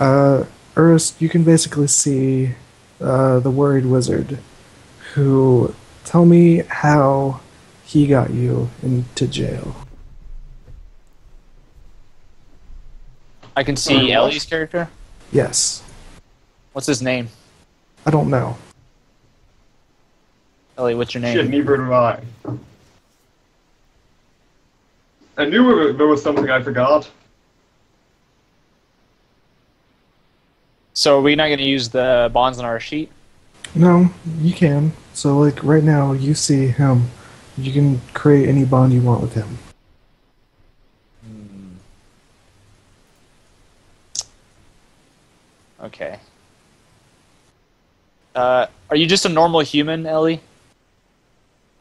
Urist, you can basically see the worried wizard who tell me how he got you into jail. I can see Ellie's character. Yes. What's his name? I don't know. Ellie, what's your name? Shit, neither do I. I knew there was something I forgot. So are we not going to use the bonds on our sheet? No, you can. So, like, right now, you see him. You can create any bond you want with him. Okay. Are you just a normal human, Ellie?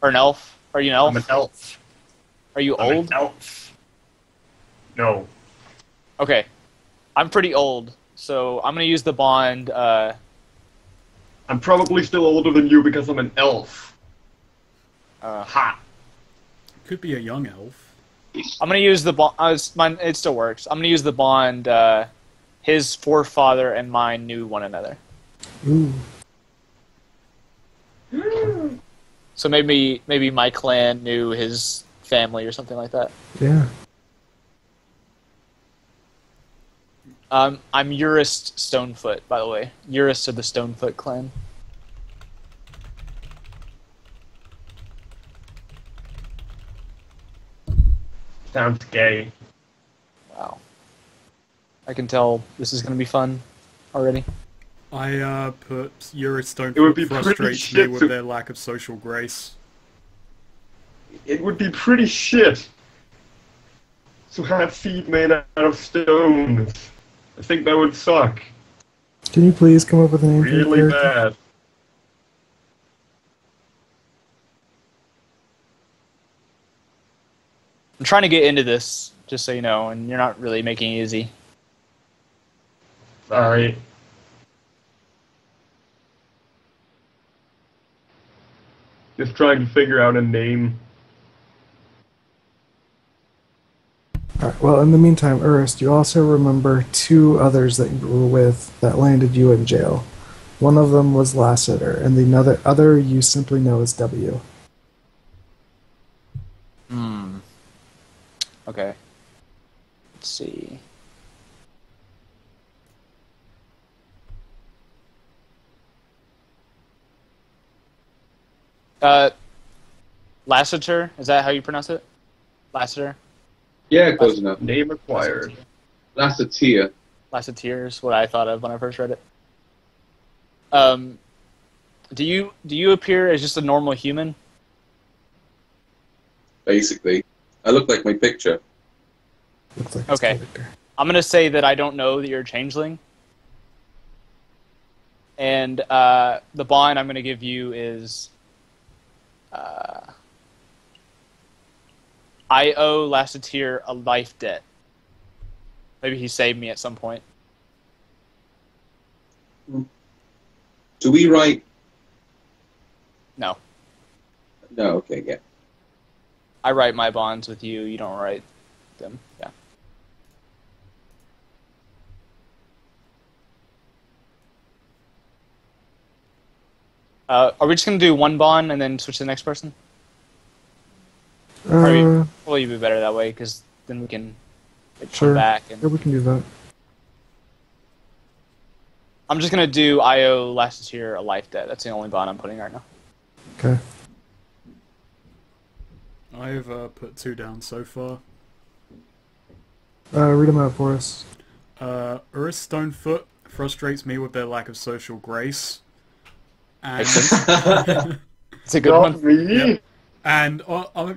Or an elf? Are you an elf? I'm an elf. Are you I'm old? an elf. No. Okay. I'm pretty old, so I'm going to use the bond. I'm probably still older than you because I'm an elf. Ha! Could be a young elf. I'm going to use the bond. It still works. I'm going to use the bond. His forefather and mine knew one another. Ooh. So maybe my clan knew his family or something like that. Yeah. I'm Urist Stonefoot, by the way. Urist of the Stonefoot clan. Sounds gay. Wow. I can tell this is going to be fun already. I put Eurostone It would be pretty frustrates me shit with to- their lack of social grace. It would be pretty shit to have feet made out of stone. I think that would suck. Can you please come up with a name for your Really character? bad. I'm trying to get into this, just so you know, and you're not really making it easy. Sorry. Just trying to figure out a name. Alright, well, in the meantime, Urist, you also remember two others that you were with that landed you in jail. One of them was Lassatir, and the other you simply know as W. Okay. Let's see. Lassatir? Is that how you pronounce it? Lassatir? Yeah, close enough. Name acquired. Lassatir. Lassatir is what I thought of when I first read it. Do you appear as just a normal human? Basically. I look like my picture. Looks like his Okay. character. I'm gonna say that I don't know that you're a changeling. And the bond I'm gonna give you is I owe Lassatir a life debt. Maybe he saved me at some point. Do we write? No. No, okay, yeah. I write my bonds with you, you don't write them. Yeah. Are we just gonna do one bond and then switch to the next person? Probably be better that way, because then we can Sure. come back. Yeah, And we can do that. I'm just gonna do I owe Lassatir a life debt. That's the only bond I'm putting right now. Okay. I've put 2 down so far. Read them out for us. Urist Stonefoot frustrates me with their lack of social grace. And, Makes sense. It's a good Not one. me? Yep. And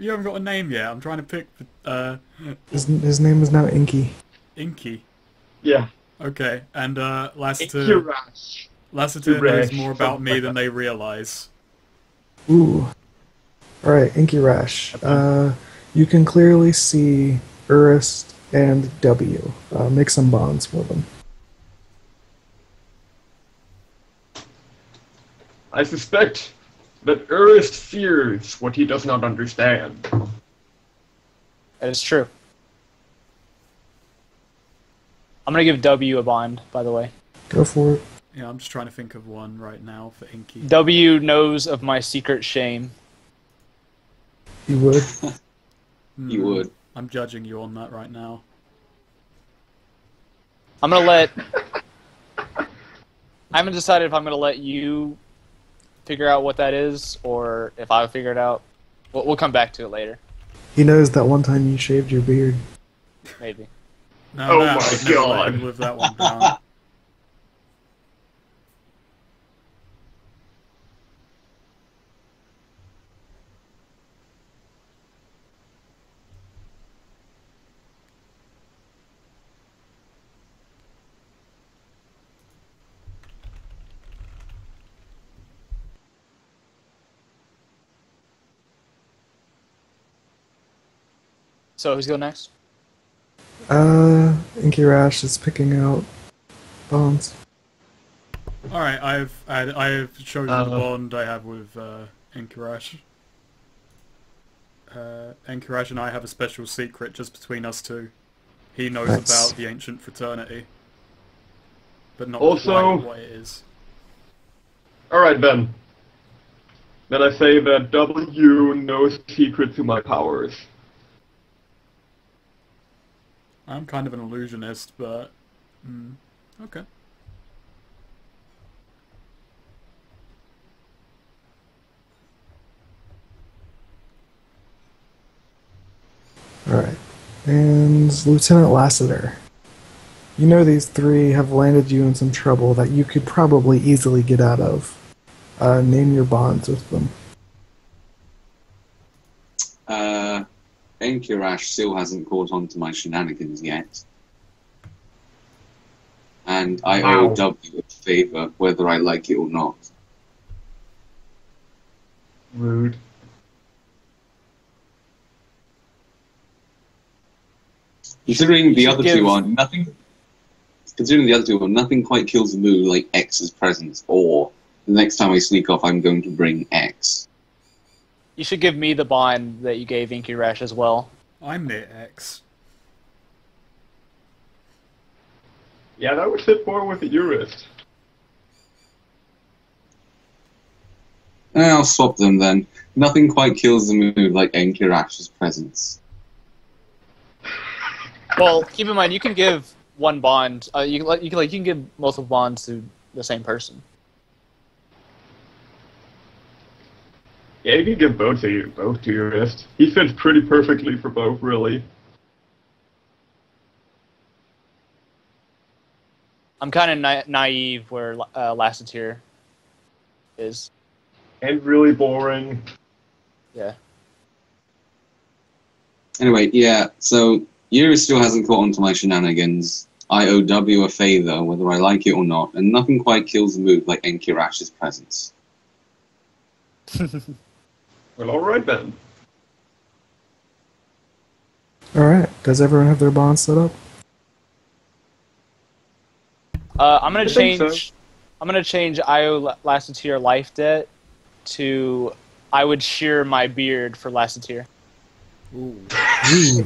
you haven't got a name yet. I'm trying to pick His name is now Inky. Inky. Yeah. Okay, and Lassatir Enkirash. knows Rash, more about something me like than that. they realize. Ooh. Alright, Enkirash. You can clearly see Urist and W. Make some bonds for them. I suspect that Urist fears what he does not understand. That is true. I'm gonna give W a bond, by the way. Go for it. Yeah, I'm just trying to think of one right now for Inky. W knows of my secret shame. You would. You would. I'm judging you on that right now. I'm gonna let... I haven't decided if I'm gonna let you figure out what that is, or if I'll figure it out. We'll come back to it later. He knows that one time you shaved your beard. Maybe. No, Oh no, my I'd never let God. him live that one down. So who's going next? Enkirash is picking out bones. Alright, I've chosen the bond I have with Enkirash. Enkirash and I have a special secret just between us two. He knows Nice. about the ancient fraternity, but not Also- quite what it is. Alright, Ben. Then I say that W knows secret to my powers. I'm kind of an illusionist, but... okay. Alright. And Lieutenant Lassatir. You know these three have landed you in some trouble that you could probably easily get out of. Name your bonds with them. Enkirash still hasn't caught on to my shenanigans yet. And I owe Wow. W a favor, whether I like it or not. Rude. Considering the should other give- two are nothing... Considering the other two are nothing quite kills the mood like X's presence, or the next time I sneak off I'm going to bring X. You should give me the bond that you gave Enkirash as well. I'm near X. Yeah, that would fit more with the Urist. I'll swap them then. Nothing quite kills the mood like Enkirash's presence. Well, keep in mind you can give one bond. You can give multiple bonds to the same person. Yeah, you can give both to Urist. He fits pretty perfectly for both, really. I'm kind of naive where Lassatir is. And really boring. Yeah. Anyway, yeah, so Yuri still hasn't caught on to my shenanigans. I owe W a favor, whether I like it or not, and nothing quite kills the mood like Enkirash's presence. Well, alright then. Alright, does everyone have their bonds set up? I'm gonna I think change. so. I'm gonna change IO Lassatir life debt to I would shear my beard for Lassatir. Ooh. Ooh.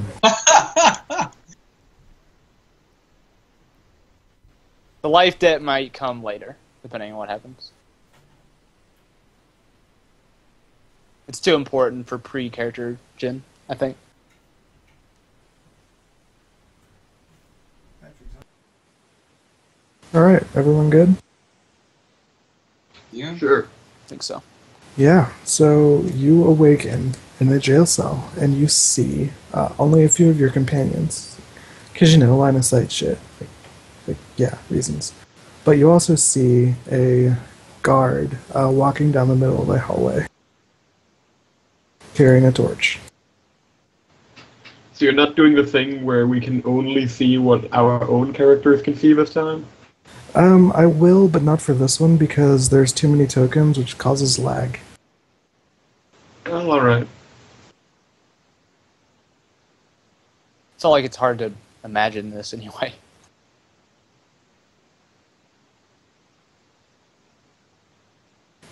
The life debt might come later, depending on what happens. It's too important for pre-character gen, I think. Alright, everyone good? Yeah? Sure. I think so. Yeah, so you awaken in a jail cell and you see only a few of your companions. Because, you know, line of sight shit. Yeah, reasons. But you also see a guard walking down the middle of the hallway, carrying a torch. So you're not doing the thing where we can only see what our own characters can see this time? I will, but not for this one because there's too many tokens, which causes lag. Well, alright. It's not like it's hard to imagine this anyway.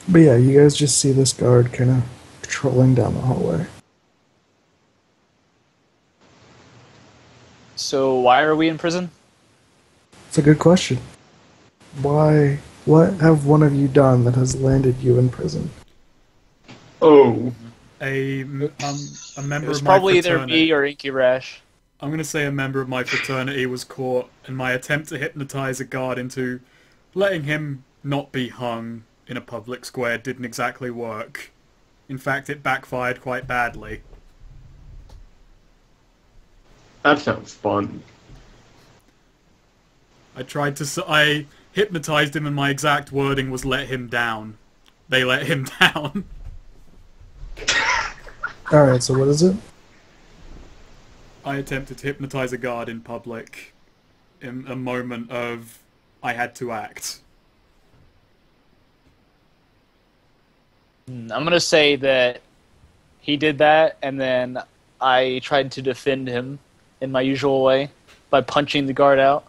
But yeah, you guys just see this guard kind of patrolling down the hallway. So why are we in prison? It's a good question. Why? What have one of you done that has landed you in prison? Oh, A It member was of my probably either fraternity. me or Enkirash. I'm gonna say a member of my fraternity was caught in my attempt to hypnotize a guard into letting him not be hung in a public square didn't exactly work. In fact, it backfired quite badly. that sounds fun. I hypnotized him and my exact wording was let him down. They let him down. Alright, so what is it? I attempted to hypnotize a guard in public in a moment of I had to act. I'm gonna say that he did that, and then I tried to defend him in my usual way by punching the guard out.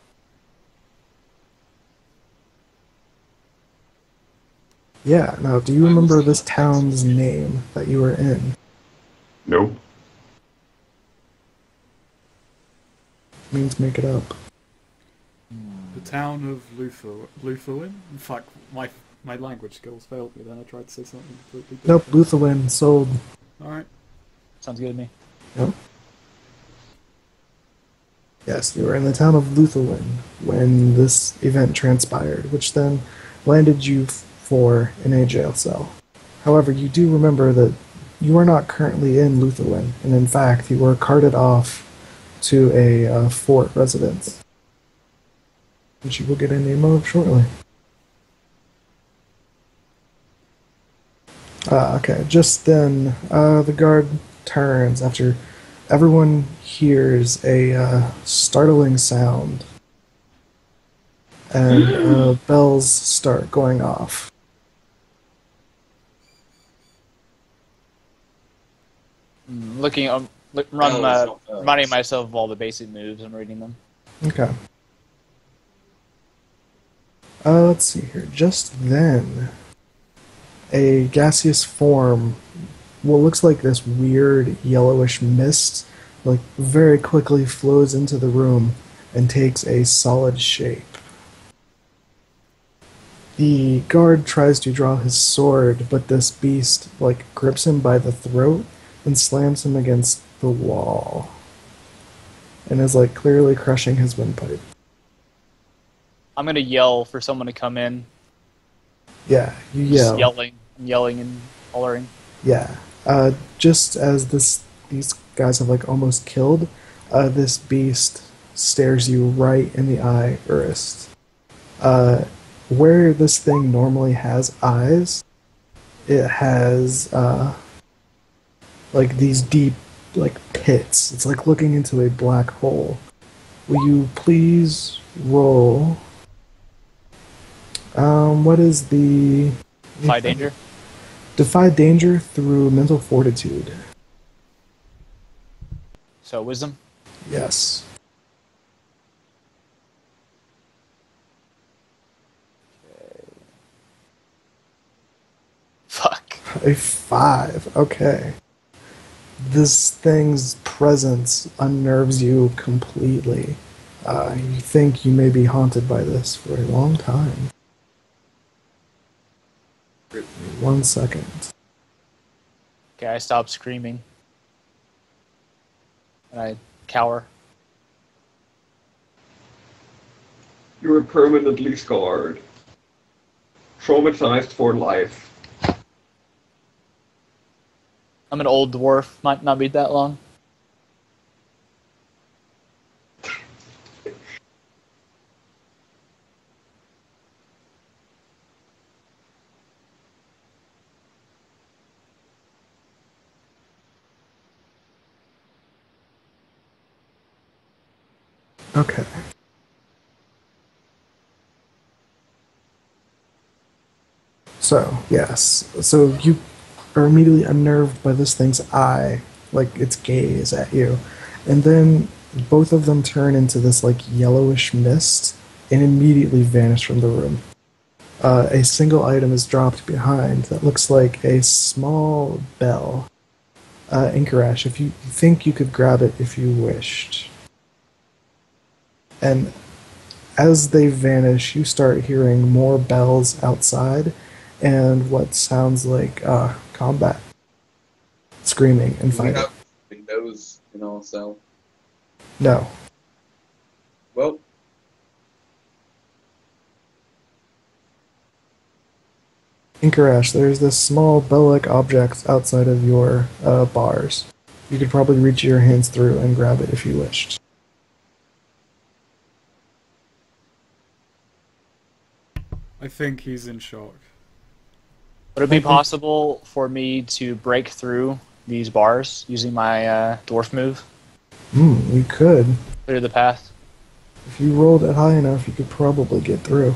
Yeah, now, do you remember this town's name that you were in? Nope. Means make it up. The town of Luthawin? Fuck, my language skills failed me then. I tried to say something completely different. Nope, Luthawin, sold. Alright. Sounds good to me. Yep. Yes, you were in the town of Luthawin when this event transpired, which then landed you in a jail cell. However, you do remember that you are not currently in Luthawin, and in fact, you were carted off to a fort residence, which you will get a name of shortly. Okay, just then, the guard turns after everyone hears a startling sound, and bells start going off. Reminding myself of all the basic moves and reading them. Okay. Let's see here. Just then, a gaseous form, what looks like this weird yellowish mist, like very quickly flows into the room and takes a solid shape. The guard tries to draw his sword, but this beast grips him by the throat and slams him against the wall, and is clearly crushing his windpipe. I'm gonna yell for someone to come in. Yeah, you Just yell. yelling and hollering. Yeah. Just as these guys have almost killed, this beast stares you right in the eye, Urist. Where this thing normally has eyes, it has these deep pits. It's like looking into a black hole. Will you please roll? What is the Defy danger. Defy danger through mental fortitude? So wisdom. Yes. Fuck. A 5. Okay. This thing's presence unnerves you completely. You think you may be haunted by this for a long time. 1 second. Okay, I stop screaming. And I cower. You're permanently scarred. Traumatized for life. I'm an old dwarf. Might not be that long. Okay. So, yes. So you are immediately unnerved by this thing's eye, its gaze at you. And then both of them turn into this yellowish mist and immediately vanish from the room. A single item is dropped behind that looks like a small bell. Enkirash, if you think you could grab it if you wished. And as they vanish, you start hearing more bells outside and what sounds like combat, screaming and Do we fighting. have windows in our cell? No. Well, Inkirash, there's this small bell-like object outside of your bars. You could probably reach your hands through and grab it if you wished. I think he's in shock. Would it be possible for me to break through these bars using my dwarf move? You could. Clear the path. If you rolled it high enough, you could probably get through.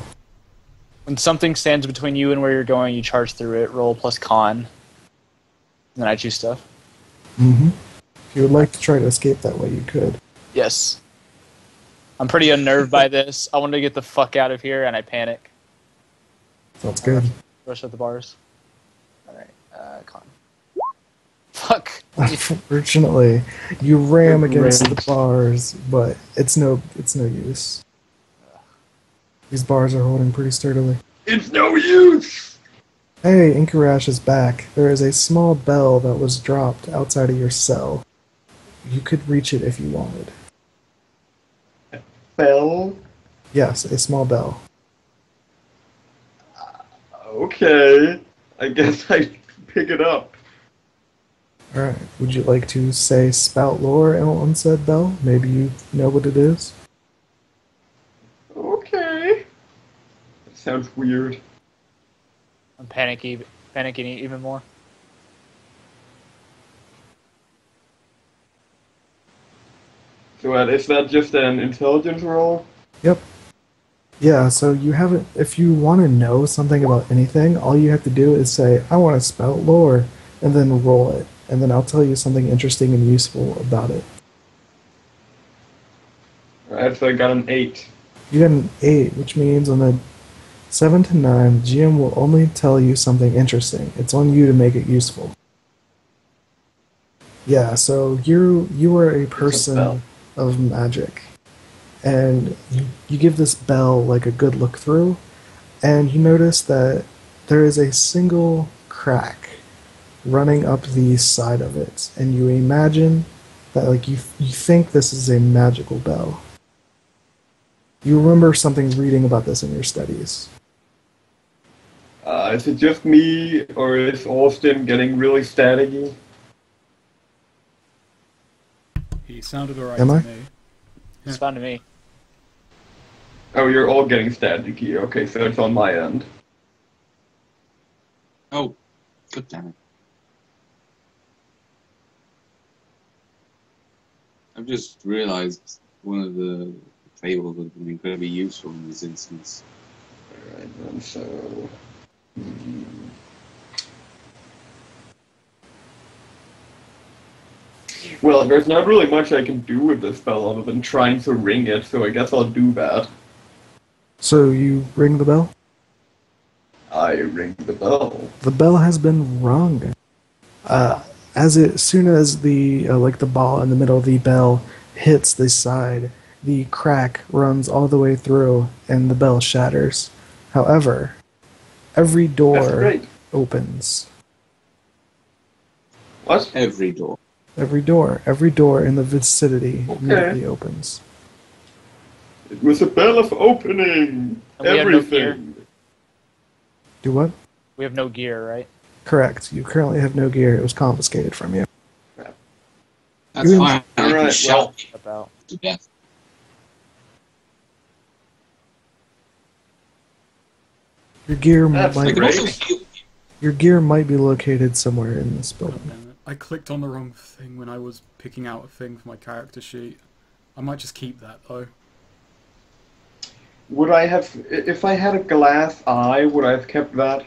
When something stands between you and where you're going, you charge through it. Roll plus con. And then I choose stuff. If you would like to try to escape that way, you could. Yes. I'm pretty unnerved by this. I want to get the fuck out of here, and I panic. Sounds good. Rush at the bars. Alright, con. Fuck. Unfortunately, you ram Good against the range. bars, but it's no use. These bars are holding pretty sturdily. It's no use! Hey, Inkirash is back. There is a small bell that was dropped outside of your cell. You could reach it if you wanted. Bell? Yes, a small bell. Okay. I guess I pick it up. Alright, would you like to say spout lore on said bell? Maybe you know what it is? Okay. That sounds weird. I'm panicking even more. So is that just an intelligence roll? Yep. Yeah, so you haven't. If you want to know something about anything, all you have to do is say, I want to spout lore, and then roll it. And then I'll tell you something interesting and useful about it. Alright, so I got an 8. You got an 8, which means on the 7 to 9, GM will only tell you something interesting. It's on you to make it useful. Yeah, so you are a bell. person of magic. And you give this bell like a good look through, and you notice that there is a single crack running up the side of it, and you imagine that like you think this is a magical bell. You remember something reading about this in your studies. Is it just me, or is Austin getting really staticky? He sounded alright Am to I? me. It's fine to me. Oh, you're all getting staticky. Okay, so it's on my end. oh, god damn it. I've just realized one of the fables would have been incredibly useful in this instance. Alright then, so... Well, there's not really much I can do with this spell other than trying to ring it, so I guess I'll do that. So you ring the bell? I ring the bell. The bell has been rung. Soon as the like the ball in the middle of the bell hits the side, the crack runs all the way through, and the bell shatters. However, every That's door great. opens. What? Every door. Every door in the vicinity immediately opens. It was a bell of opening! And we have no Everything! Do what? We have no gear, right? Correct. You currently have no gear. It was confiscated from you. That's You- fine. I can Alright, shout About. to death. Your gear That's I might can great. also heal. your gear might be located somewhere in this God building. damn it. I clicked on the wrong thing when I was picking out a thing for my character sheet. I might just keep that though. Would I have... If I had a glass eye, would I have kept that?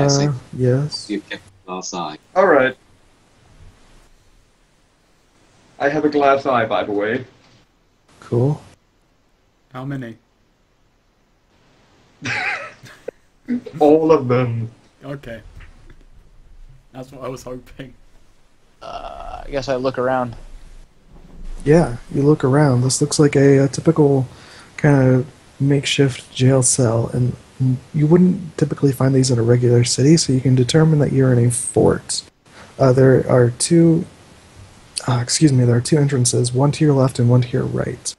see. Yes. You've kept the last eye. Alright. I have a glass eye, by the way. Cool. How many? All of them. Okay. That's what I was hoping. I guess I look around. Yeah, you look around. This looks like a typical kind of makeshift jail cell, and you wouldn't typically find these in a regular city, so you can determine that you're in a fort. There are two, there are two entrances, one to your left and one to your right.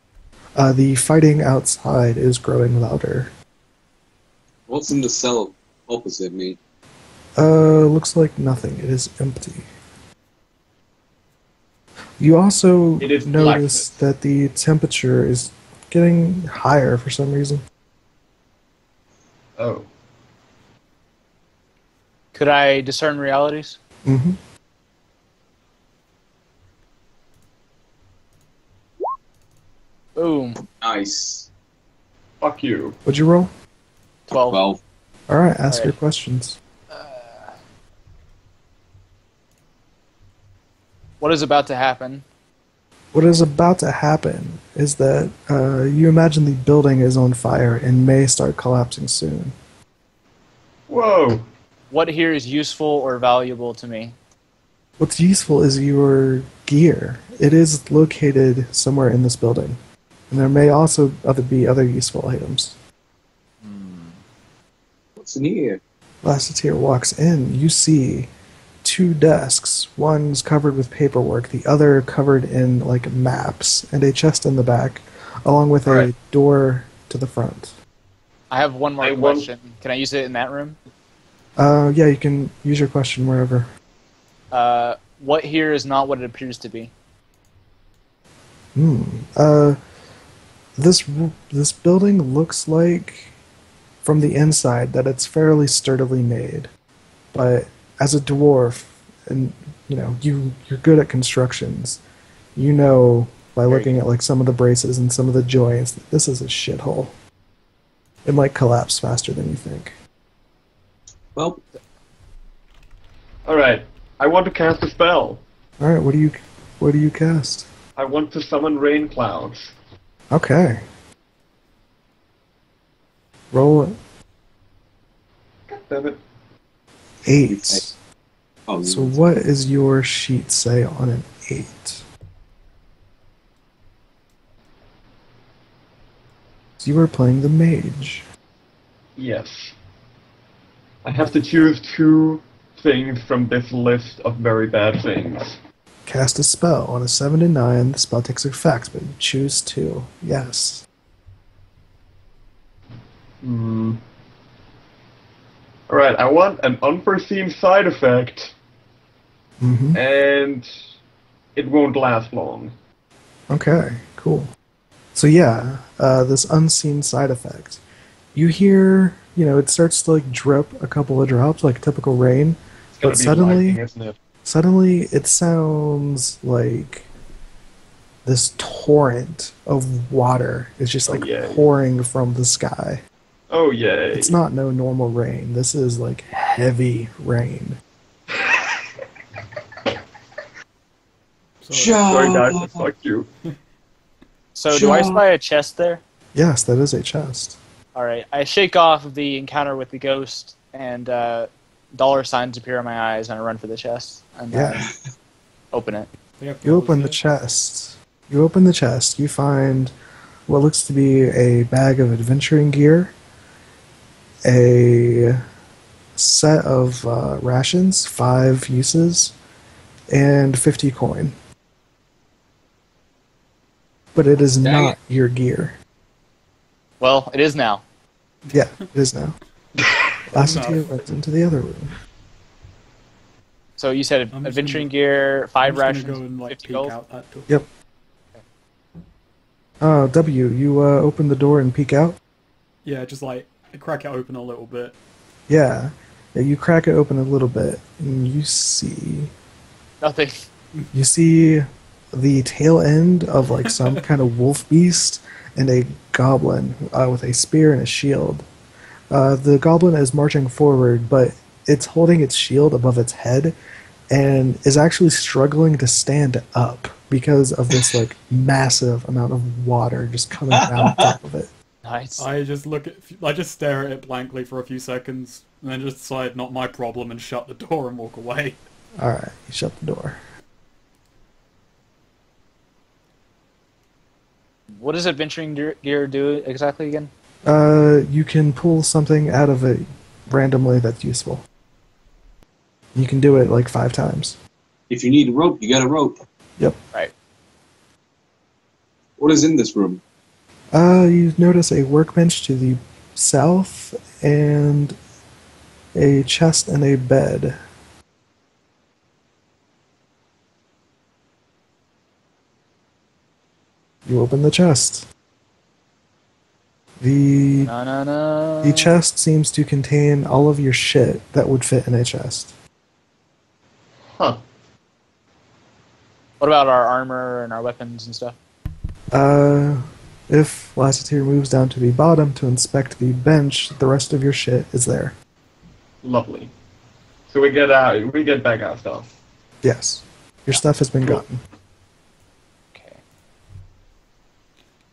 The fighting outside is growing louder. What's in the cell opposite me? Looks like nothing. It is empty. You also It is notice blackness. that the temperature is getting higher for some reason. Oh. Could I discern realities? Mm-hmm. Boom. Nice. Fuck you. What'd you roll? 12. Well, All right, ask All your right. questions. What is about to happen? What is about to happen is that you imagine the building is on fire and may start collapsing soon. Whoa. What here is useful or valuable to me? What's useful is your gear. It is located somewhere in this building. And there may also be other useful items. what's in here? Lassatir walks in. You see two desks. One's covered with paperwork, the other covered in like maps, and a chest in the back, along with a Alright. door to the front. I have one more I want- question. Can I use it in that room? Yeah, you can use your question wherever. What here is not what it appears to be? This building looks like, from the inside, that it's fairly sturdily made. But as a dwarf, and you're good at constructions, you know by Very looking at like some of the braces and some of the joints that this is a shithole. It might collapse faster than you think. Well, Alright. I want to cast a spell. All right, what do you cast? I want to summon rain clouds. Okay. Roll it. God damn it. 8. oh, So what does your sheet say on an 8? So you are playing the mage. Yes. I have to choose two things from this list of very bad things. Cast a spell. On a 7 to 9, the spell takes effect, but you choose 2. Yes. Alright, I want an unforeseen side effect, Mm-hmm. and it won't last long. Okay, cool. So yeah, this unseen side effect. You hear, it starts to like drip a couple of drops, like typical rain, It's gonna but be suddenly, lightning, isn't it? suddenly it sounds like this torrent of water is just like yay. pouring from the sky. Oh yay. It's not no normal rain. This is like heavy rain. Sorry guys, fuck you. So do I spy a chest there? Yes, that is a chest. Alright, I shake off the encounter with the ghost, and dollar signs appear in my eyes, and I run for the chest, and Yeah. open it. You open the chest. You find what looks to be a bag of adventuring gear, a set of rations, 5 uses, and 50 coin. But it is Dang not it. your gear. Well, it is now. Yeah, it is now. Lassatir went into the other room. So you said I'm just adventuring gear, 5 I'm just rations, gonna go and like 50 peek gold? out that door. Yep. W, you open the door and peek out? Yeah, just like crack it open a little bit. Yeah. You crack it open a little bit, and you see Nothing. the tail end of like some kind of wolf beast and a goblin with a spear and a shield. The goblin is marching forward, but it's holding its shield above its head and is actually struggling to stand up because of this like massive amount of water just coming down on top of it. Nice. I just stare at it blankly for a few seconds, and then just decide not my problem and shut the door and walk away. All right, you shut the door. What does adventuring gear do exactly again? You can pull something out of it randomly that's useful. You can do it like 5 times. If you need a rope, you got a rope. Yep. Right. What is in this room? You notice a workbench to the south and a chest and a bed. You open the chest. The The chest seems to contain all of your shit that would fit in a chest. Huh. What about our armor and our weapons and stuff? If Lassatir moves down to the bottom to inspect the bench, the rest of your shit is there. Lovely. So we get out. We get back our stuff. Yes. Your stuff has been Cool. gotten. Okay.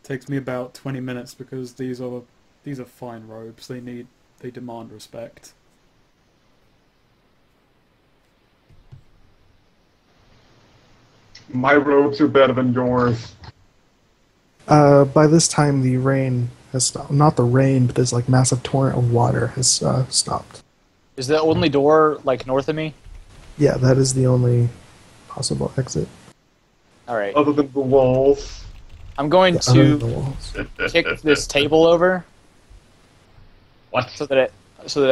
Takes me about 20 minutes because these are fine robes. They demand respect. My robes are better than yours. By this time, the rain has stopped. Not the rain, but this like massive torrent of water has stopped. Is the only door like north of me? Yeah, that is the only possible exit. All right. Other than the walls. I'm going Yeah, other than the to walls. kick this table over What? so that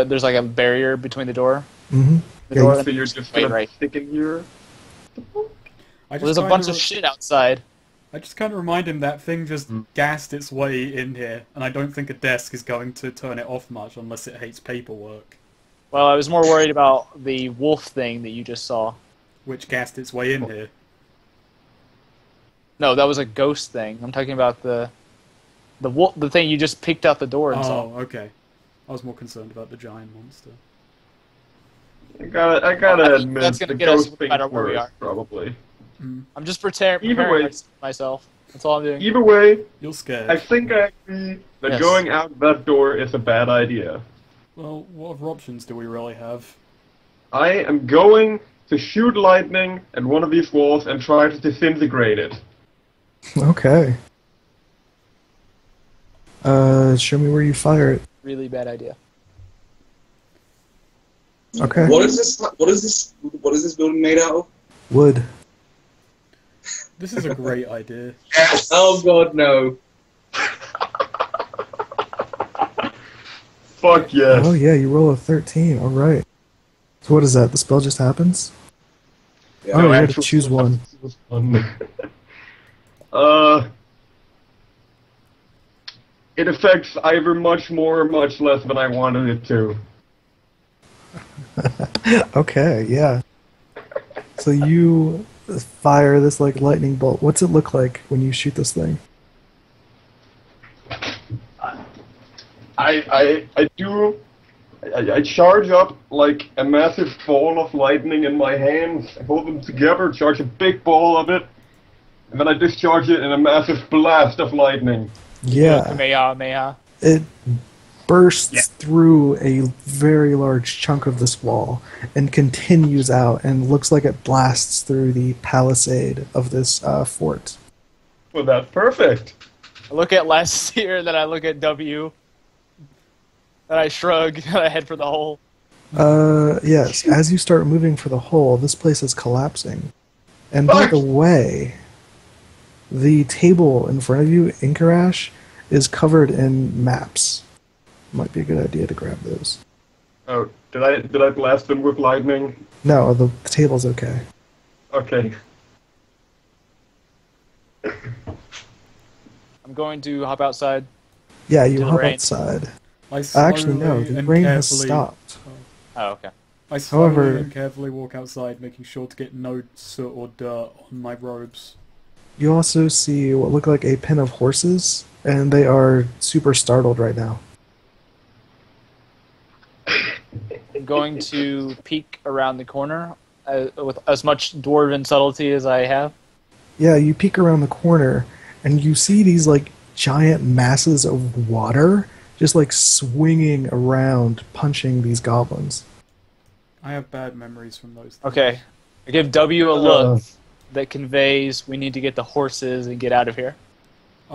there's like a barrier between the door. Mm-hmm. The Yeah, door. So you're just Wait, gonna right. stick in here? I Well, there's a bunch of shit outside. I just kind of remind him that thing just gassed its way in here, and I don't think a desk is going to turn it off much unless it hates paperwork, Well, I was more worried about the wolf thing that you just saw. which gassed its way in here. No, that was a ghost thing. I'm talking about the wolf, the thing you just peeked out the door and saw. Oh, okay. I was more concerned about the giant monster. I gotta I think admit, that's gonna the get us ghost no matter thing's where we worse, are. probably. I'm just Either preparing way- myself. That's all I'm doing. Either way, You're scared. I think I agree that Yes. going out that door is a bad idea. Well, what other options do we really have? I am going to shoot lightning at one of these walls and try to disintegrate it. Okay. Show me where you fire it. Really bad idea. Okay. What is this? What is this? What is this building made out of? Wood. This is a great idea. Yes. Oh God, no. Fuck yes. Oh yeah, you roll a 13. All right. So what is that? The spell just happens? Yeah. Oh, you gotta actually, choose one. it was fun. It affects either much more or much less than I wanted it to. Okay, yeah. So you fire this like lightning bolt. What's it look like when you shoot this thing? I charge up like a massive ball of lightning in my hands, I hold them together, charge a big ball of it, and then I discharge it in a massive blast of lightning. Yeah. Kamehameha. It bursts Yeah. through a very large chunk of this wall and continues out and looks like it blasts through the palisade of this fort. Well, that's perfect. I look at Lassatir, then I look at W. Then I shrug, then I head for the hole. Yes, as you start moving for the hole, this place is collapsing. And by Fuck! the way, the table in front of you, Enkirash, is covered in maps. Might be a good idea to grab those. Oh, did I blast them with lightning? No, the table's okay. Okay. I'm going to hop outside. Yeah, you To the hop rain. outside. I Actually, no, slowly the and rain has carefully- stopped. Oh, okay. I slowly However- and carefully walk outside, making sure to get no soot or dirt on my robes. You also see what look like a pen of horses, and they are super startled right now. I'm going to peek around the corner with as much dwarven subtlety as I have. Yeah, you peek around the corner, and you see these like giant masses of water just like swinging around, punching these goblins. I have bad memories from those things. Okay. I give W a look that conveys we need to get the horses and get out of here.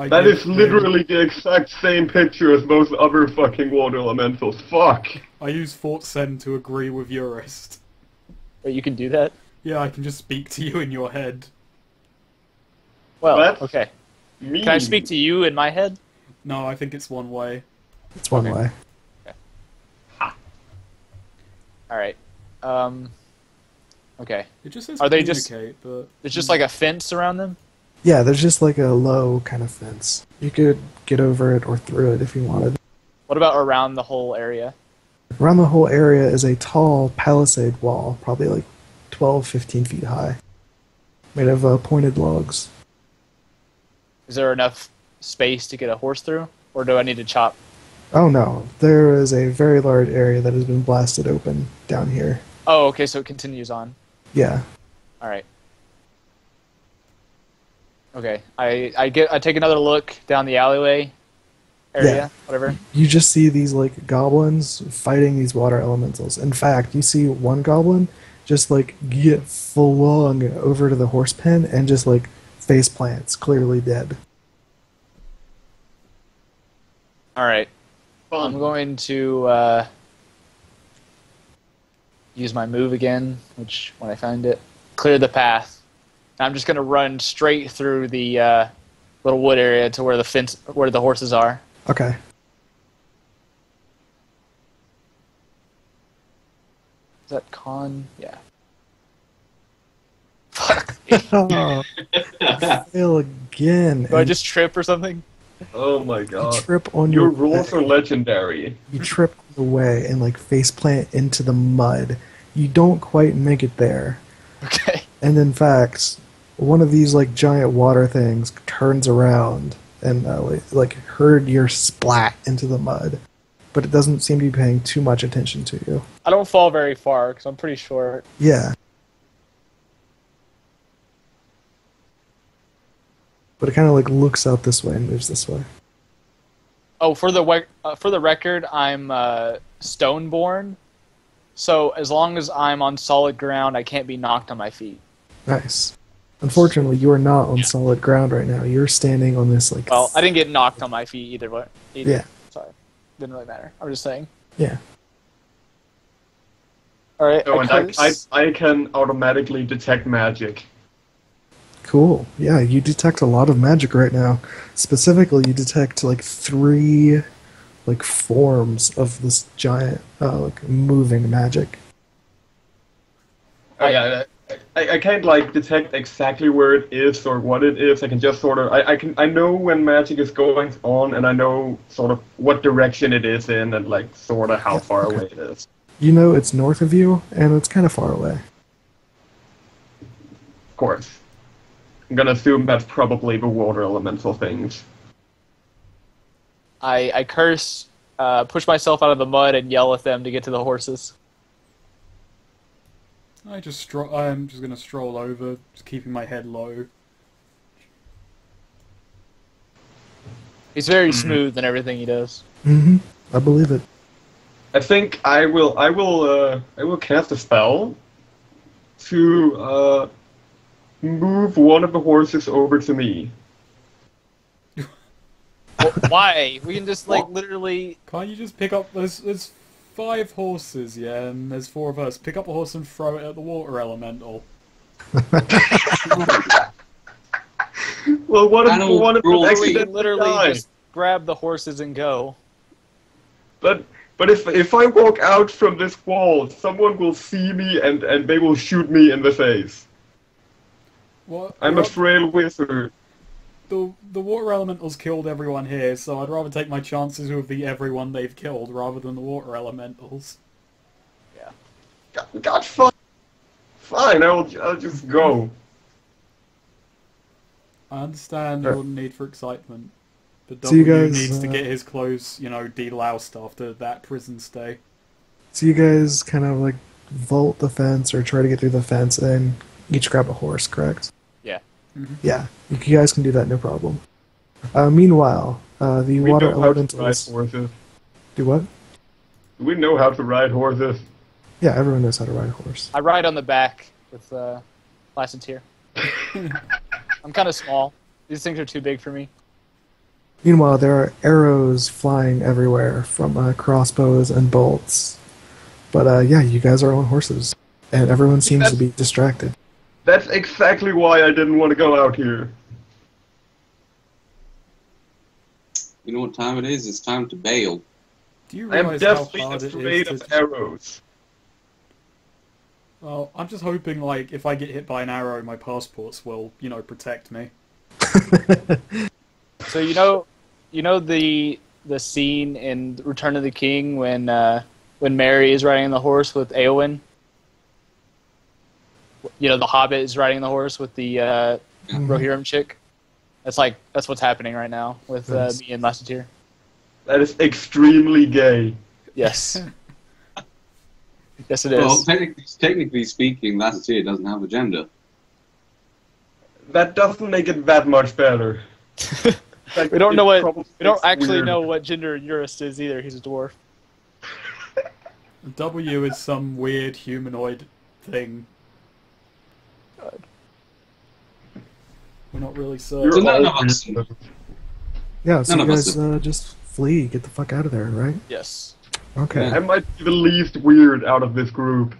That is literally the exact same picture as those other fucking water elementals. Fuck. I use Fort Sen to agree with Urist. Wait, you can do that? Yeah, I can just speak to you in your head. Well, That's okay. mean. Can I speak to you in my head? No, I think it's one way. It's one way. Alright. Okay. It just says Are they just- communicate, but... There's just like a fence around them? Yeah, there's just like a low kind of fence. You could get over it or through it if you wanted. What about around the whole area? Around the whole area is a tall palisade wall, probably like 12, 15 feet high, made of pointed logs. Is there enough space to get a horse through? Or do I need to chop? Oh no, there is a very large area that has been blasted open down here. Oh, okay, so it continues on. Yeah. Alright. Okay. I take another look down the alleyway area, Yeah. whatever. You just see these like goblins fighting these water elementals. In fact, you see one goblin just like get flung over to the horse pen and just like face plants, clearly dead. Alright. Fun. I'm going to use my move again, which when I find it, clear the path. I'm just going to run straight through the little wood area to where the fence, where the horses are. Okay. Is that con? Yeah. Fuck. Oh, fail again. Do I and just trip or something? Oh my you god. trip on Your your rules way. are legendary. You trip on the way and like face plant into the mud. You don't quite make it there. Okay. And in fact, one of these like giant water things turns around and like heard your splat into the mud, but it doesn't seem to be paying too much attention to you. I don't fall very far because I'm pretty short. Yeah. But it kind of like looks out this way and moves this way. Oh, for the record, I'm stone-born, so as long as I'm on solid ground, I can't be knocked on my feet. Nice. Unfortunately, you are not on solid ground right now. You're standing on this like. Well, I didn't get knocked on my feet either, but Yeah. Sorry, didn't really matter. I'm just saying. Yeah. All right. Oh, and curse. I can automatically detect magic. Cool. Yeah, you detect a lot of magic right now. Specifically, you detect like 3 like forms of this giant like moving magic. Oh, yeah, I can't like detect exactly where it is or what it is. I can just sort of I know when magic is going on, and I know sort of what direction it is in, and like sort of how Yeah, far okay. away it is. You know it's north of you, and it's kind of far away. Of course, I'm gonna assume that's probably the water elemental things. I curse, push myself out of the mud, and yell at them to get to the horses. I'm just gonna stroll over, just keeping my head low. He's very smooth in everything he does. Mm-hmm. I believe it. I think I will cast a spell to move one of the horses over to me. Why? We can just like literally. Can't you just pick up... There's 5 horses, yeah, and there's 4 of us. Pick up a horse and throw it at the water elemental. Well, one Animal of them cruelty. We accidentally can literally died. just grab the horses and go. But if I walk out from this wall, someone will see me and they will shoot me in the face. What? I'm a frail wizard. The water elementals killed everyone here, so I'd rather take my chances with the everyone they've killed rather than the water elementals. God, fine. I'll just go. I understand your need for excitement, but So you W guys, needs to get his clothes, deloused after that prison stay. So you guys kind of like vault the fence or try to get through the fence and each grab a horse, correct? Yeah. Yeah, you guys can do that, no problem. Meanwhile, the We water know how to ride elementals horses. do what? We know how to ride horses. Yeah, everyone knows how to ride a horse. I ride on the back with Lassatir. I'm kind of small. These things are too big for me. Meanwhile, there are arrows flying everywhere from crossbows and bolts. But yeah, you guys are on horses, and everyone seems to be distracted. That's exactly why I didn't want to go out here. You know what time it is? It's time to bail. Do you I am realise how deathly hard it afraid is of to... arrows. Well, I'm just hoping, like, if I get hit by an arrow, my passports will, you know, protect me. So you know the scene in Return of the King when Mary is riding the horse with Eowyn. You know, the Hobbit is riding the horse with the Rohirrim chick. That's what's happening right now with me and Lassatir. That is extremely gay. Yes. Yes, it is. Well, technically speaking, Lassatir doesn't have a gender. That doesn't make it that much better. Like, we don't know it what probably we don't looks actually weird. know what gender Urist is either. He's a dwarf. W is some weird humanoid thing. We're not really You're So certain. none all of us- weird. Yeah, so None you of us guys just flee, get the fuck out of there, right? Yes. Okay. I might be the least weird out of this group.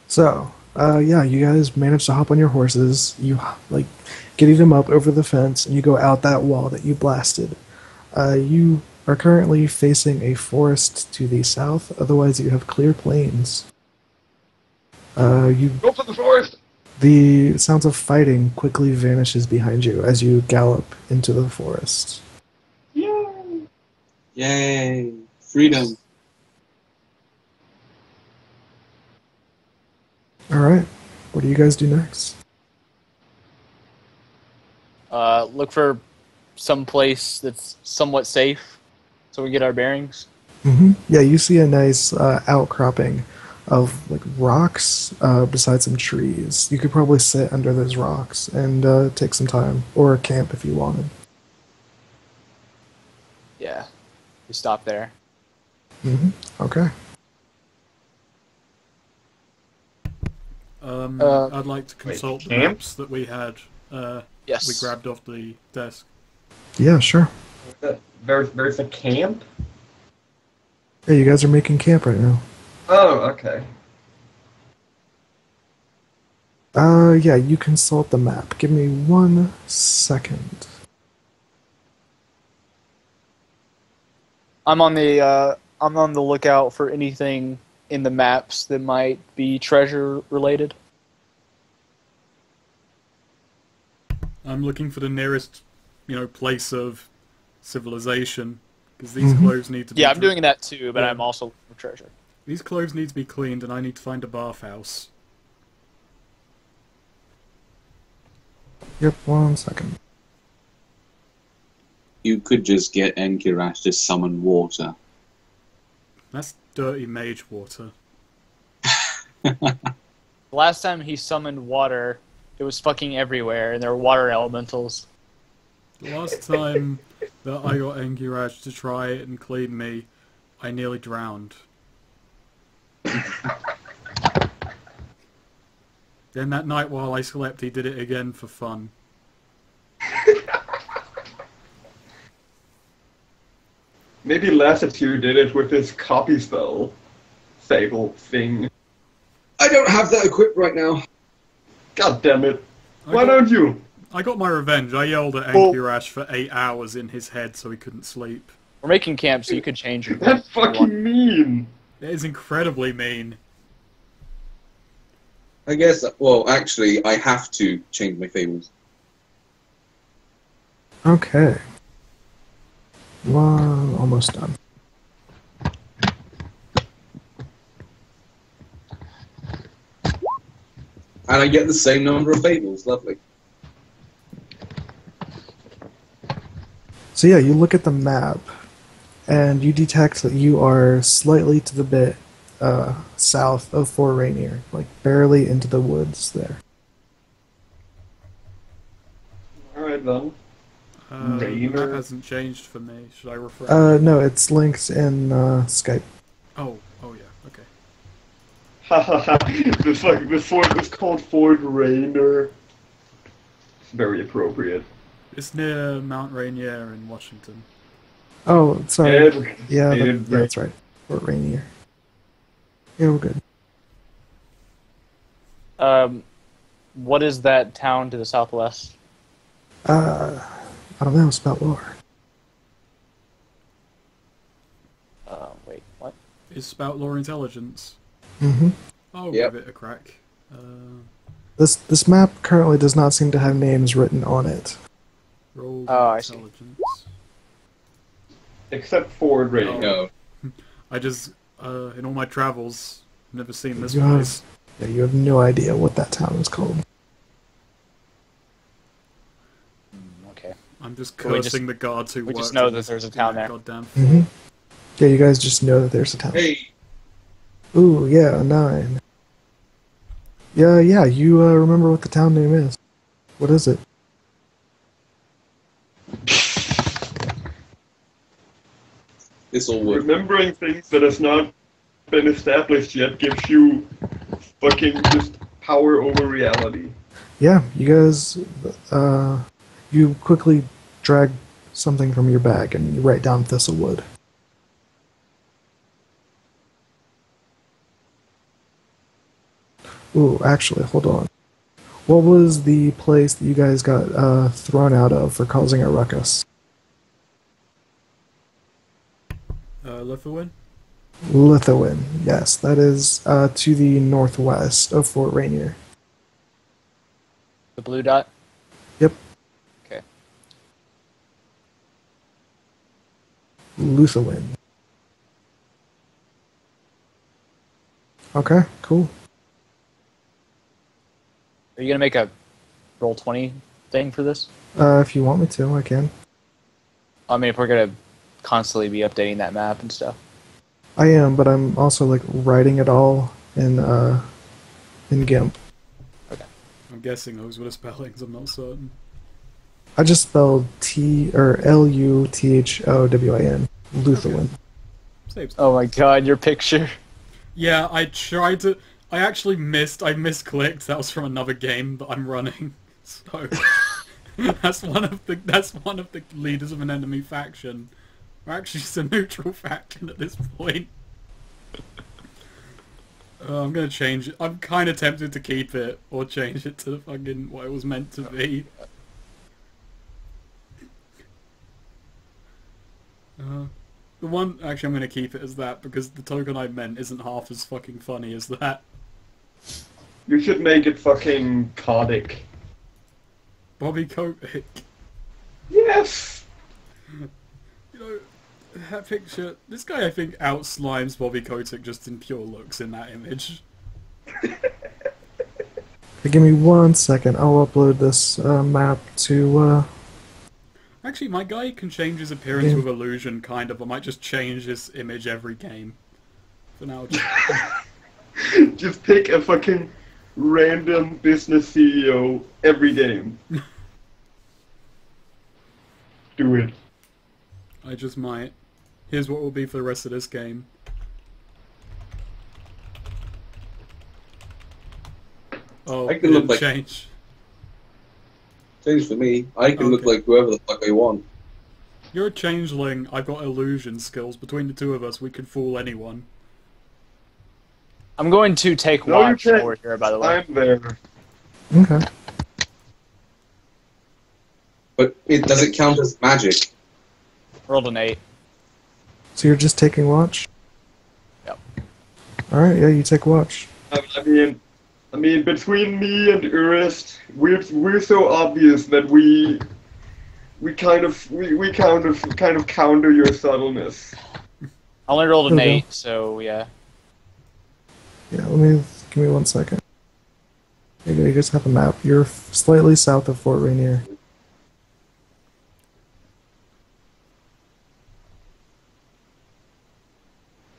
So, yeah, you guys manage to hop on your horses. You, like, getting them up over the fence, and you go out that wall that you blasted. You are currently facing a forest to the south, otherwise you have clear plains. Go for the forest! The sounds of fighting quickly vanishes behind you as you gallop into the forest. Yay! Yay! Freedom. Alright, what do you guys do next? Look for some place that's somewhat safe, so we get our bearings. Yeah, you see a nice outcropping of like rocks beside some trees. You could probably sit under those rocks and take some time, or camp if you wanted. Yeah, we stop there. Okay. I'd like to consult the camp? maps that we had. Yes. We grabbed off the desk. Yeah, sure. There's a camp? Yeah, you guys are making camp right now. Oh, okay. Yeah, you consult the map. Give me 1 second. I'm on the lookout for anything in the maps that might be treasure related. I'm looking for the nearest, you know, place of civilization because these clothes need to be. Yeah, I'm doing that too, but Yeah. I'm also looking for treasure. These clothes need to be cleaned, and I need to find a bathhouse. Yep, 1 second. You could just get Enkirash to summon water. That's dirty mage water. The last time he summoned water, it was fucking everywhere, and there were water elementals. The last time that I got Enkirash to try and clean me, I nearly drowned. Then that night while I slept, he did it again for fun. Maybe Lassatir did it with his copy spell fable thing. I don't have that equipped right now. God damn it. I Why got- don't you? I got my revenge. I yelled at Well- Enkirash for 8 hours in his head so he couldn't sleep. We're making camp, so you could change your That's if you want. fucking mean. It is incredibly mean. I guess, well, actually, I have to change my fables. Okay. Well, almost done. And I get the same number of fables. Lovely. So yeah, you look at the map, and you detect that you are slightly to the bit south of Fort Rainier, like barely into the woods there. Alright then. The Rainer. map hasn't changed for me. Should I refresh? No, it's linked in Skype. Oh yeah, okay. Hahaha. The fort was called Fort Rainer. It's very appropriate. It's near Mount Rainier in Washington. Oh, sorry. Yeah, Yeah, that's right. Fort Rainier. Yeah, we're good. What is that town to the southwest? I don't know. Spout lore. Wait, what? Is Spout Lore Intelligence? Mm-hmm. I'll Yep. give it a crack. This map currently does not seem to have names written on it. Roll Oh, I see. Intelligence. Except for Ray. No. I just, in all my travels, never seen this You place. you have no idea what that town is called. Okay. I'm just We cursing the guards who we worked just know in that there's a town there. Goddamn Mm-hmm. Yeah, you guys just know that there's a town. Hey, Ooh, yeah, a 9. Yeah, you remember what the town name is. What is it? this all worked. Remembering things that has not been established yet gives you fucking just power over reality. Yeah, you guys, you quickly drag something from your bag and you write down Thistlewood. Ooh, actually, hold on. What was the place that you guys got thrown out of for causing a ruckus? Lithuanian? Lithuanian, yes, that is to the northwest of Fort Rainier. The blue dot? Yep, Okay. Lithuanian. Okay, cool. Are you gonna make a roll 20 thing for this? If you want me to, I can. I mean, if we're gonna constantly be updating that map and stuff. I am, but I'm also like writing it all in GIMP. I'm guessing those were the spellings, I'm not certain. I just spelled Luthowin. Lithuanian. Saves. Oh my god, your picture. Yeah, I tried to... I actually missed... I misclicked. That was from another game that I'm running. So... that's one of the leaders of an enemy faction. Or actually, it's a neutral faction at this point. I'm gonna change it. I'm kind of tempted to keep it, or change it to the fucking what it was meant to be. The one... Actually, I'm gonna keep it as that, because the token I meant isn't half as fucking funny as that. You should make it fucking Cardic. Bobby Kotick. Yes! You know, that picture... This guy, I think, outslimes Bobby Kotick just in pure looks in that image. Hey, give me 1 second. I'll upload this map to. Actually, my guy can change his appearance with illusion, kind of. I might just change his image every game. For now, Just pick a fucking random business CEO every game. Do it. I just might. Here's what will be for the rest of this game. Oh, I it can look didn't like- change. Change for me. I can look Okay. like whoever the fuck I want. You're a changeling, I've got illusion skills. Between the two of us, we could fool anyone. I'm going to take No, you watch can't. over here, by the way. I'm there. Okay. But does it count as magic? Rolled an 8. So you're just taking watch? Yep. Alright, yeah, you take watch. I mean, between me and Urist, we're so obvious that we kind of counter your subtleness. I only rolled an Okay. 8, so yeah. Yeah, give me 1 second. You guys have a map. You're slightly south of Fort Rainier.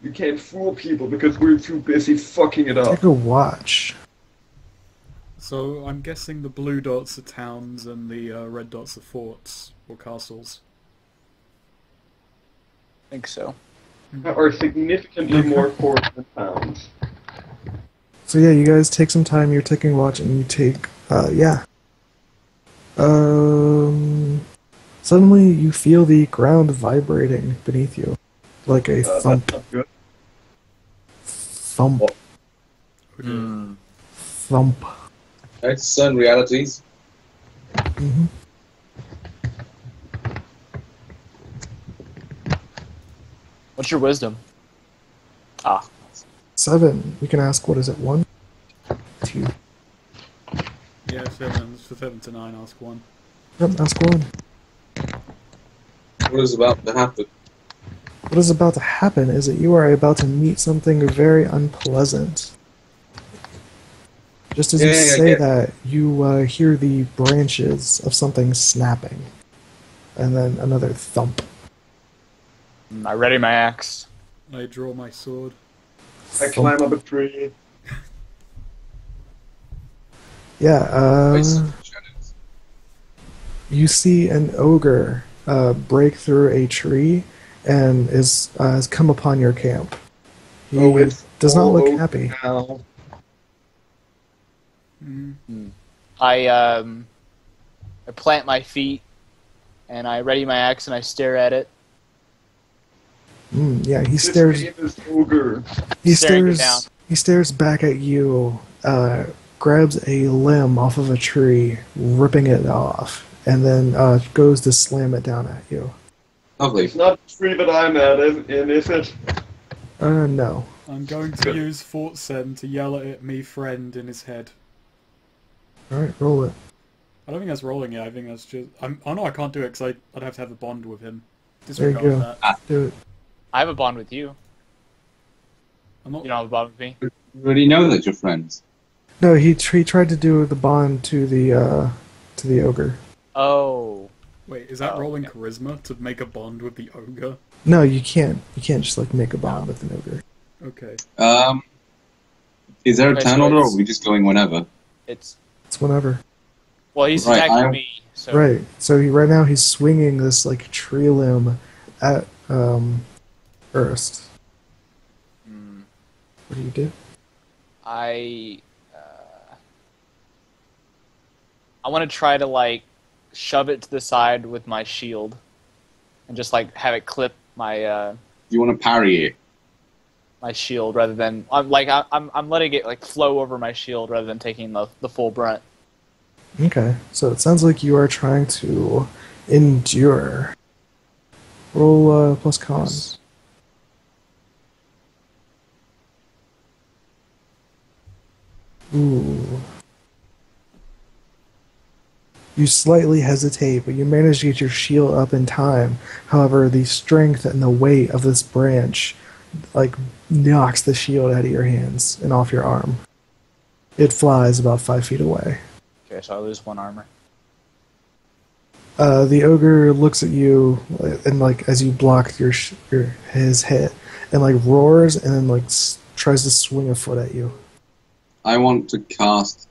You can't fool people because we're too busy fucking it up. Take a watch. So, I'm guessing the blue dots are towns and the red dots are forts, or castles. I think so. Are significantly more forts than towns. So yeah, you guys take some time. You're taking watch, and you take yeah. Suddenly, you feel the ground vibrating beneath you, like a thump, That's not good. thump, Hmm. thump. It's certain realities. hmm What's your wisdom? Ah, 7. You can ask, what is it? 1, 2. Yeah, 7. For 7 to 9, ask 1. Yep, ask 1. What is about to happen? What is about to happen is that you are about to meet something very unpleasant. Just as you Yeah, I say get it. that, you hear the branches of something snapping. And then another thump. I ready my axe. I draw my sword. I climb up a tree. Yeah, I see shadows. you see an ogre break through a tree and has come upon your camp. He It's does not all look over happy. now. I plant my feet, and I ready my axe, and I stare at it. Yeah, he This stares. famous ogre. He Staring it stares. He stares back at you. Grabs a limb off of a tree, ripping it off, and then goes to slam it down at you. Lovely. It's not the tree that I'm at, is it? No. I'm going to Good. use Fort Sen to yell at it, me friend, in his head. All right, roll it. I don't think that's rolling it, I think that's just... oh no, I can't do it because I'd have to have a bond with him. There you Disregard go. that. Do it. I have a bond with you. I'm not... You don't have a bond with me. You already know that you're friends. No, he tried to do the bond to the ogre. Oh. Wait, is that Oh, rolling okay. charisma to make a bond with the ogre? No, you can't. You can't just like make a bond with an ogre. Okay. Is there a Okay, turn so order, or it's- are we just going whenever? It's It's whenever. well, he's Right, attacking me. So Right. So right now he's swinging this like tree limb at Urist. Mm, What do you do? I want to try to like shove it to the side with my shield, and just like have it clip my You want to parry it? my shield rather than I'm letting it like flow over my shield rather than taking the full brunt. Okay. So it sounds like you are trying to endure. Roll plus con. Ooh. You slightly hesitate, but you manage to get your shield up in time. However, the strength and the weight of this branch like knocks the shield out of your hands and off your arm. It flies about 5 feet away. Okay, so I lose 1 armor. The ogre looks at you and like as you block his hit and like roars and then like tries to swing a foot at you. I want to cast.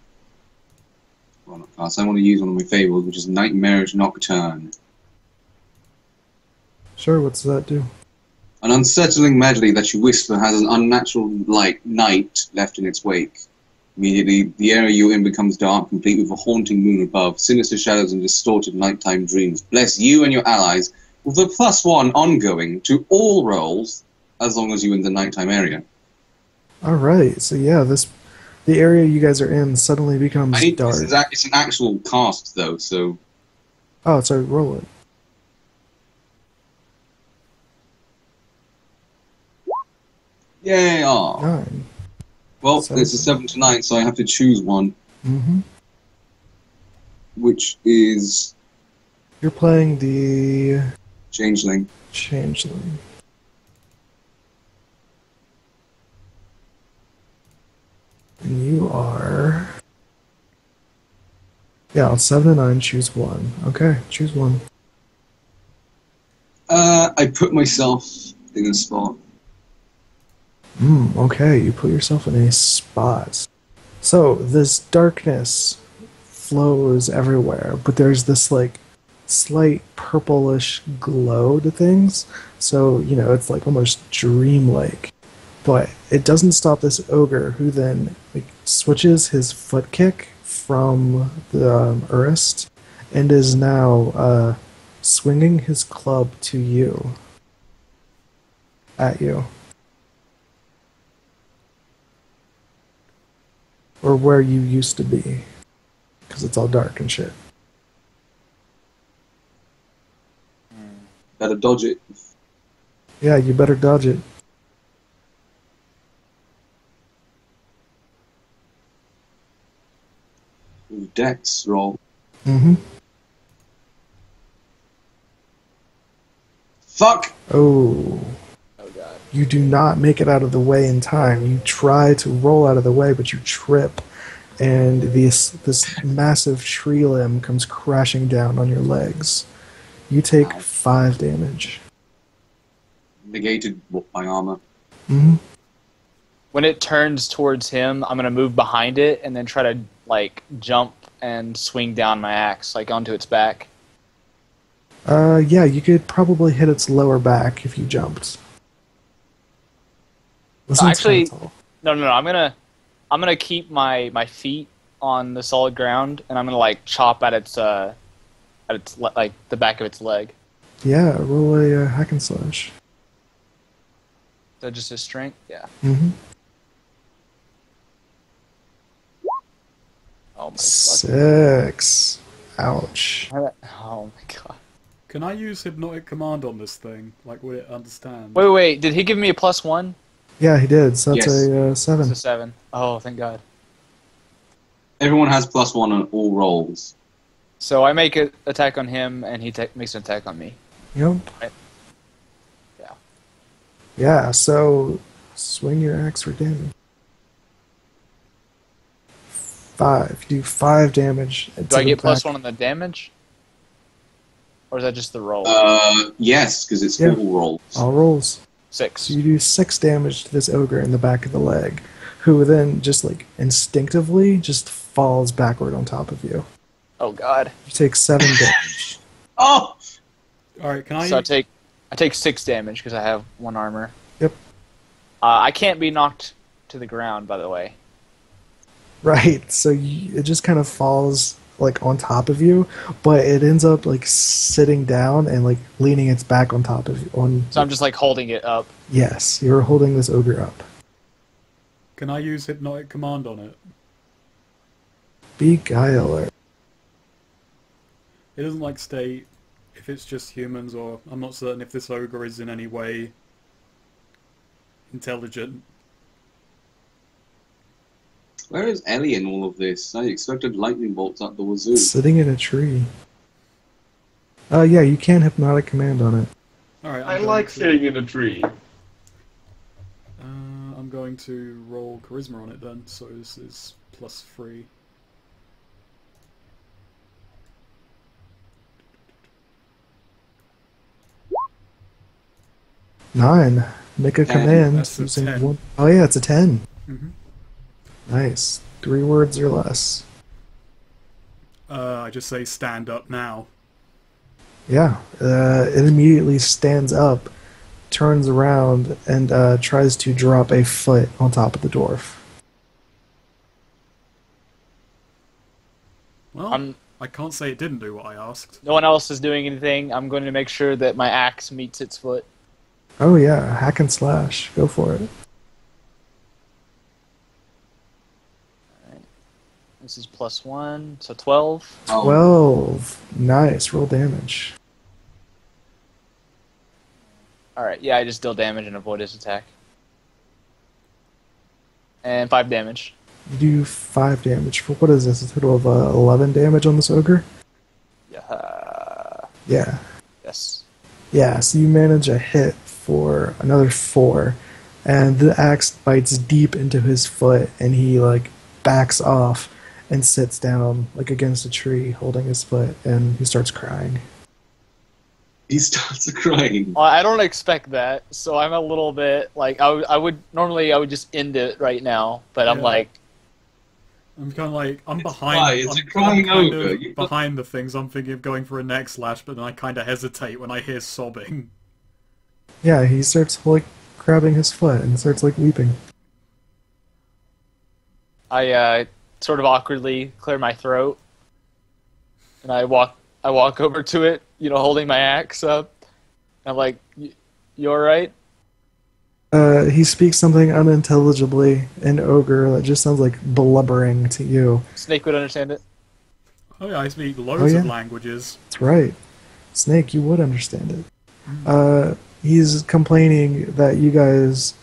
Well, not cast. I want to use one of my fables, which is Nightmarish Nocturne. Sure, what does that do? An unsettling medley that you whisper has an unnatural night left in its wake. Immediately, the area you're in becomes dark, complete with a haunting moon above, sinister shadows and distorted nighttime dreams. Bless you and your allies with a +1 ongoing to all rolls, as long as you're in the nighttime area. All right, so yeah, the area you guys are in suddenly becomes dark. It's an actual cast, though, so... Oh, sorry, roll it. Yay! Aw. 9. Well, So- it's a 7 to 9, so I have to choose one, Mm-hmm. which is You're playing the Changeling. Changeling. And you are... Yeah, on 7 and 9, choose one. Okay, choose one. I put myself in a spot. Okay, you put yourself in a spot. So, this darkness flows everywhere, but there's this, like, slight purplish glow to things. So, you know, it's, like, almost dreamlike. But it doesn't stop this ogre, who then, like, switches his foot kick from the Urist, and is now, swinging his club to you. At you. Or where you used to be. Because it's all dark and shit. Better dodge it. Yeah, you better dodge it. Dex roll. Mm-hmm. Fuck! Oh. Oh god. You do not make it out of the way in time. You try to roll out of the way, but you trip. And this massive tree limb comes crashing down on your legs. You take 5 damage. Negated by armor. Mm-hmm. When it turns towards him, I'm gonna move behind it and then try to like jump and swing down my axe like onto its back. Yeah, you could probably hit its lower back if you jumped. This one's Actually, kinda tall. no. I'm gonna keep my feet on the solid ground, and I'm gonna like chop at its like the back of its leg. Yeah, roll a hack and slash. So just his strength, yeah. Mm-hmm. Oh my god. 6. Ouch. Oh my god. Can I use Hypnotic Command on this thing? Like, would it understand? Wait. Did he give me a +1? Yeah, he did. So that's Yes. a It's 7. a 7. Oh, thank God. Everyone has +1 on all rolls. So I make an attack on him, and he makes an attack on me. Yep. Right. Yeah. Yeah, so swing your axe for damage. 5. You do 5 damage. Do I get +1 on the damage? Or is that just the roll? Yes, because it's Yeah. full rolls. All rolls. 6. So you do 6 damage to this ogre in the back of the leg, who then just like instinctively just falls backward on top of you. Oh God. You take 7 damage. Oh! Alright, can I... So I take 6 damage because I have 1 armor. Yep. I can't be knocked to the ground, by the way. Right, so it just kind of falls like on top of you, but it ends up like sitting down and like leaning its back on top of you. So I'm just like holding it up. Yes, you're holding this ogre up. Can I use Hypnotic Command on it? Beguiler. It doesn't like state if it's just humans, or I'm not certain if this ogre is in any way intelligent. Where is Ellie in all of this? I expected lightning bolts up the wazoo. Sitting in a tree. Yeah, you can hypnotic command on it. Alright, I like sitting in a tree. I'm going to roll Charisma on it then, so this is +3. Nine. Make a command That's a using 10. 1. Oh yeah, it's a 10. Mm-hmm. Nice. 3 words or less. I just say stand up now. Yeah. It immediately stands up, turns around, and tries to drop a foot on top of the dwarf. Well, I can't say it didn't do what I asked. No one else is doing anything. I'm going to make sure that my axe meets its foot. Oh yeah, hack and slash. Go for it. This is +1, so 12. Oh, 12. Nice. Roll damage. Alright, yeah, I just deal damage and avoid his attack. And 5 damage. You do 5 damage. For what is this? A total of 11 damage on this ogre? Yeah. Yeah. Yes. Yeah, so you manage a hit for another 4, and the axe bites deep into his foot, and he like backs off and sits down like against a tree holding his foot, and he starts crying. he starts crying. Well, I don't expect that, so I'm a little bit like I would normally just end it right now, but I'm Yeah. like, I'm kind of like, I'm It's behind. fine, it's a I'm crying kind ogre. of You've behind the things. I'm thinking of going for a neck slash, but then I kind of hesitate when I hear sobbing. Yeah, he starts like grabbing his foot and starts like weeping. I sort of awkwardly clear my throat, and I walk I walk over to it, holding my axe up. I'm like, you all right? He speaks something unintelligibly in ogre that just sounds like blubbering to you. Snake would understand it. Oh yeah, I speak Oh loads yeah, of languages. that's right. Snake, you would understand it. He's complaining that you guys.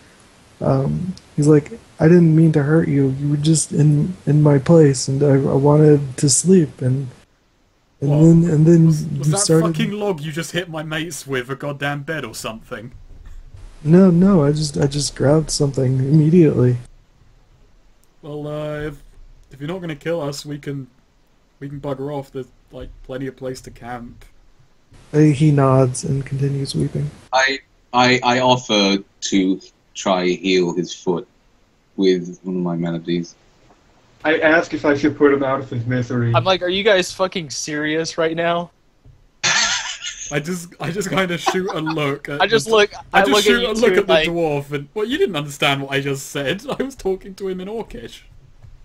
He's like, I didn't mean to hurt you. You were just in my place, and I wanted to sleep, and What? then Was you that started. fucking log you just hit my mates with a goddamn bed or something? No, I just grabbed something immediately. Well, if you're not gonna kill us, we can bugger off. There's like plenty of place to camp. He nods and continues weeping. I offer to try heal his foot with one of my melodies. I ask if I should put him out of his misery. I'm like, are you guys fucking serious right now? I just kind of shoot a look. At I just the, look. I I just look shoot at a you look two, at the like, dwarf, and well, you didn't understand what I just said. I was talking to him in Orcish.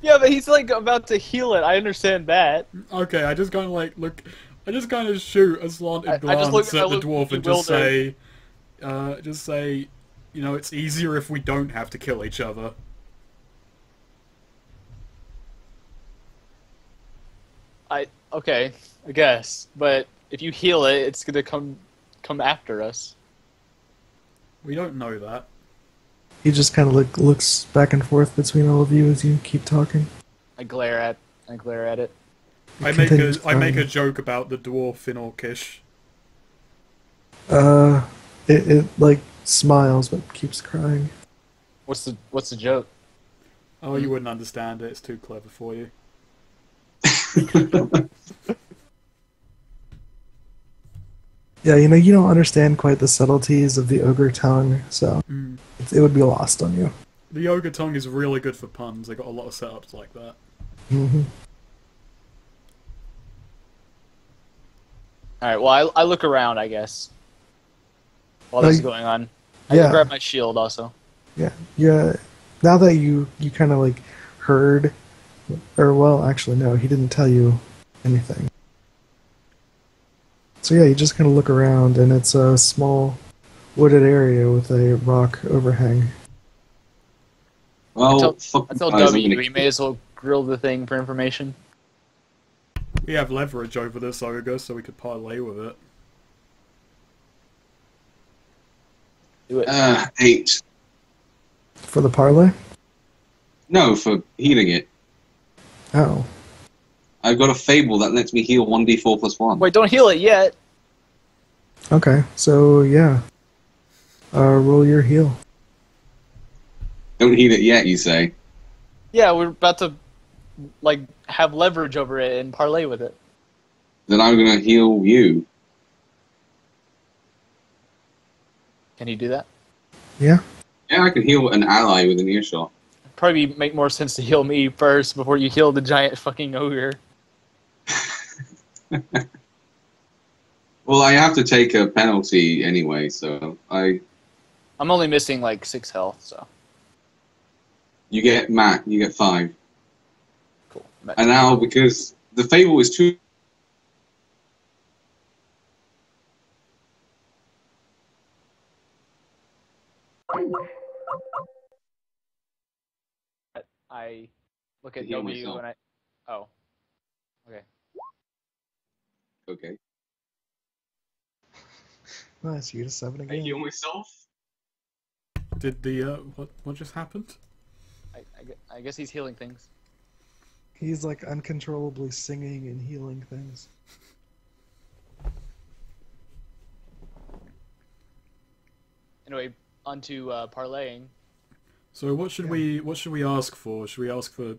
yeah, but he's like about to heal it. I understand that. Okay, I just kind of like look. I just kind of shoot a slanted I glance just at look the dwarf and just say, it's easier if we don't have to kill each other. Okay, I guess, but if you heal it, it's gonna come after us. We don't know that. He just kind of looks back and forth between all of you as you keep talking. I glare at it. I Continues make a crying. joke about the dwarf in Orcish. It like smiles but keeps crying. What's the joke? Oh, you wouldn't understand it. It's too clever for you. Yeah, you don't understand quite the subtleties of the ogre tongue, so it would be lost on you. The ogre tongue is really good for puns. They got a lot of setups like that. Hmm. All right. Well, I look around, I guess, while this is going on. I yeah. can grab my shield also. Yeah. Now that you kind of like heard, or well, actually no, he didn't tell you anything. So yeah, you just kind of look around, and it's a small wooded area with a rock overhang. Well, I tell guys, I'm W, gonna we may as well grill the thing for information. We have leverage over this ogre, so we could parlay with it. Do it. 8. For the parlay? No, for healing it. Oh. I've got a fable that lets me heal 1d4 plus 1. Wait, don't heal it yet. Okay, so yeah. Roll your heal. Don't heal it yet, you say? Yeah, we're about to like have leverage over it and parlay with it. Then I'm gonna heal you. Can you do that? Yeah? Yeah, I can heal an ally with an earshot. Probably make more sense to heal me first before you heal the giant fucking ogre. Well, I have to take a penalty anyway, so I'm only missing like 6 health, so you get 5. cool. And now, because the fable is too... I look at To heal W myself. and oh. Okay. Okay. Nice, you get a 7 I again. heal myself? Did the what just happened? I guess he's healing things. He's like uncontrollably singing and healing things. Anyway, onto parlaying. So what should we ask for? Should we ask for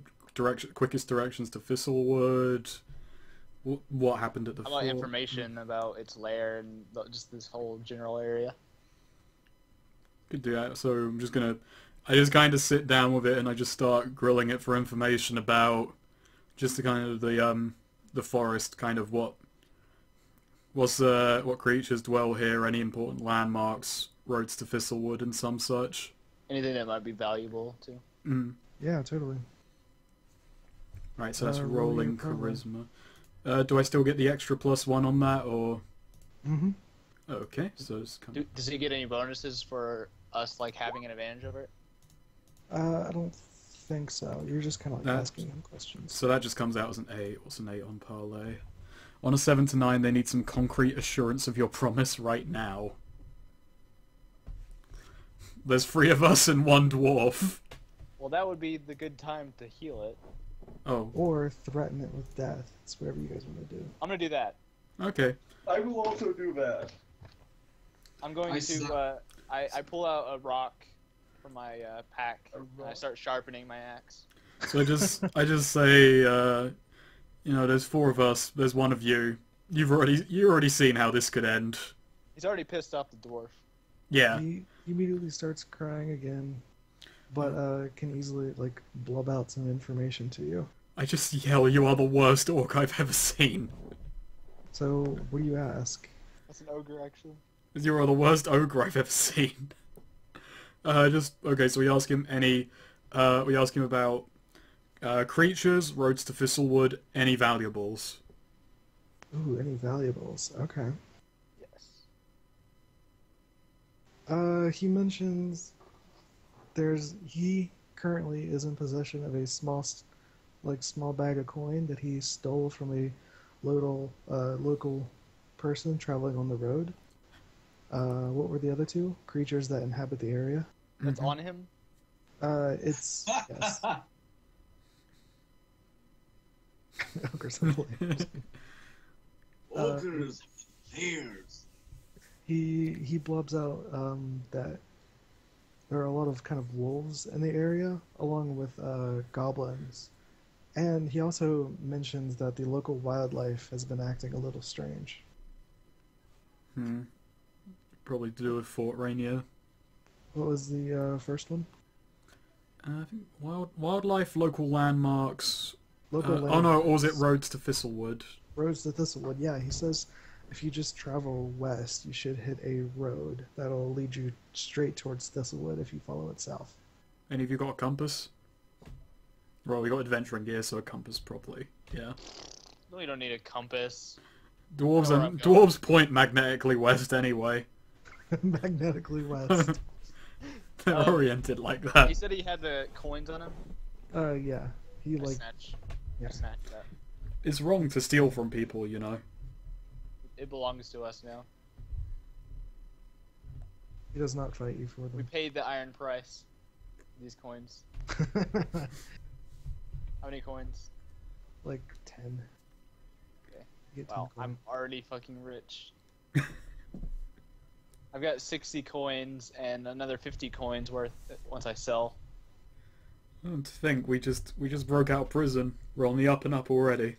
quickest directions to Thistlewood? What happened at the How about fort? information about its lair and just this whole general area? Could do that. So I just kind of sit down with it and I just start grilling it for information about just the kind of the forest, kind of what creatures dwell here, any important landmarks, roads to Thistlewood, and some such. Anything that might be valuable too. Mm. Yeah, totally. Right, so that's Roll your rolling parlay. charisma. Do I still get the extra +1 on that, or? Mm-hmm. Okay, so it's Does he get any bonuses for us like having an advantage over it? I don't think so. You're just kind of like That- asking him questions. so that just comes out as an 8. What's an 8 on parlay? On a 7 to 9, they need some concrete assurance of your promise right now. There's 3 of us and 1 dwarf. Well, that would be the good time to heal it. Oh, Or threaten it with death. It's whatever you guys want to do. I'm gonna do that. okay. I will also do that. I'm going to. I pull out a rock from my pack and I start sharpening my axe. So I just say, you know, there's 4 of us. There's 1 of you. You've already seen how this could end. He's already pissed off the dwarf. Yeah. He immediately starts crying again, but can easily like blub out some information to you. I just yell, "You are the worst orc I've ever seen." So what do you ask? That's an ogre, actually. You are the worst ogre I've ever seen. Okay. So we ask him we ask him about creatures, roads to Thistlewood, any valuables. Ooh, any valuables? Okay. Yes. He mentions he currently is in possession of a small bag of coin that he stole from a local person traveling on the road. What were the other 2 creatures that inhabit the area? That's on him. It's yes. Ogres and players. Ogres, players. He blubs out that there are a lot of kind of wolves in the area, along with goblins. And he also mentions that the local wildlife has been acting a little strange. Probably to do with Fort Rainier. What was the first one? I think wildlife, local landmarks. Local Oh no, or was it landmarks. roads to Thistlewood? Roads to Thistlewood. Yeah, he says if you just travel west, you should hit a road that'll lead you straight towards Thistlewood if you follow it south. Any of you got a compass? Well, we got adventuring gear, so a compass probably. Yeah. No, you don't need a compass. Dwarves Where I'm going. dwarves point magnetically west anyway. Magnetically west. They're oriented like that. He said he had the coins on him. Yeah. He I like snatch. yeah. I snatch that. It's wrong to steal from people, you know. It belongs to us now. He does not fight you for We them. paid the iron price. These coins. How many coins? Like 10. Okay. You get 10 Wow, I'm coin. already fucking rich. I've got 60 coins and another 50 coins worth once I sell. I don't think we just broke out of prison. We're on the up and up already.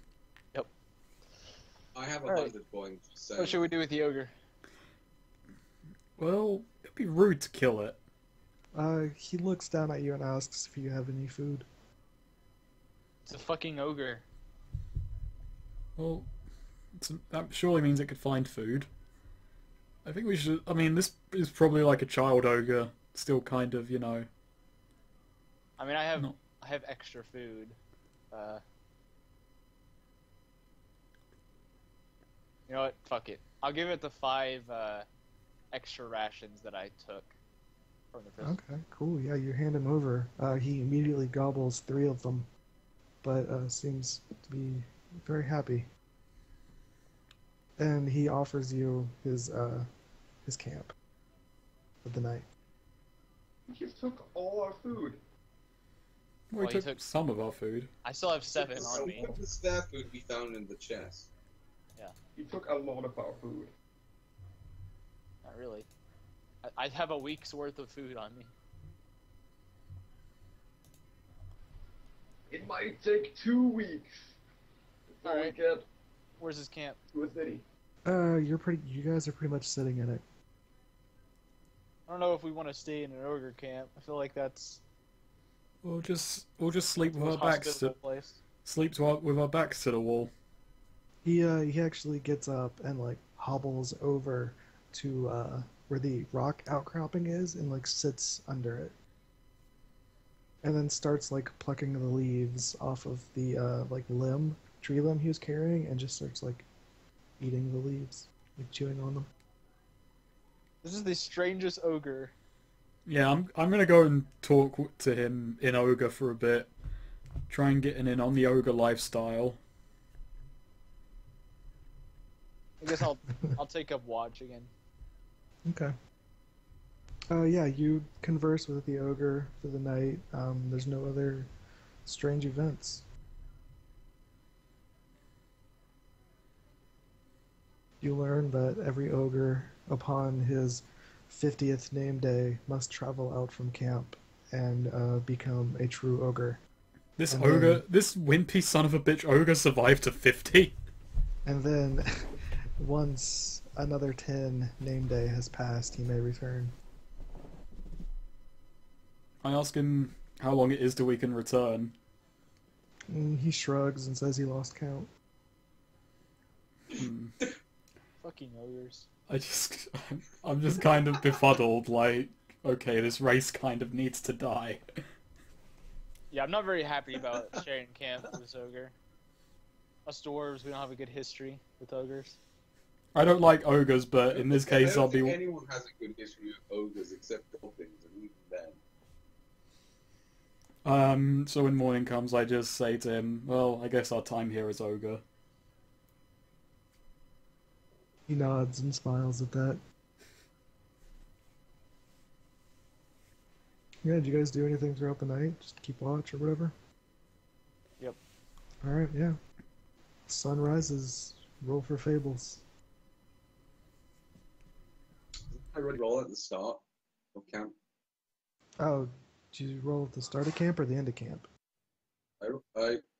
I have Alright. 100 points. So What should we do with the ogre? Well, it'd be rude to kill it. He looks down at you and asks if you have any food. It's a fucking ogre. Well, that surely means it could find food. I think we should. I mean, this is probably like a child ogre, still kind of, you know. I mean, I have No. extra food. You know what? Fuck it. I'll give it the 5 extra rations that I took from the prison. Okay, cool. Yeah, you hand him over. He immediately gobbles 3 of them, but seems to be very happy. And he offers you his camp for the night. You took all our food. Well, Well, he he took took- some of our food. I still have 7 on me. What was that food we found in the chest? You took a lot of our food. Not really. I have a week's worth of food on me. It might take 2 weeks before Alright. we get Where's his camp? to a city. You guys are pretty much sitting in it. I don't know if we want to stay in an ogre camp. I feel like that's We'll just sleep the with our most backs hospitable to place. with our backs to the wall. He actually gets up and like hobbles over to where the rock outcropping is and like sits under it. And then starts like plucking the leaves off of the like limb tree limb he was carrying and just starts like eating the leaves, like chewing on them. This is the strangest ogre. Yeah, I'm gonna go and talk to him in ogre for a bit. Try and get in on the ogre lifestyle. I guess I'll take up watch again. Okay. Yeah, you converse with the ogre for the night. There's no other strange events. You learn that every ogre, upon his 50th name day, must travel out from camp and become a true ogre. This And ogre, then- this wimpy son of a bitch ogre survived to 50. And then, once another 10 name day has passed, he may return. I ask him how long it is till we can return. He shrugs and says he lost count. Fucking ogres. I'm just kind of befuddled, like, okay, this race kind of needs to die. Yeah, I'm not very happy about sharing camp with this ogre. Us dwarves, we don't have a good history with ogres. I don't like ogres, but in this case I don't I'll think be... anyone has a good history with ogres except goblins, and even then. So when morning comes I just say to him, well, I guess our time here is ogre. He nods and smiles at that. Yeah, did you guys do anything throughout the night? Just keep watch or whatever? Yep. Alright, yeah. Sun rises. Roll for fables. I already roll at the start of camp. Oh, did you roll at the start of camp or the end of camp?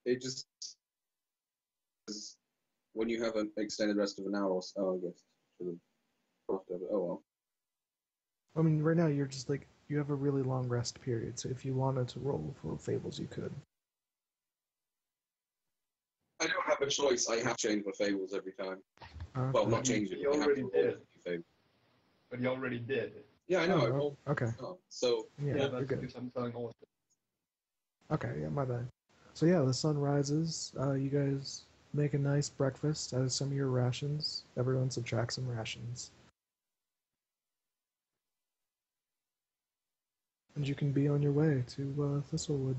It just when you have an extended rest of an hour or so, I guess. Should have crossed over. Oh well. I mean, right now you're just like, you have a really long rest period, so if you wanted to roll for fables, you could. I don't have a choice. I have to change my fables every time. Well, not change it. You I have already to roll did. a new fable. But he already did. Yeah, I know. I Oh, rolled. okay. So Yeah, Yeah, you're that's good. because I'm telling all of it. Okay, yeah, my bad. So yeah, the sun rises. You guys make a nice breakfast out of some of your rations. Everyone subtracts some rations. And you can be on your way to Thistlewood.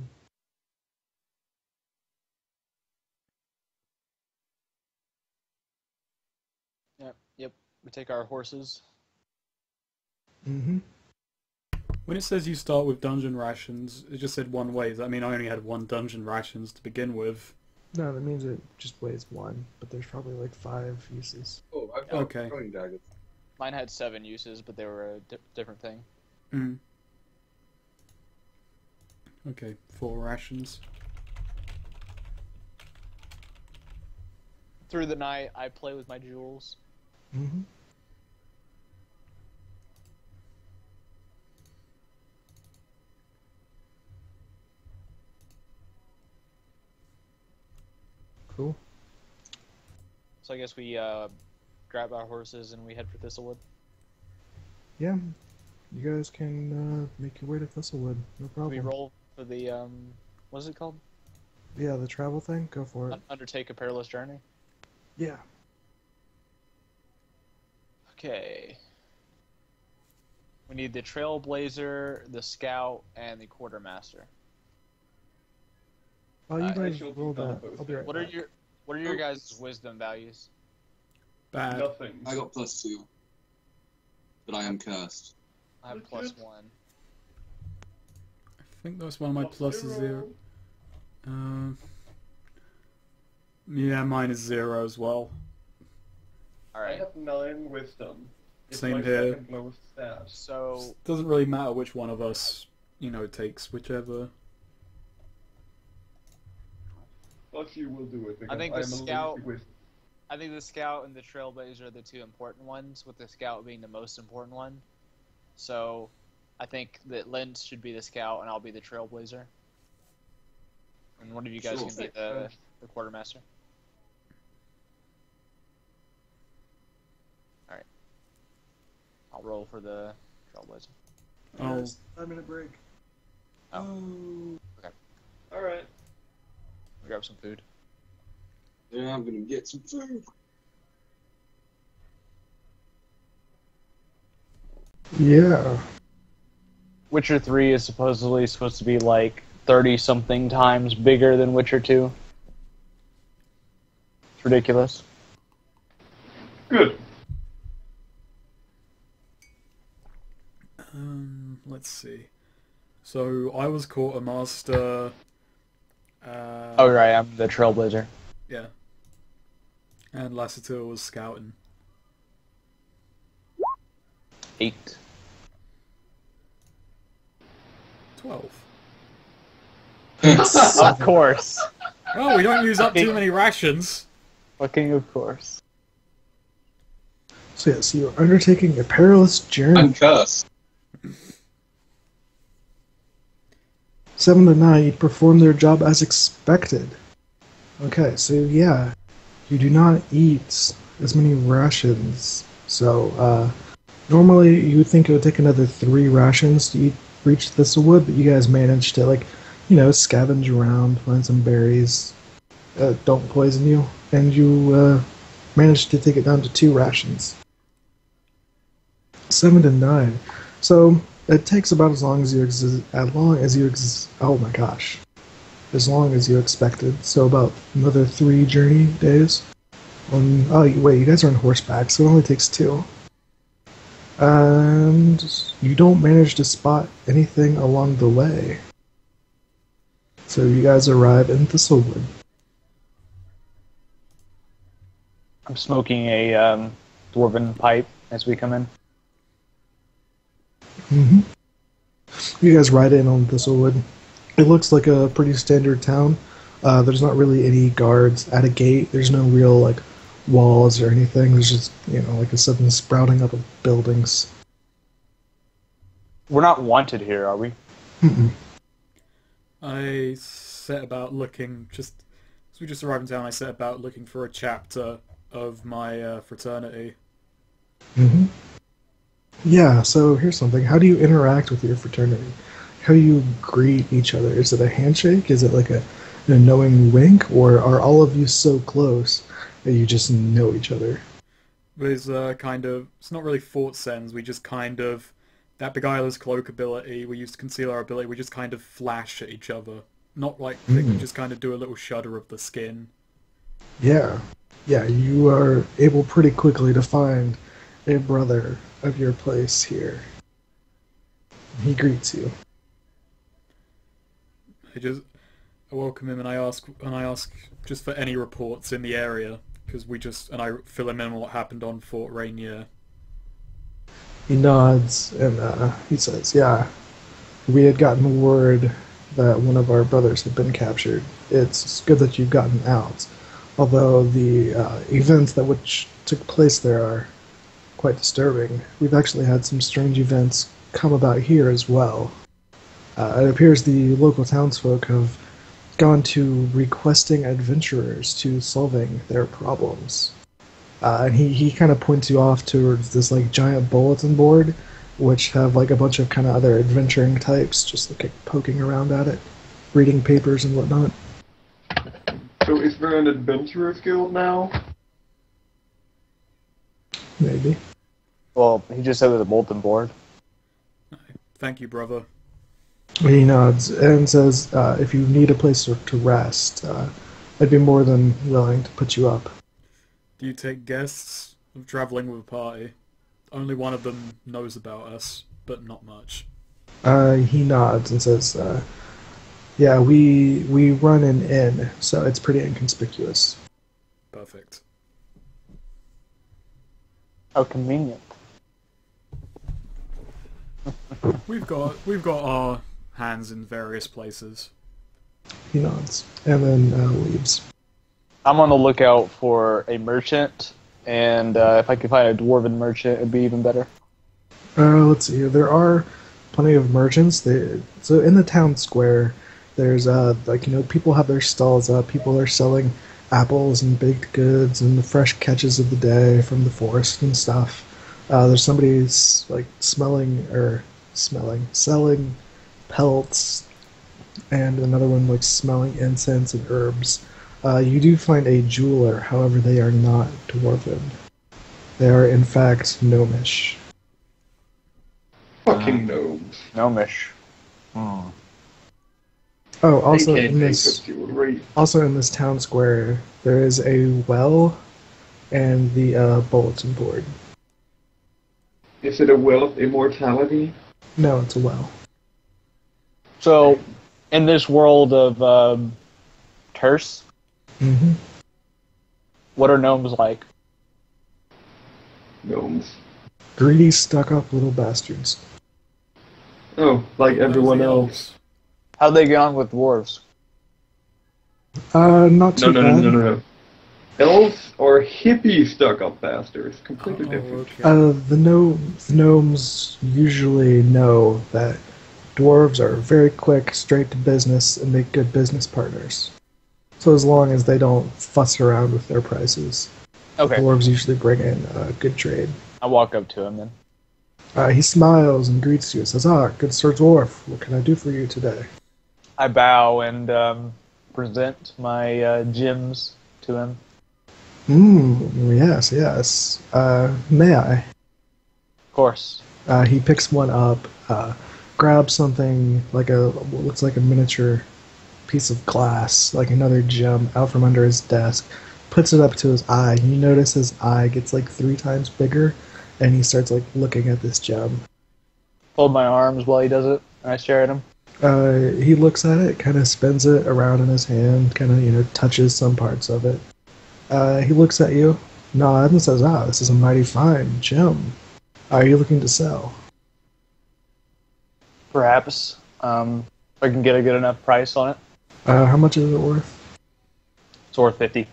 Yep. We take our horses. Mm-hmm. When it says you start with dungeon rations, it just said one way. Does that mean I only had one dungeon rations to begin with? No, that means it just weighs one, but there's probably like 5 uses. oh, I've got Okay. throwing daggers. Mine had 7 uses, but they were a different thing. Mm. Okay, 4 rations. Through the night, I play with my jewels. Mm-hmm. Cool. So I guess we grab our horses and we head for Thistlewood. Yeah, you guys can make your way to Thistlewood. No We problem. roll for the what is it called? Yeah, the travel thing. Go for it. Undertake a perilous journey. Yeah. Okay. We need the Trailblazer, the Scout, and the Quartermaster. Oh, you I guys shall roll keep on that. posting. I'll be right What are back. your guys' wisdom values? Bad. Nothing. I got +2, but I am cursed. I have Legit. +1. I think that's one of my pluses there. Yeah, mine is 0 as well. All I right. have 9 wisdom. It's Same my here. second lowest stat. So Doesn't really matter which one of us, takes whichever. But you will do it because I think I the am a scout- lazy wisdom. I think the Scout and the Trailblazer are the 2 important ones, with the Scout being the most important one. So I think that Lynn should be the Scout and I'll be the Trailblazer. And one of you guys Sure. can be the Quartermaster. Alright. I'll roll for the Trailblazer. Oh, 5-minute break. Oh. Okay. Alright. Grab some food. Yeah, I'm gonna get some food. Yeah. Witcher 3 is supposedly supposed to be like 30-something times bigger than Witcher 2. It's ridiculous. Good. Let's see. So I was quartermaster. Oh, right, I'm the Trailblazer. Yeah. And Lassatir was scouting. 8. 12. Of course. Well, we don't use up too many rations. Fucking of course. So yes, you are undertaking a perilous journey. I'm cursed. 7 to 9, you perform their job as expected. Okay, so yeah, you do not eat as many rations. So, normally you would think it would take another 3 rations to reach Thistlewood, but you guys managed to, like, you know, scavenge around, find some berries, don't poison you, and you managed to take it down to 2 rations. 7 to 9. So it takes about as long as you oh my gosh, as long as you expected. So about another 3 journey days. Oh wait, you guys are on horseback, so it only takes 2. And you don't manage to spot anything along the way. So you guys arrive in Thistlewood. I'm smoking a dwarven pipe as we come in. Mm-hmm. You guys ride in on Thistlewood. It looks like a pretty standard town. There's not really any guards at a gate. There's no real, like, walls or anything. There's just, you know, like a sudden sprouting up of buildings. We're not wanted here, are we? Mm-mm. I set about looking, just as we just arrived in town, I set about looking for a chapter of my fraternity. Mm-hmm. Yeah, so here's something. How do you interact with your fraternity? How do you greet each other? Is it a handshake? Is it like a knowing wink? Or are all of you so close that you just know each other? There's kind of, it's not really fort sends, we just kind of, that Beguiler's cloak ability, we use to conceal our ability, we just kind of flash at each other. Not like, we just kind of do a little shudder of the skin. Yeah. Yeah, you are able pretty quickly to find a brother of your place here. He greets you. I welcome him and I ask just for any reports in the area, because and I fill him in on what happened on Fort Rainier. He nods and he says, yeah, we had gotten word that one of our brothers had been captured. It's good that you've gotten out, although the events that which took place there are quite disturbing. We've actually had some strange events come about here as well. It appears the local townsfolk have gone to requesting adventurers to solving their problems. And he kind of points you off towards this, like, giant bulletin board, which have, like, a bunch of kind of other adventuring types just, like, poking around at it, reading papers and whatnot. So is there an adventurers guild now? Maybe. Well, he just said there's a bulletin board. Thank you, brother. He nods and says, if you need a place to rest, I'd be more than willing to put you up. Do you take guests? I'm traveling with a party. Only one of them knows about us, but not much. He nods and says, yeah, we run an inn, so it's pretty inconspicuous. Perfect. How convenient. We've got our hands in various places. He nods and then leaves. I'm on the lookout for a merchant, and if I could find a dwarven merchant, it'd be even better. Let's see here. There are plenty of merchants. So in the town square, there's like, you know, people have their stalls up. People are selling apples and baked goods and the fresh catches of the day from the forest and stuff. There's somebody like selling pelts, and another one like smelling incense and herbs. You do find a jeweler, however, they are not dwarven. They are, in fact, gnomish. Fucking gnomes. Gnomish. Hmm. Oh, They also can't in make this, good jewelry. also in this town square, there is a well and the bulletin board. Is it a well of immortality? No, it's a well. So, in this world of Terse, Mm-hmm. what are gnomes like? Gnomes. Greedy, stuck-up little bastards. Oh, like everyone else. How'd they get on with dwarves? Not too bad. No. Elves are hippie stuck-up bastards. Completely different. Okay. The gnomes usually know that dwarves are very quick, straight to business, and make good business partners. So as long as they don't fuss around with their prices, Okay, dwarves usually bring in good trade. I walk up to him then. He smiles and greets you and says, good Sir Dwarf, what can I do for you today? I bow and present my gems to him. Yes. May I? Of course. He picks one up, grabs something like what looks like a miniature piece of glass, like another gem, out from under his desk, puts it up to his eye. You notice his eye gets like 3 times bigger, and he starts like looking at this gem. Fold my arms while he does it, and I stare at him. He looks at it, kind of spins it around in his hand, kind of touches some parts of it. He looks at you, nods, and says, this is a mighty fine gem. Are you looking to sell? Perhaps. If I can get a good enough price on it. How much is it worth? It's worth 50.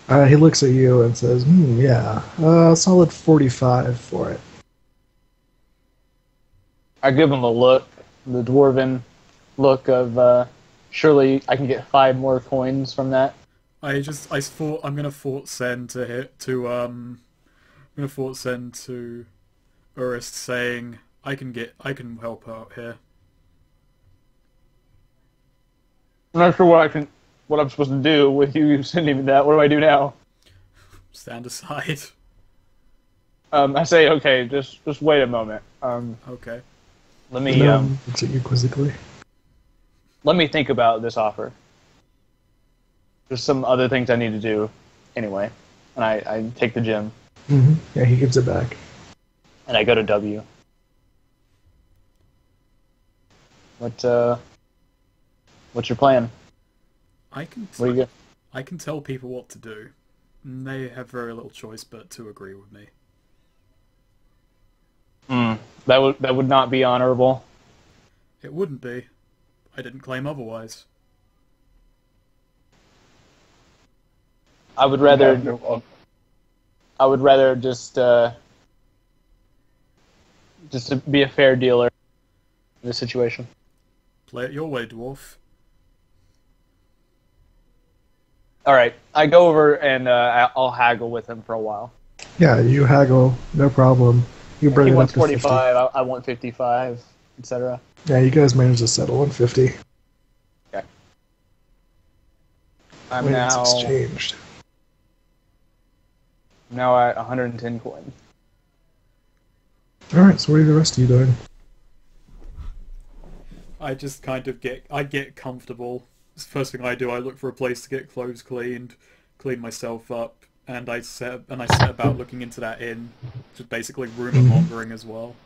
He looks at you and says, yeah, solid 45 for it. I give him a look, the dwarven look of, surely I can get 5 more coins from that. I'm gonna fort send to Urist saying I can help out here. I'm not sure what I'm supposed to do with you sending me that. What do I do now? Stand aside. I say, okay, just wait a moment. Okay. Let me Looks at you quizzically. let me think about this offer. There's some other things I need to do anyway. And I take the gem Yeah, he gives it back. and I go to W. What's your plan? I can What do you get? I can tell people what to do. And they have very little choice but to agree with me. That would not be honorable. It wouldn't be. I didn't claim otherwise. I would rather just to be a fair dealer in this situation. Play it your way, dwarf. All right, I go over and I'll haggle with him for a while. Yeah, you haggle, no problem. You bring He it up wants to 50. 45. I want 55, etc. Yeah, you guys managed to settle on 50. Okay. I'm When it's now exchanged. at 110 coins. Alright, so what are the rest of you doing? I just kind of get comfortable. It's the first thing I do. I look for a place to get clothes cleaned, clean myself up, and I set about looking into that inn. Just basically rumor mongering as well.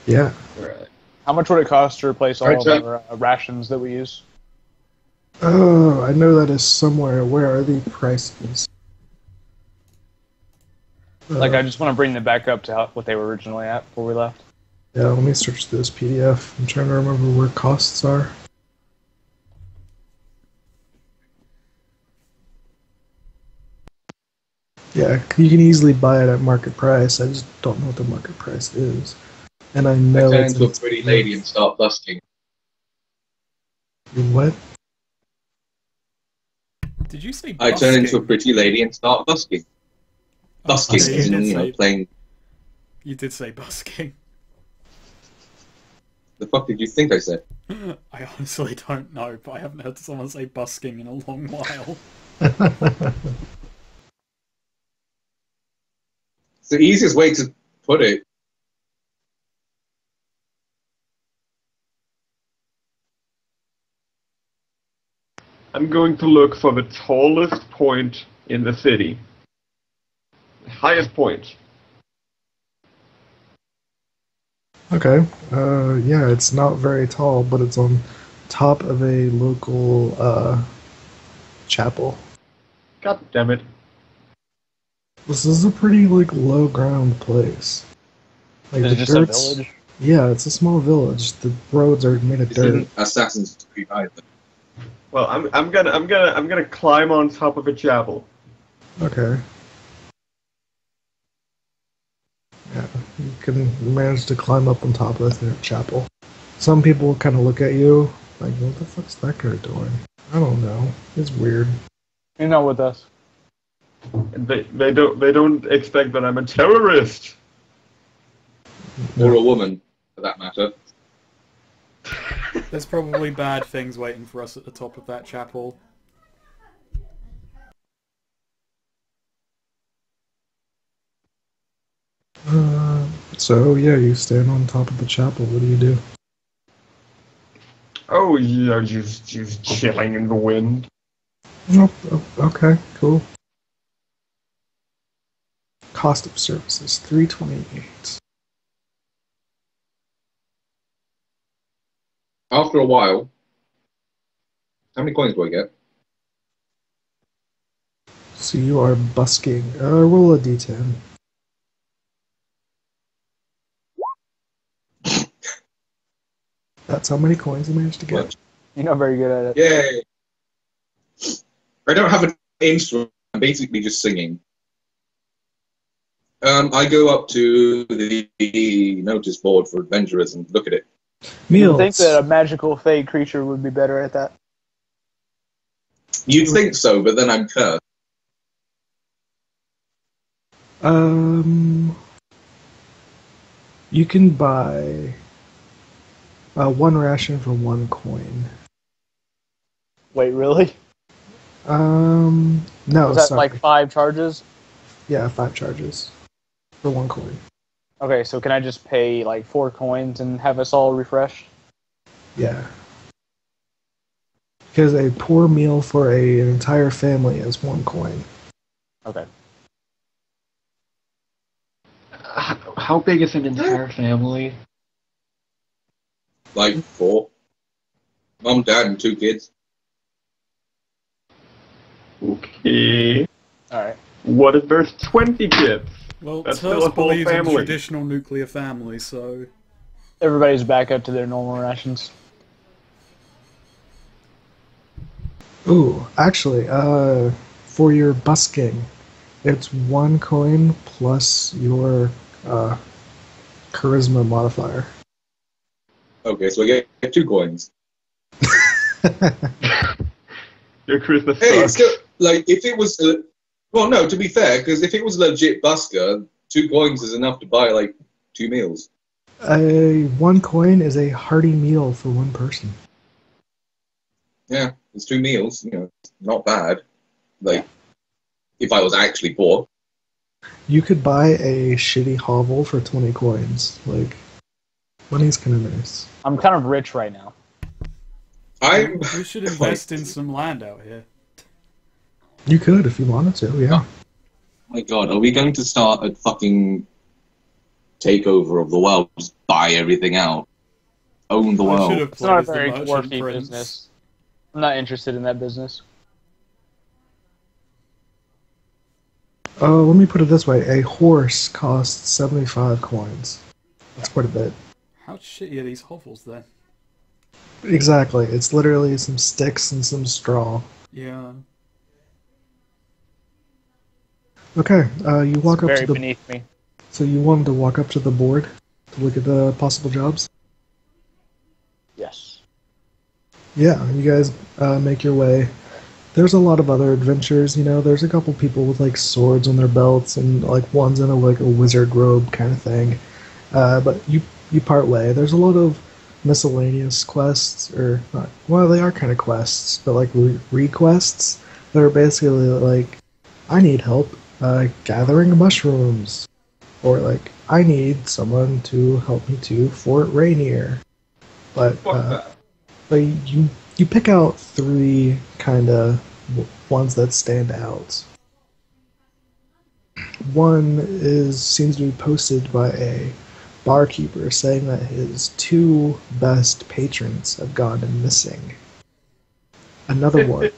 Yeah. Right. How much would it cost to replace all Alright, of so- our rations that we use? Oh, I know that is somewhere. Where are the prices? Like, I just want to bring them back up to what they were originally at before we left. Yeah, let me search through this PDF. I'm trying to remember where costs are. Yeah, you can easily buy it at market price. I just don't know what the market price is. And I know turn it's into a pretty lady and start busking. What? Did you say I turn into a busking? pretty lady and start busking. Busking, Okay, as in, playing. You did say busking. The fuck did you think I said? I honestly don't know, but I haven't heard someone say busking in a long while. It's the easiest way to put it. I'm going to look for the tallest point in the city. The highest point. Okay. Yeah, it's not very tall, but it's on top of a local chapel. God damn it. This is a pretty low ground place. Like Is the it just dirt's, a village? Yeah, it's a small village. The roads are made of This dirt. isn't Assassin's Creed either. Well, I'm gonna climb on top of a chapel. Okay. Yeah, you can manage to climb up on top of the chapel. Some people kind of look at you like, what the fuck's that guy doing? I don't know. It's weird. You're not with us. They don't expect that I'm a terrorist. Or a woman, for that matter. There's probably bad things waiting for us at the top of that chapel. So yeah, you stand on top of the chapel. What do you do? Oh, yeah, just chilling in the wind. Oh, okay, cool. Cost of services, $328. After a while, how many coins do I get? So you are busking. Roll a d10. That's how many coins you managed to get. What? You're not very good at it. Yay! I don't have an instrument. I'm basically just singing. I go up to the notice board for adventurers and look at it. You Meals. think that a magical fey creature would be better at that? You'd think so, but then I'm cursed. You can buy one ration for 1 coin. Wait, really? No, Was that sorry. like 5 charges? Yeah, 5 charges for 1 coin. Okay, so can I just pay like 4 coins and have us all refreshed? Yeah. Because a poor meal for an entire family is 1 coin. Okay. How big is an entire family? Like 4. Mum, dad, and 2 kids. Okay. Alright. What if there's 20 kids? Well, That's still Terse a whole believes in family. traditional nuclear family, so... Everybody's back up to their normal rations. Ooh, actually, for your busking, it's 1 coin plus your charisma modifier. Okay, so I get 2 coins. Your charisma Hey, it's sucks. still, like, if it was... well, no, to be fair, because if it was legit busker, 2 coins is enough to buy, like, 2 meals. 1 coin is a hearty meal for 1 person. Yeah, it's 2 meals, you know, not bad. Like, if I was actually poor. You could buy a shitty hovel for 20 coins. Like, money's kind of nice. I'm kind of rich right now. We should invest in some land out here. You could if you wanted to, yeah. Oh my god, are we going to start a fucking takeover of the world? Just buy everything out. Own the I should world. have It's not a played as the very merchant dwarfy prince. business. I'm not interested in that business. Let me put it this way. A horse costs 75 coins. That's quite a bit. How shitty are these hovels then? Exactly. It's literally some sticks and some straw. Yeah. Okay, you walk up Very to the... beneath me. So you wanted to walk up to the board to look at the possible jobs? Yes. Yeah, you guys make your way. There's a lot of other adventures, you know. There's a couple people with like swords on their belts, and like one's in a wizard robe kind of thing. But you part way. There's a lot of miscellaneous quests, or not, well, they are kind of quests, but like requests that are basically like, I need help gathering mushrooms, or like, I need someone to help me to Fort Rainier. But Fuck that. but you pick out three kind of ones that stand out. One seems to be posted by a barkeeper saying that his two best patrons have gone missing. Another one.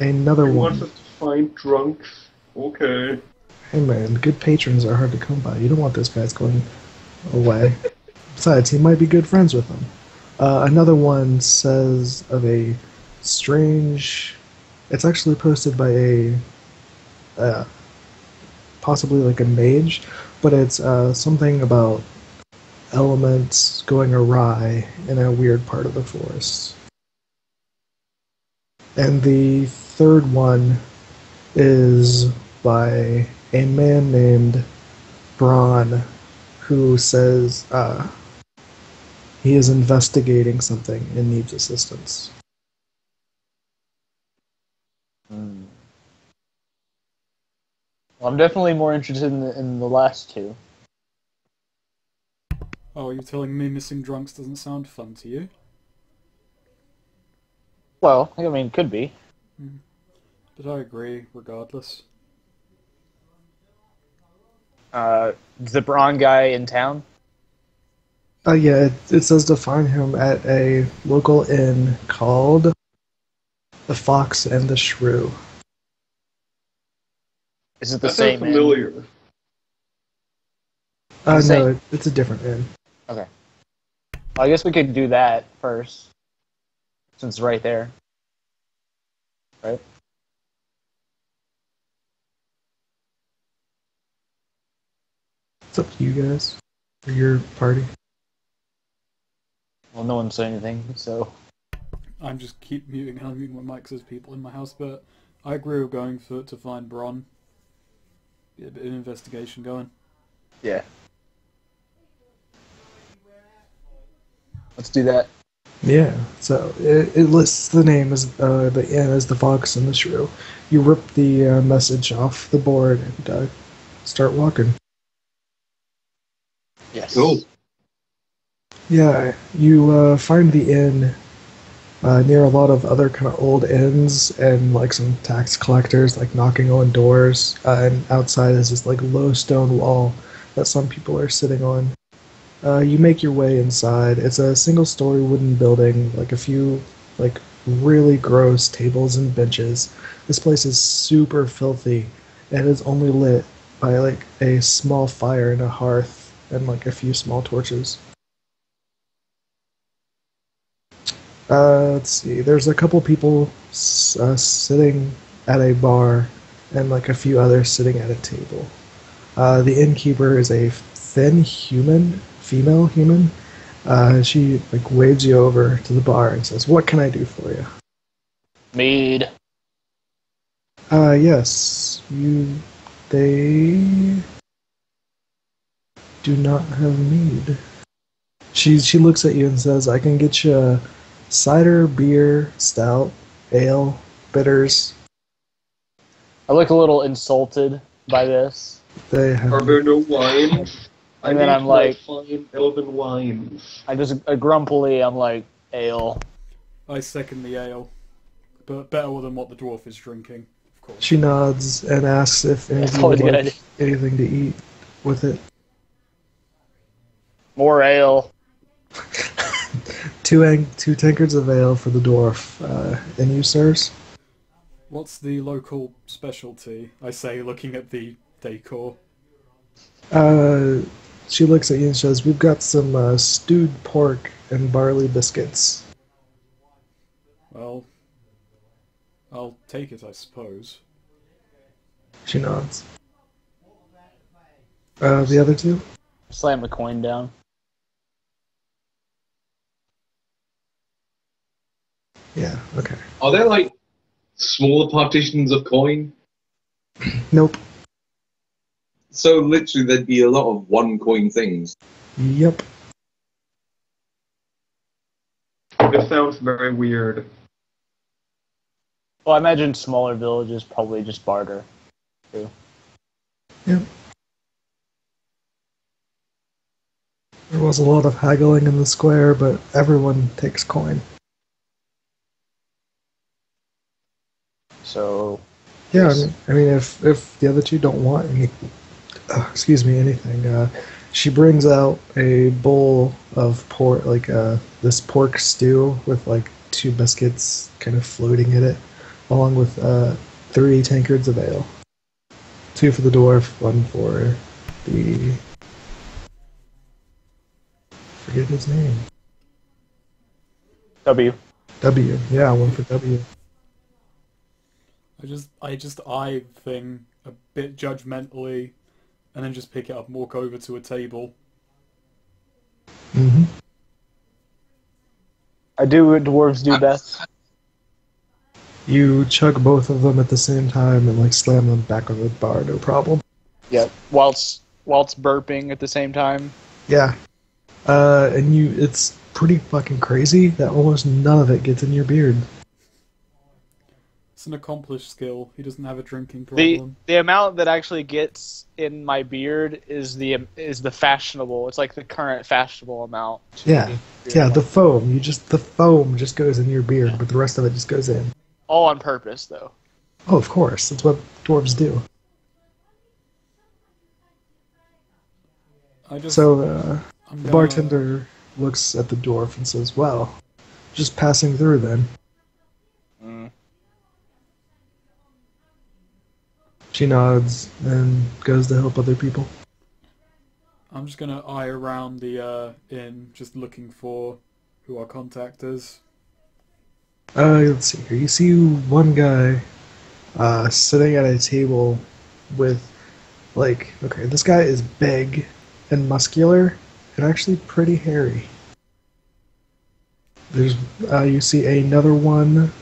Another He wants one. us to find drunks. Okay. Hey man, good patrons are hard to come by. You don't want those guys going away. Besides, he might be good friends with them. Another one says of a strange. It's actually posted by a possibly like a mage, but it's something about elements going awry in a weird part of the forest. And the third one is by a man named Braun, who says he is investigating something and needs assistance. Well, I'm definitely more interested in the last two. Oh, you're telling me missing drunks doesn't sound fun to you? Well, I mean, could be. But I agree, regardless. Is the Braun guy in town? Yeah, it says to find him at a local inn called The Fox and the Shrew. Is it the That sounds same inn? familiar. No, it's a different inn. Okay. Well, I guess we could do that first, since it's right there. Right? It's up to you guys, or your party. Well, no one said anything, so... I'm just keep muting and unmuting my mic 'cause there's people in my house, but I agree with going to find Bron. Get a bit of investigation going. Yeah. Let's do that. Yeah, so it lists the name as the inn as The Fox and the Shrew. You rip the message off the board and start walking. Yes. Cool. Yeah, you find the inn near a lot of other kind of old inns and like some tax collectors like knocking on doors. And outside is this like low stone wall that some people are sitting on. You make your way inside. It's a single-story wooden building, like a few like really gross tables and benches. This place is super filthy and is only lit by like a small fire and a hearth and like a few small torches. Let's see. There's a couple people sitting at a bar and like a few others sitting at a table. The innkeeper is a thin female human. She like waves you over to the bar and says, "What can I do for you?" Mead. Yes. They do not have mead. She looks at you and says, "I can get you cider, beer, stout, ale, bitters." I look a little insulted by this. They have. Are there no wines? I And then need I'm like- fine elven wines. I just grumpily, I'm like, ale. I second the ale, but better than what the dwarf is drinking, of course. She nods and asks if any of That's you always would a good like idea. anything to eat with it. More ale. Two tankards of ale for the dwarf. And you, sirs? What's the local specialty? I say, looking at the decor. She looks at you and says, "We've got some stewed pork and barley biscuits." Well, I'll take it, I suppose. She nods. The other two? Slam a coin down. Yeah, okay. Are there like smaller partitions of coin? Nope. So literally there'd be a lot of one coin things. Yep. This sounds very weird. Well, I imagine smaller villages probably just barter, too. Yep. There was a lot of haggling in the square, but everyone takes coin. So, Yeah, yes. I mean, if the other two don't want any, anything, she brings out a bowl of pork, like this pork stew with like 2 biscuits kind of floating in it, along with 3 tankards of ale. 2 for the dwarf, 1 for the forget his name. W. W. Yeah, 1 for W. I just eye the thing a bit judgmentally, and then just pick it up and walk over to a table. Mm-hmm. I do what dwarves do best. You chug both of them at the same time and like slam them back on the bar, no problem. Yep. Whilst burping at the same time. Yeah. It's pretty fucking crazy that almost none of it gets in your beard. It's an accomplished skill. He doesn't have a drinking The problem. amount that actually gets in my beard is the fashionable. It's like the current fashionable amount. Yeah. Yeah, the foam just goes in your beard, but the rest of it just goes in. All on purpose, though. Oh, of course. That's what dwarves do. The bartender looks at the dwarf and says, "Well, just passing through then." Mm. She nods and goes to help other people. I'm just gonna eye around the inn, just looking for who our contact is. Let's see here. You see one guy sitting at a table with, this guy is big and muscular and actually pretty hairy. There's, you see another one.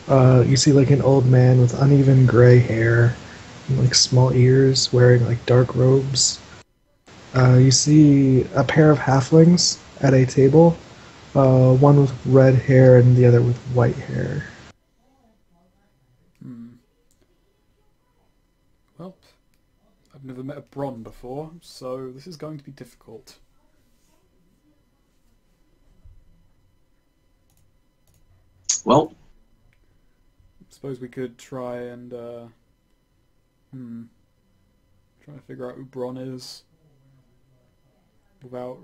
You see like an old man with uneven gray hair and like small ears wearing like dark robes. You see a pair of halflings at a table. One with red hair and the other with white hair. Well, I've never met a Bron before, so this is going to be difficult. Well, Suppose we could try and try to figure out who Bron is without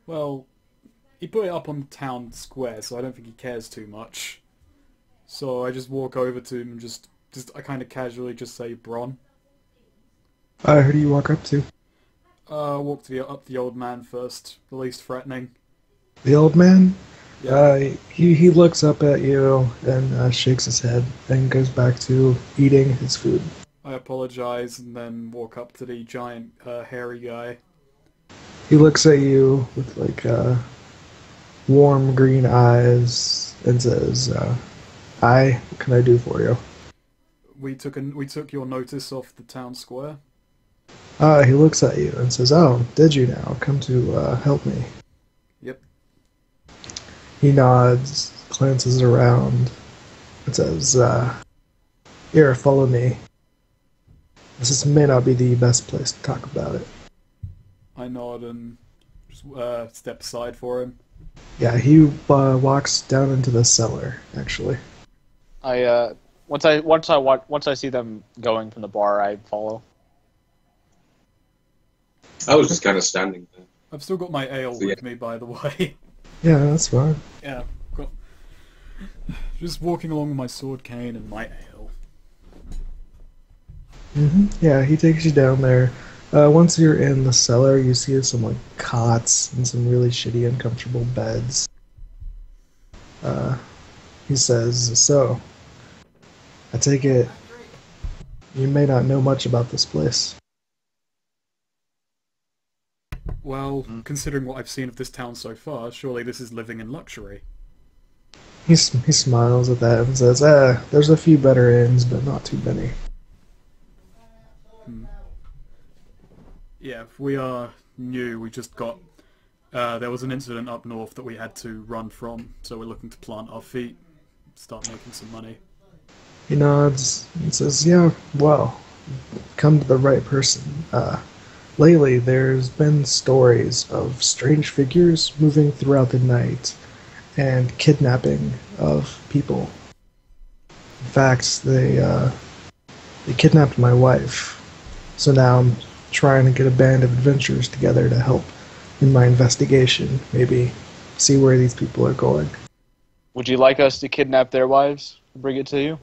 well, he put it up on town square, so I don't think he cares too much. So I just walk over to him and just I kind of casually just say Bron. Who do you walk up to? Walk to up the old man first, the least threatening. The old man? Yeah. He looks up at you and shakes his head and goes back to eating his food. I apologize and then walk up to the giant hairy guy. He looks at you with warm green eyes and says, "Hi, what can I do for you?" We took your notice off the town square. He looks at you and says, "Oh, did you now come to help me?" Yep. He nods, glances around, and says, "Here, follow me. This may not be the best place to talk about it." I nod and just step aside for him. Yeah, he walks down into the cellar, actually. Once I see them going from the bar, I follow. I was just kind of standing there. I've still got my ale with me, by the way. Yeah, that's fine. Yeah, got just walking along with my sword cane and my ale. Yeah, he takes you down there. Once you're in the cellar, you see some cots and some really shitty, uncomfortable beds. He says, "So, I take it you may not know much about this place." Well, considering what I've seen of this town so far, surely this is living in luxury. He smiles at that and says, "There's a few better inns, but not too many." Yeah, if we are new, we just got There was an incident up north that we had to run from, so we're looking to plant our feet, start making some money. He nods and says, "Yeah, well, come to the right person. Lately, there's been stories of strange figures moving throughout the night and kidnapping of people. In fact, they kidnapped my wife. So now I'm trying to get a band of adventurers together to help in my investigation. Maybe see where these people are going." Would you like us to kidnap their wives and bring it to you?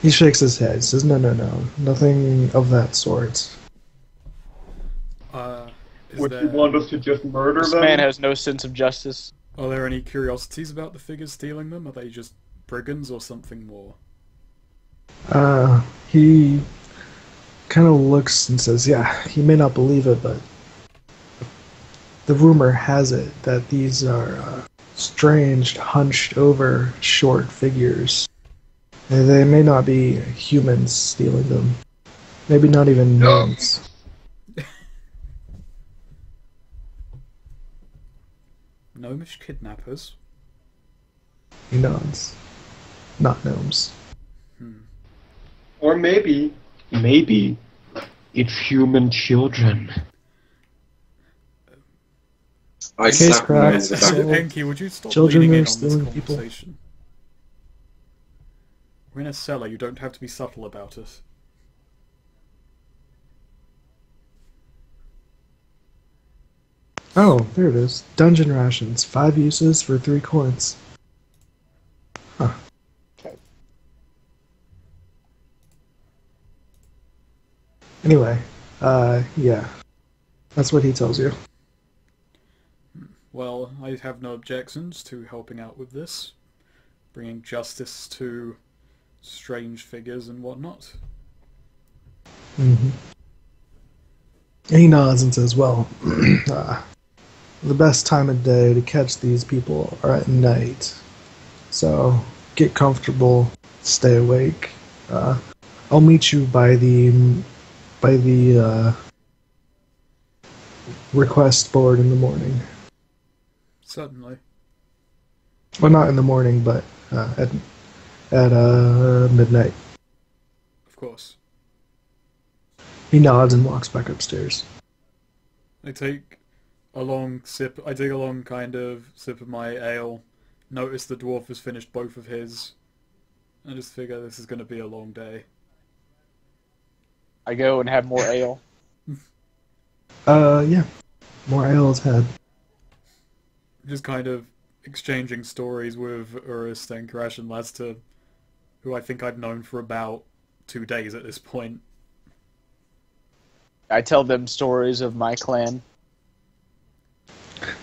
He shakes his head, says, "No, nothing of that sort." Would you want us to just murder This them? man has no sense of justice. Are there any curiosities about the figures stealing them? Are they just brigands or something more? He kind of looks and says, "Yeah, he may not believe it, but the rumor has it that these are strange, hunched over, short figures. They may not be humans stealing them. Maybe not even gnomes." Gnomish kidnappers? He nods. Not gnomes. Or maybe it's human children. I Case slap him in cracked. the back. So- Enki, would you stop Children leaning are in on this stealing people. conversation? We're in a cellar, you don't have to be subtle about it. Oh, there it is. Dungeon rations. 5 uses for 3 coins. Huh. Okay. Anyway, yeah. That's what he tells you. Well, I have no objections to helping out with this. Bringing justice to strange figures and whatnot. Mm-hmm. And he nods and says, "Well, the best time of day to catch these people are at night. So get comfortable, stay awake. I'll meet you by the request board in the morning. Certainly. Well, not in the morning, but at midnight." Of course. He nods and walks back upstairs. I take a long sip, I take a long kind of sip of my ale, notice the dwarf has finished both of his, I just figure this is going to be a long day. I go and have more ale. Yeah. More ale is had. Just kind of exchanging stories with Urist, Enkirash, and Lassatir, who I think I've known for about 2 days at this point. I tell them stories of my clan.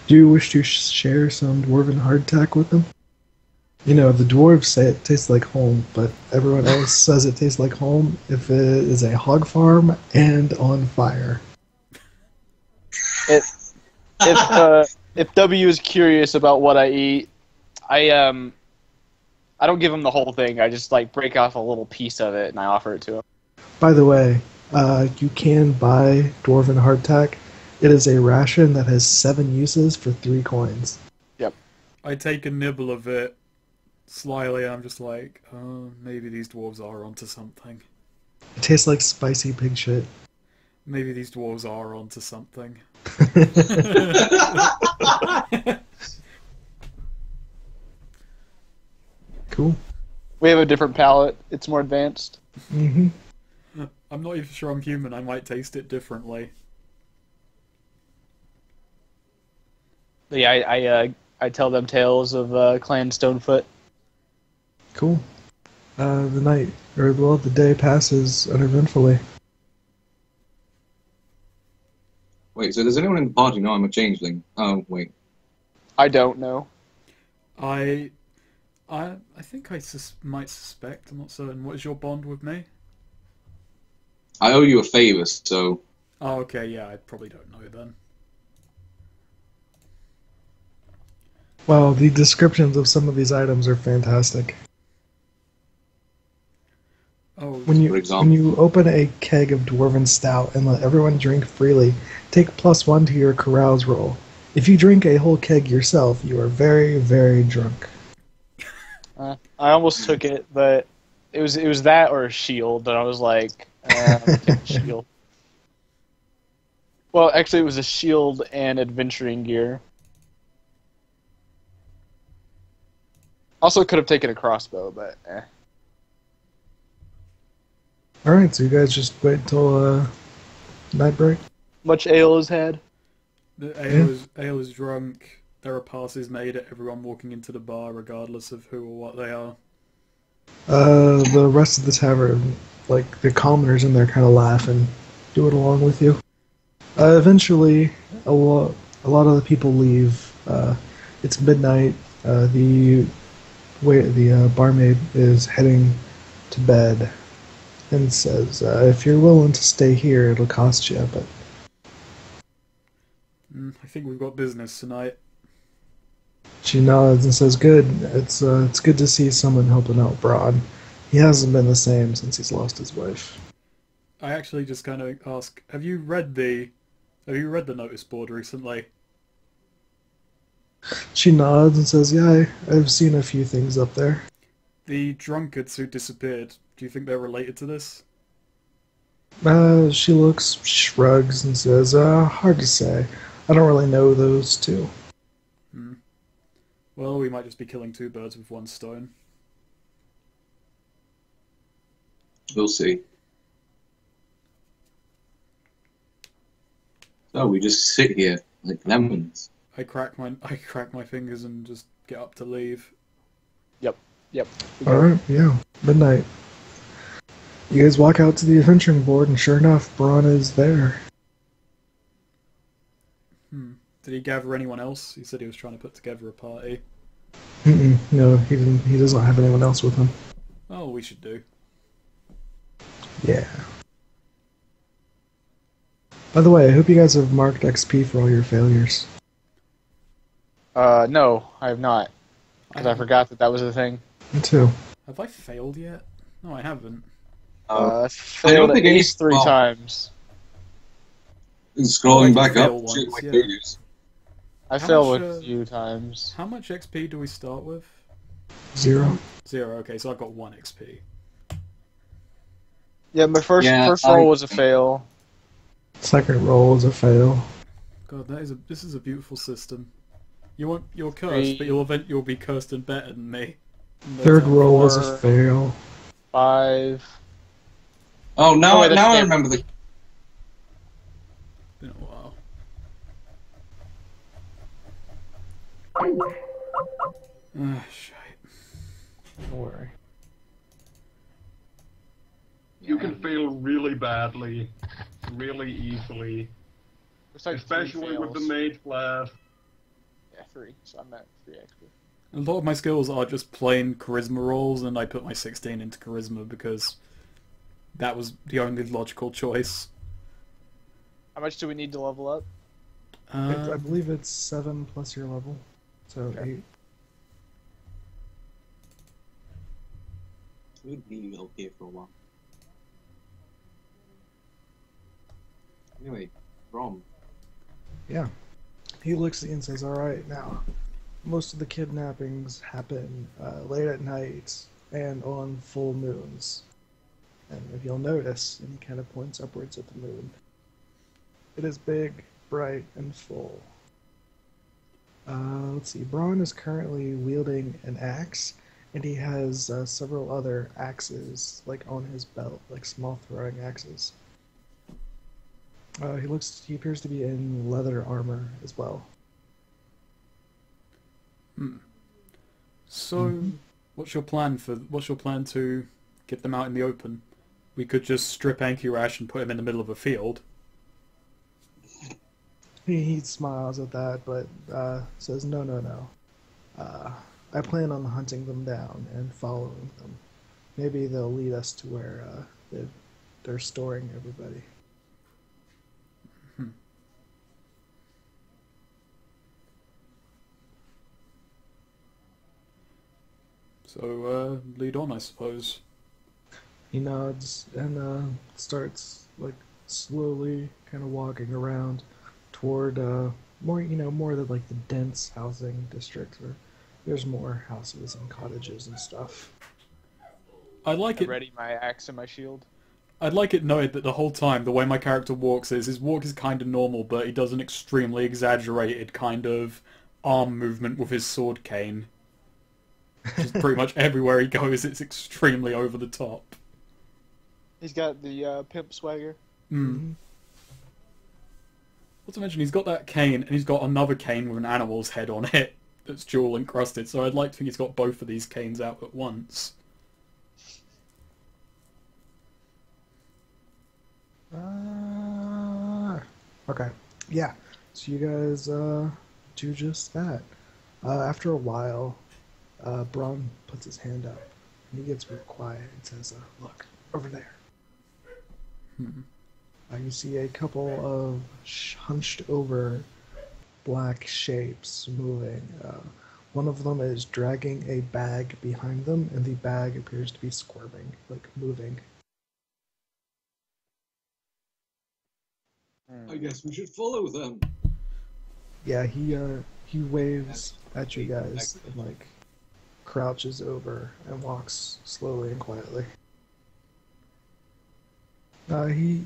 Do you wish to share some dwarven hardtack with them? You know, the dwarves say it tastes like home, but everyone else says it tastes like home if it is a hog farm and on fire. If W is curious about what I eat, I don't give him the whole thing. I just like break off a little piece of it and I offer it to him. By the way, you can buy dwarven hardtack. It is a ration that has 7 uses for 3 coins. Yep. I take a nibble of it, slyly, I'm just like, oh, maybe these dwarves are onto something. It tastes like spicy pig shit. Maybe these dwarves are onto something. Cool. We have a different palate. It's more advanced. Mm-hmm. I'm not even sure I'm human, I might taste it differently. But yeah, I tell them tales of Clan Stonefoot. Cool. The day passes uneventfully. Wait, so does anyone in the party know I'm a changeling? Oh, wait. I don't know. I think I might suspect, I'm not certain. What is your bond with me? I owe you a favor, so... Oh, okay, yeah, I probably don't know then. Well, the descriptions of some of these items are fantastic. Oh, When For example? when you open a keg of dwarven stout and let everyone drink freely, take +1 to your carouse roll. If you drink a whole keg yourself, you are very, very drunk. I almost took it, but it was that or a shield, and I was like, I'm gonna take a shield. Well, actually, it was a shield and adventuring gear. Also, could have taken a crossbow, but eh. Alright, so you guys just wait until night break? Much ale is had. The Yeah. ale is drunk. There are passes made at everyone walking into the bar, regardless of who or what they are. The rest of the tavern, like the commoners in there, kind of laugh and do it along with you. Eventually, a lot of the people leave. It's midnight. The barmaid is heading to bed and says, "If you're willing to stay here, it'll cost you." But I think we've got business tonight. she nods and says, "Good. It's good to see someone helping out Braun. He hasn't been the same since he's lost his wife." I actually just kind of ask, have you read the notice board recently? She nods and says, "Yeah, I've seen a few things up there." The drunkards who disappeared, do you think they're related to this? She looks, shrugs, and says, "Hard to say. I don't really know those two." Well, we might just be killing two birds with one stone. We'll see. So we just sit here like lemons. I crack my fingers and just get up to leave. Yep. Alright, yeah. Midnight. You guys walk out to the adventuring board, and sure enough, Braun is there. Did he gather anyone else? He said he was trying to put together a party. No, he didn't. He doesn't have anyone else with him. Oh, we should do. Yeah. By the way, I hope you guys have marked XP for all your failures. No, I have not, because I forgot that was a thing. Me too. Have I failed yet? No, I haven't. I failed at think any- least 3 well- times. Scrolling I back did up, fail once, check my yeah. failures. I How failed much, a few times. How much XP do we start with? 0. 0, okay, so I've got 1 XP. Yeah, my first Yeah, roll was a fail. Second roll is a fail. God, this is a beautiful system. You're cursed, Three. but you'll be cursed and better than me. No Third time. roll was a 4. fail. 5. Oh, now, Oh, wait, that's now I damn- remember the. Been a while. Ah, shite. Don't worry. You can fail really badly, really easily, Looks like 3 especially with the fails. mage class. Yeah, 3. So I'm at 3 XP. A lot of my skills are just plain charisma rolls, and I put my 16 into charisma because that was the only logical choice. How much do we need to level up? I believe it's 7 plus your level. So Okay. 8. We'll be okay for a while. Anyway, Rom. Yeah. He looks at you and says, "Alright, now, most of the kidnappings happen late at night and on full moons. And if you'll notice," and he kind of points upwards at the moon, "it is big, bright, and full." Let's see. Braun is currently wielding an axe, and he has several other axes, like on his belt, like small throwing axes. He appears to be in leather armor as well. So, what's your plan to get them out in the open? We could just strip Enkirash and put him in the middle of a field. He smiles at that, but says, No. I plan on hunting them down and following them. Maybe they'll lead us to where they're storing everybody." So, lead on, I suppose. He nods and starts like slowly kind of walking around toward more, you know, more the like the dense housing districts where there's more houses and cottages and stuff. I like I it. ready my axe and my shield. I'd like it noted that the whole time the way my character walks is his walk is kind of normal, but he does an extremely exaggerated kind of arm movement with his sword cane. Just pretty much everywhere he goes, it's extremely over the top. He's got the pimp swagger. Mm. Not to mention he's got that cane, and he's got another cane with an animal's head on it that's jewel encrusted, so I'd like to think he's got both of these canes out at once. Okay. Yeah. So you guys do just that. After a while, Braun puts his hand up, and he gets real quiet and says, "Look, over there." You see a couple of hunched over black shapes moving. One of them is dragging a bag behind them, and the bag appears to be squirming, like moving. I guess we should follow them. Yeah, he waves at you guys and like crouches over and walks slowly and quietly. The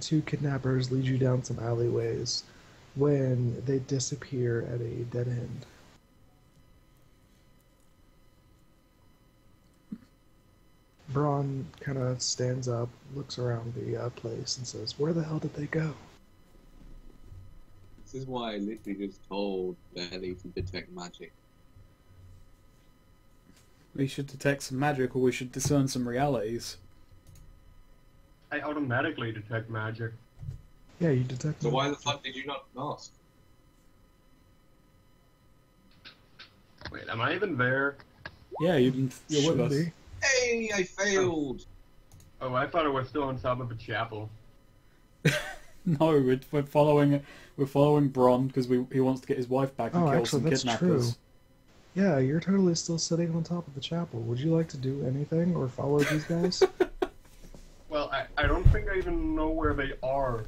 two kidnappers lead you down some alleyways when they disappear at a dead end. Braun kind of stands up, looks around the place, and says, "Where the hell did they go?" This is why I literally just told Barely to detect magic. We should detect some magic, or we should discern some realities. I automatically detect magic. Yeah, you detect. So why the fuck did you not ask? Wait, am I even there? Yeah, you're with us. Be. Hey, I failed! Oh, I thought I was still on top of a chapel. No, we're following Bron because he wants to get his wife back and Oh, kill actually, some that's kidnappers. true. Yeah, you're totally still sitting on top of the chapel. Would you like to do anything or follow these guys? Well, I don't think I even know where they are.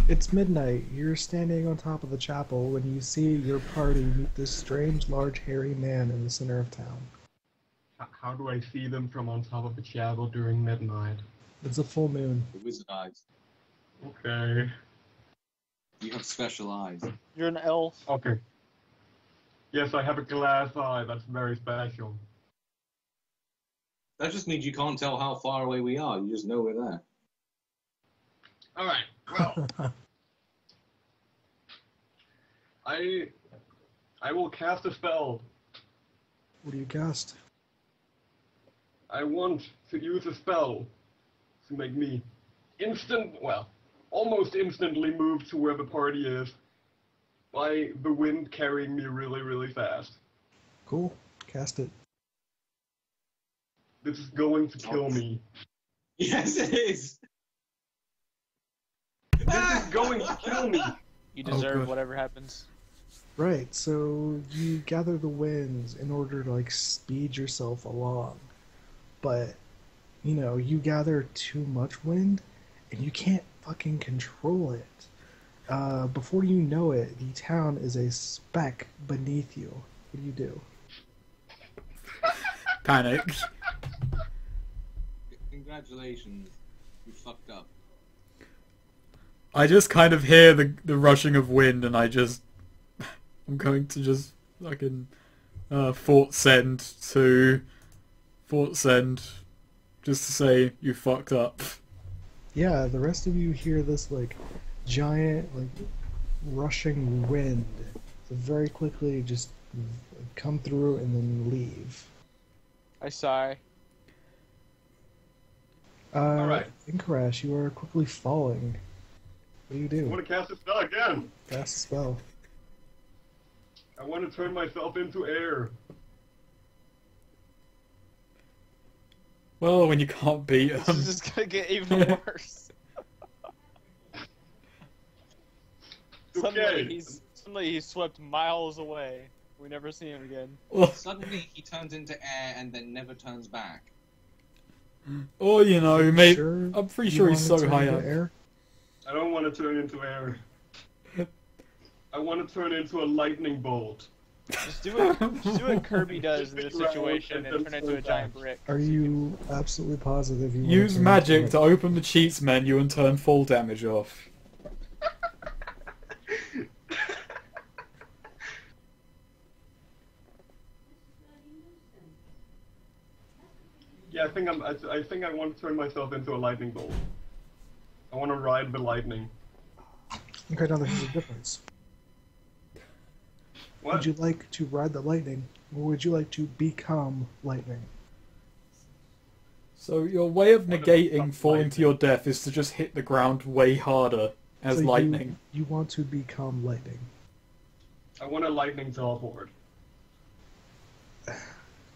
It's midnight. You're standing on top of the chapel when you see your party meet this strange, large, hairy man in the center of town. How do I see them from on top of the chapel during midnight? It's a full moon. The wizard eyes. Okay. You have special eyes. You're an elf. Okay. Yes, I have a glass eye. That's very special. That just means you can't tell how far away we are. You just know we're there. All right. Well, I will cast a spell. What do you cast? I want to use a spell to make me almost instantly move to where the party is by the wind carrying me really, really fast. Cool. Cast it. This is going to kill me. Yes, it is! This is going to kill me. You Oh, deserve good. whatever happens. Right, so you gather the winds in order to like speed yourself along. But, you know, you gather too much wind and you can't fucking control it. Before you know it, the town is a speck beneath you. What do you do? Panic. Congratulations. You fucked up. I just kind of hear the rushing of wind, and I'm going to just fucking Fort Send, just to say you fucked up. Yeah, the rest of you hear this like giant like rushing wind very quickly just come through and then leave. I sigh. Alright. Enkirash, you are quickly falling. What do you I do? want to cast a spell again. Cast a spell. I want to turn myself into air. Well, when you can't beat This them. is just gonna get even worse. Okay. Suddenly he's swept miles away. We never see him again. Suddenly he turns into air and then never turns back. Or, you know, maybe... Sure I'm pretty you sure he's wanna so turn high into up. air? I don't want to turn into air. I want to turn into a lightning bolt. Just do what Kirby does in this situation and turn into a giant brick. Are you absolutely positive you want Use to turn magic into to open the cheats menu and turn full damage off. Yeah, I think I want to turn myself into a lightning bolt. I want to ride the lightning. Okay, now there's a difference. What? Would you like to ride the lightning, or would you like to become lightning? So your way of What negating about falling lightning? to your death is to just hit the ground way harder as So lightning. You want to become lightning. I want a lightning teleport.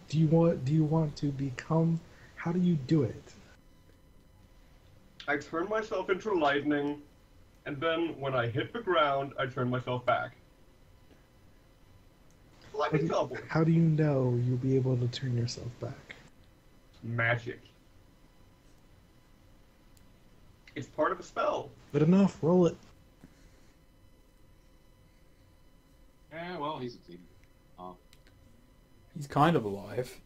Do you want to become? How do you do it? I turn myself into lightning, and then when I hit the ground, I turn myself back. Lightning teleport. How do you know you'll be able to turn yourself back? Magic. It's part of a spell. Good enough. Roll it. Yeah, well, he's succeeded. He's kind of alive.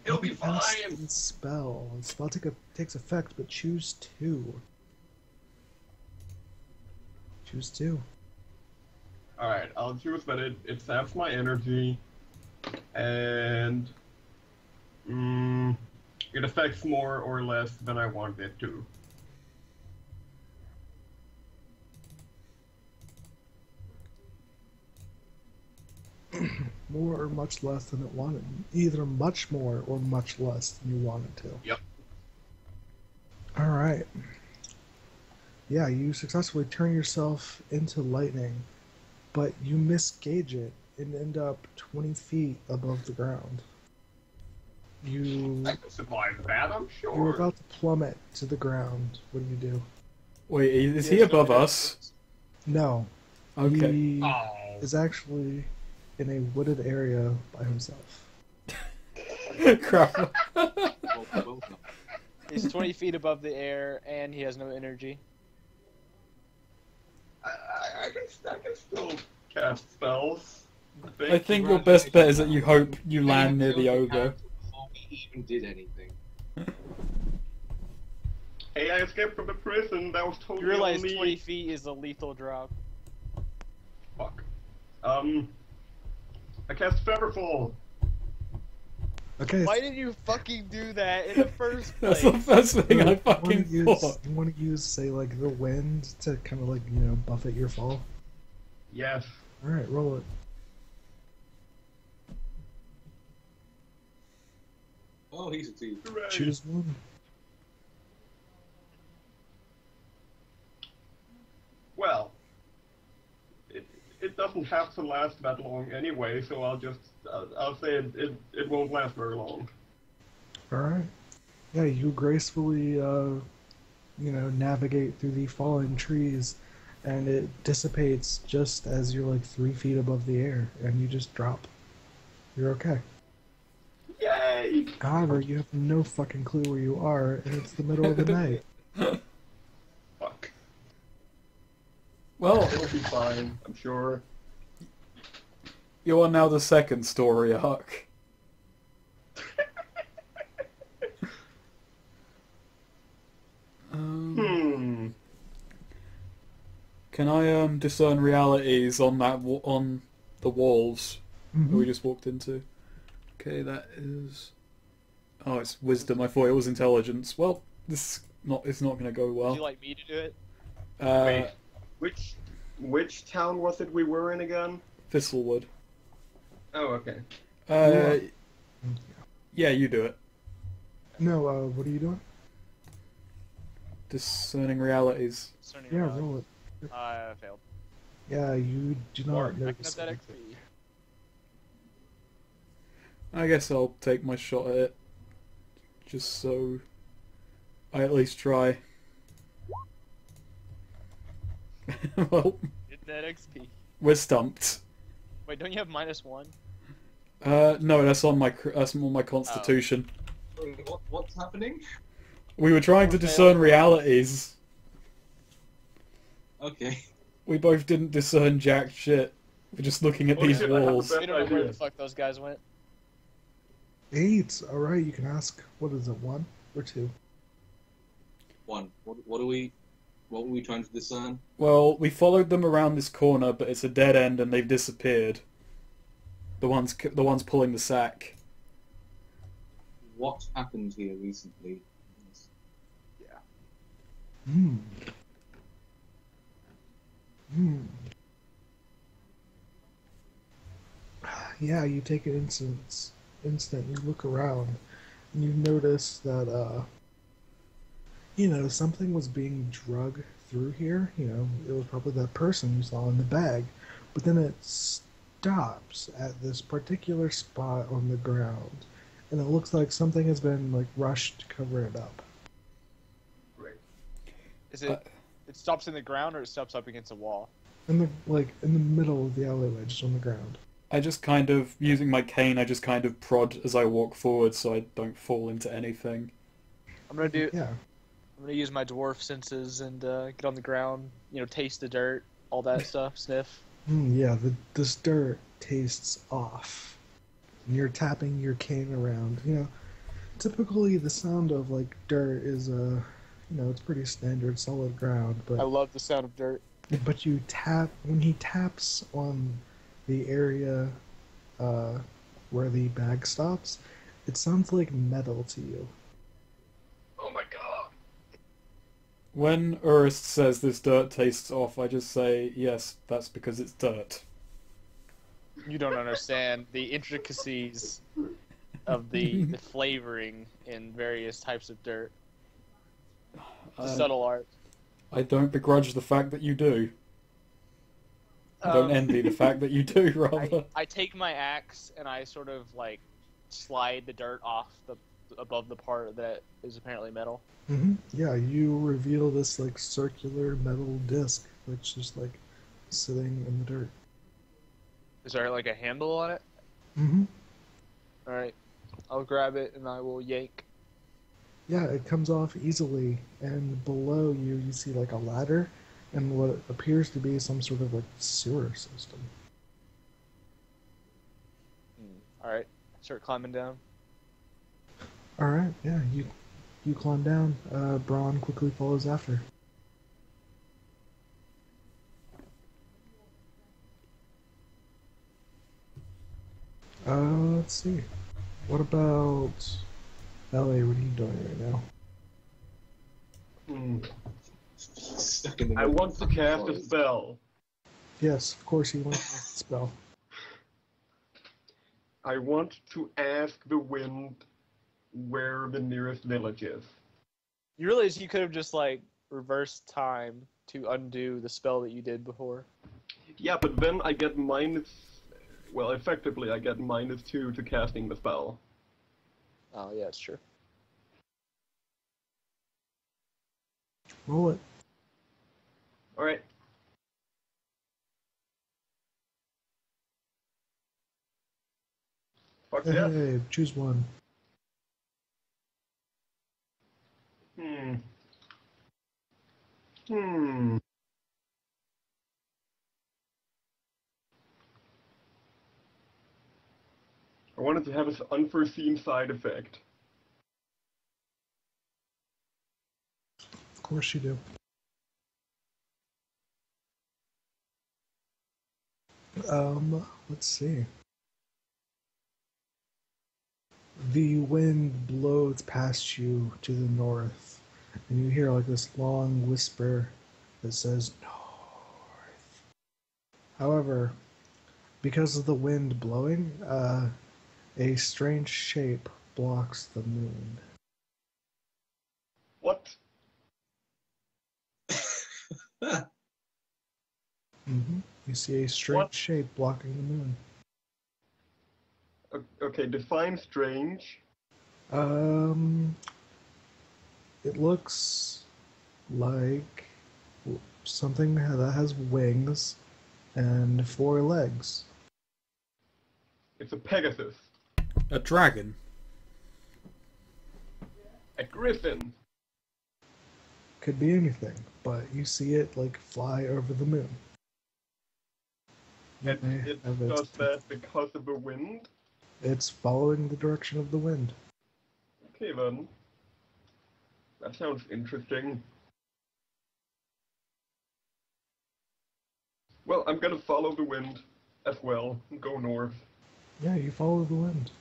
It'll be fine. Spell. The spell takes effect, but choose 2. Choose 2. Alright, I'll choose that it saps my energy, and it affects more or less than I want it to. More or much less than it wanted. Either much more or much less than you wanted to. Yep. Alright. Yeah, you successfully turn yourself into lightning, but you misgauge it and end up 20 feet above the ground. You I can survive that, I'm You're sure. about to plummet to the ground. What do you do? Wait, is he above us? No. Okay. He Oh. is actually in a wooded area by himself. Crap. Well, He's 20 feet above the air and he has no energy. I can still cast spells. I think your best bet is that you hope you land near the ogre. Before we even did anything. Hey, I escaped from the prison. That was You totally realize on me. 20 feet is a lethal drop. Fuck. I cast Featherfall. Okay. Why did you fucking do that in the first That's place? the first thing I you fucking thought. want to use, say, like the wind to kind of like buffet your fall. Yes. All right, roll it. Oh, he succeeded. Hooray. Choose one. Well, it doesn't have to last that long anyway, so I'll say it won't last very long. All right. Yeah, you gracefully, navigate through the fallen trees, and it dissipates just as you're like 3 feet above the air, and you just drop. You're okay. Yay! However, you have no fucking clue where you are, and it's the middle of the night. Fuck. Well, It'll be fine, I'm sure. you are now the second story arc. Can I discern realities on that on the walls that we just walked into? Okay, that is. Oh, it's wisdom. I thought it was intelligence. Well, it's not going to go well. Would you like me to do it? Wait, which town was it we were in again? Thistlewood. Oh, okay. Yeah, you do it. No, what are you doing? Discerning realities. Concerning Yeah, reality. roll it. I failed. Yeah, you do not Mark, I can notice have that anything. XP. I guess I'll take my shot at it. Just so I at least try. Well, Get that XP. we're stumped. Wait, don't you have -1? No, that's on my constitution. Wait, what's happening? We were trying to discern realities. Okay. We both didn't discern jack shit. We're just looking at Oh these shit, I have a walls. better We don't know where idea. the fuck those guys went. 8. All right, you can ask. What is it? 1 or 2? 1. What were we trying to discern? Well, we followed them around this corner, but it's a dead end and they've disappeared. The ones pulling the sack. What happened here recently? Hmm. Hmm. Yeah, you take an instant. You look around, and you notice that something was being drug through here. It was probably that person you saw in the bag, but then it stops at this particular spot on the ground, and it looks like something has been like rushed to cover it up. Is it? It stops in the ground or it stops up against a wall? In the middle of the alleyway, just on the ground. I just kind of, using my cane, I just kind of prod as I walk forward so I don't fall into anything. I'm gonna do. Yeah. I'm gonna use my dwarf senses and get on the ground. Taste the dirt, all that stuff, sniff. Yeah, this dirt tastes off. And you're tapping your cane around. Typically the sound of like dirt is it's pretty standard solid ground, I but love the sound of dirt. you tap when he taps on the area where the bag stops, it sounds like metal to you. Oh my god. When Urist says this dirt tastes off, I just say, yes, that's because it's dirt. You don't understand the intricacies of the flavoring in various types of dirt. It's a subtle art. I don't begrudge the fact that you do. I don't envy the fact that you do, rather. I take my axe and I sort of like slide the dirt off above the part that is apparently metal. Yeah, you reveal this like circular metal disc that's just like sitting in the dirt. Is there like a handle on it? All right, I'll grab it and I will yank. Yeah, it comes off easily, and below you see like a ladder and what appears to be some sort of like sewer system. All right, start climbing down. All right, yeah, you climb down. Braun quickly follows after. Let's see. What about Ellie? What are you doing right now? Stuck in the I want to cast a spell. Yes, of course you want to cast the spell. I want to ask the wind where the nearest village is. You realize you could have just like reversed time to undo the spell that you did before. Yeah, but then I get effectively I get -2 to casting the spell. Oh yeah, it's true. Roll it. Alright. Fuck yeah. Hey, choose one. I wanted to have an unforeseen side effect. Of course you do. Let's see. The wind blows past you to the north, and you hear like this long whisper that says north. However, because of the wind blowing, a strange shape blocks the moon. What? You see a strange What? shape blocking the moon. Okay, define strange. It looks like something that has wings and 4 legs. It's a Pegasus. A dragon. A griffin. Could be anything, but you see it like fly over the moon. You may It have it. does that because of the wind? It's following the direction of the wind. Okay then. That sounds interesting. Well, I'm gonna follow the wind as well and go north. Yeah, you follow the wind.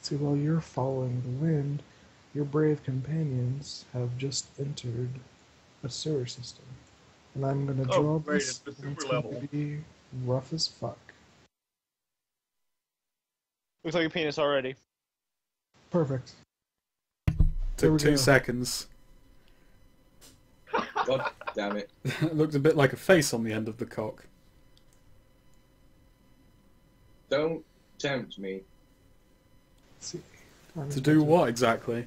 See, while you're following the wind, your brave companions have just entered a sewer system. And I'm gonna draw Oh, great, this, it's the and it's super going level. to be rough as fuck. Looks like a penis already. Perfect. There we Took 2 go. seconds. God damn it. It looked a bit like a face on the end of the cock. Don't tempt me. Let's see. To do what exactly?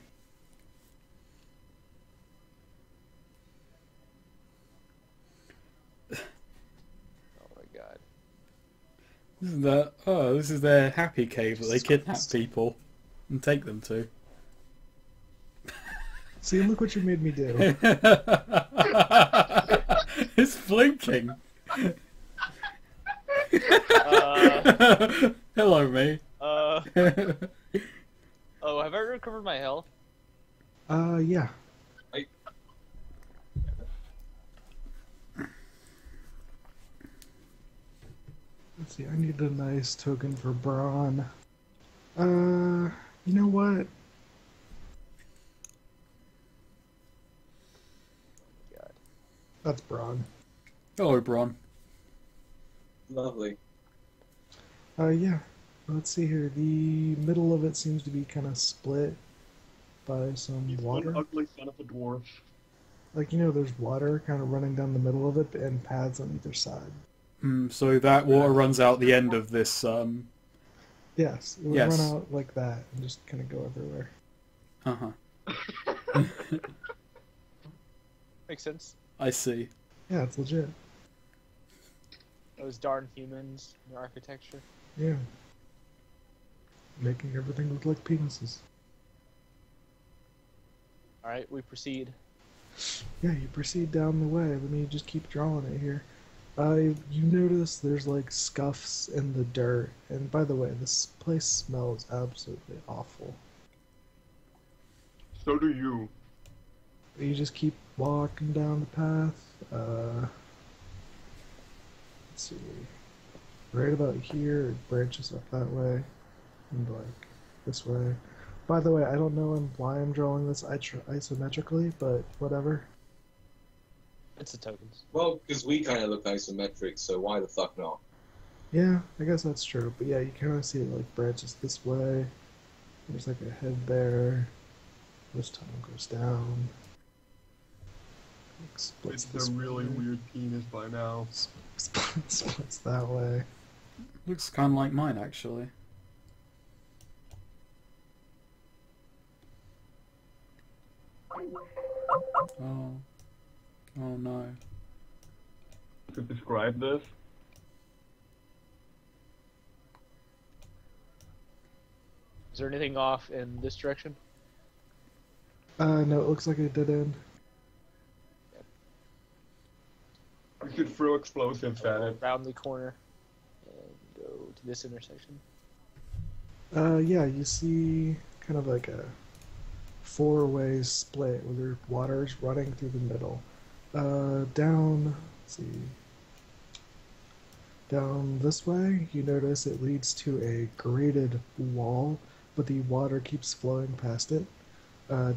Oh my god. This is their happy cave that they kidnap people and take them to. See, look what you made me do. It's blinking. Hello, me. Oh, have I recovered my health? Yeah. Let's see, I need a nice token for brawn. You know what? God. That's brawn. Hello, Bron. Lovely. Yeah. Let's see here. The middle of it seems to be kind of split by some He's water. one ugly son of a dwarf. Like, you know, there's water kind of running down the middle of it and paths on either side. So that water runs out the end of this, Yes, it would Yes. run out like that and just kind of go everywhere. Uh-huh. Makes sense. I see. Yeah, it's legit. Those darn humans, their architecture. Yeah. Making everything look like penises. Alright, we proceed. Yeah, you proceed down the way. Let me just keep drawing it here. You notice there's like scuffs in the dirt. And by the way, this place smells absolutely awful. So do you. You just keep walking down the path. Let's see. Right about here, it branches up that way. And like this way. By the way, I don't know why I'm drawing this isometrically, but whatever. It's the tokens. Well, because we kind of look isometric, so why the fuck not? Yeah, I guess that's true. But yeah, you kind of see it like branches this way. There's like a head there. This tunnel goes down. Like, splits It's this a really way. weird penis by now. Splits that way. Looks kind of like mine, actually. Oh. Oh no. To describe this, Is there anything off in this direction? No, it looks like a dead end. we should throw explosives at it. Round the corner and go to this intersection. Yeah, you see kind of like a four-way split where there's water's running through the middle. Down, let's see. Down this way, you notice it leads to a grated wall, but the water keeps flowing past it.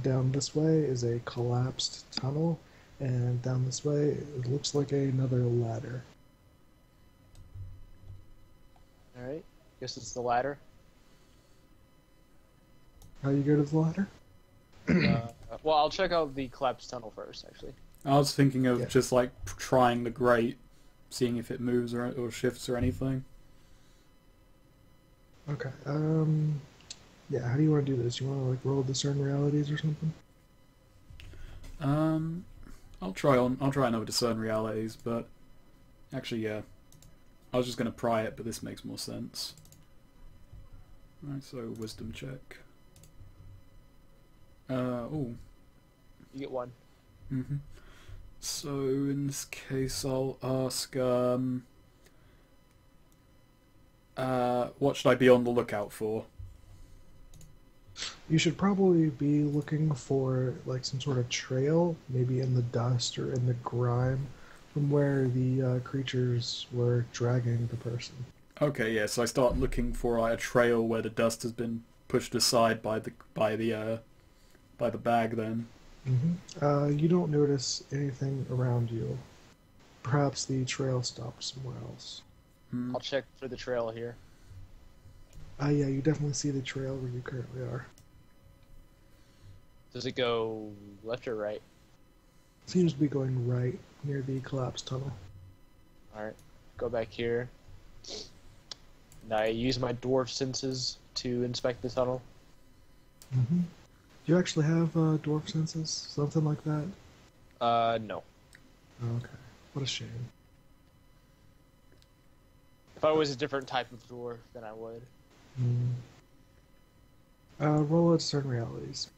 Down this way is a collapsed tunnel, and down this way it looks like another ladder. Alright, guess it's the ladder. How you go to the ladder? Well, I'll check out the collapsed tunnel first, actually. I was thinking of Yeah. just like trying the grate, seeing if it moves or shifts or anything. Okay. Yeah. How do you want to do this? You want to like roll discern realities or something? I'll try another discern realities, but actually, yeah, I was just gonna pry it, but this makes more sense. Right, so wisdom check. Oh. You get one. Mm-hmm. So in this case, I'll ask, what should I be on the lookout for? You should probably be looking for like some sort of trail, maybe in the dust or in the grime, from where the creatures were dragging the person. Okay, yeah. So I start looking for a trail where the dust has been pushed aside by the bag. Then. You don't notice anything around you. Perhaps the trail stops somewhere else. I'll check for the trail here. Yeah, you definitely see the trail where you currently are. Does it go left or right? Seems to be going right near the collapsed tunnel. Alright, go back here. And I use my dwarf senses to inspect the tunnel. Do you actually have dwarf senses? Something like that? No. Okay. What a shame. If I was a different type of dwarf, then I would. Roll a discern realities.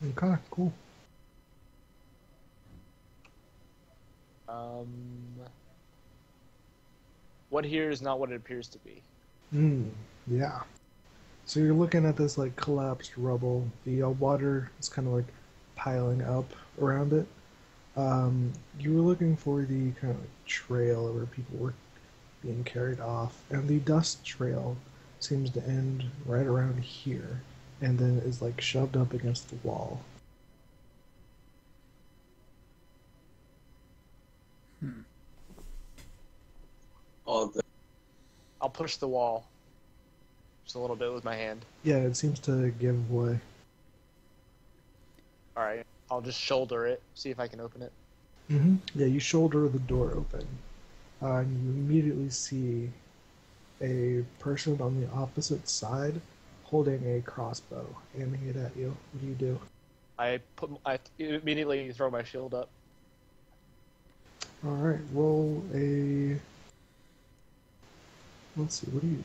Okay, cool. What here is not what it appears to be. Yeah. So you're looking at this like collapsed rubble. The water is kind of like piling up around it. You were looking for the kind of like trail where people were being carried off, and the dust trail seems to end right around here, and then is like shoved up against the wall. I'll push the wall just a little bit with my hand. Yeah, it seems to give way. Alright, I'll just shoulder it, see if I can open it. Yeah, you shoulder the door open, and you immediately see a person on the opposite side holding a crossbow, aiming it at you. What do you do? I immediately throw my shield up. All right, roll a. Let's see. What do you?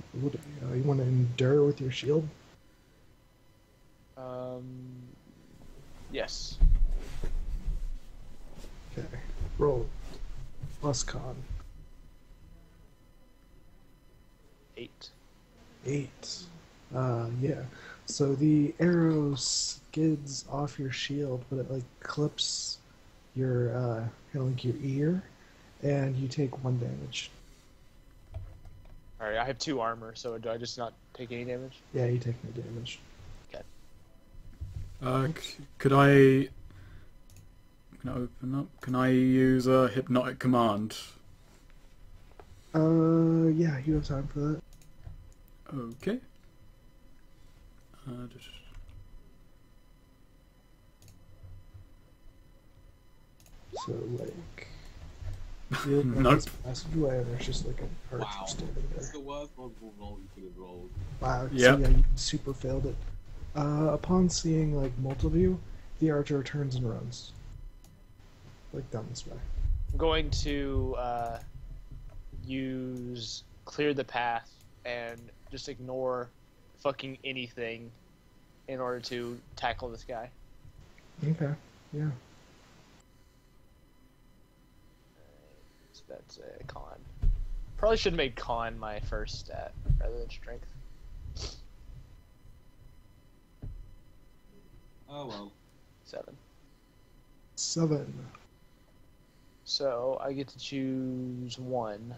You want to endure with your shield? Yes. Okay. Roll. Plus con. 8. 8. Yeah. So the arrow skids off your shield, but it like clips your kind of like your ear, and you take 1 damage. Alright, I have 2 armor, so do I just not take any damage? Yeah, you take no damage. Okay. Could I? Can I open up? Can I use a hypnotic command? Yeah, you have time for that. Okay. Just... So like, you Nope. passage away, and there's just like an archer Wow. standing That's there. the worst possible roll you could have rolled. Wow. Yep. So yeah, you super failed it. Upon seeing like multi-view, the archer turns and runs. Like down this way. I'm going to use clear the path and just ignore fucking anything in order to tackle this guy. Okay. Yeah. So that's a con. Probably should have made con my first stat rather than strength. Oh well. 7. 7. So I get to choose 1.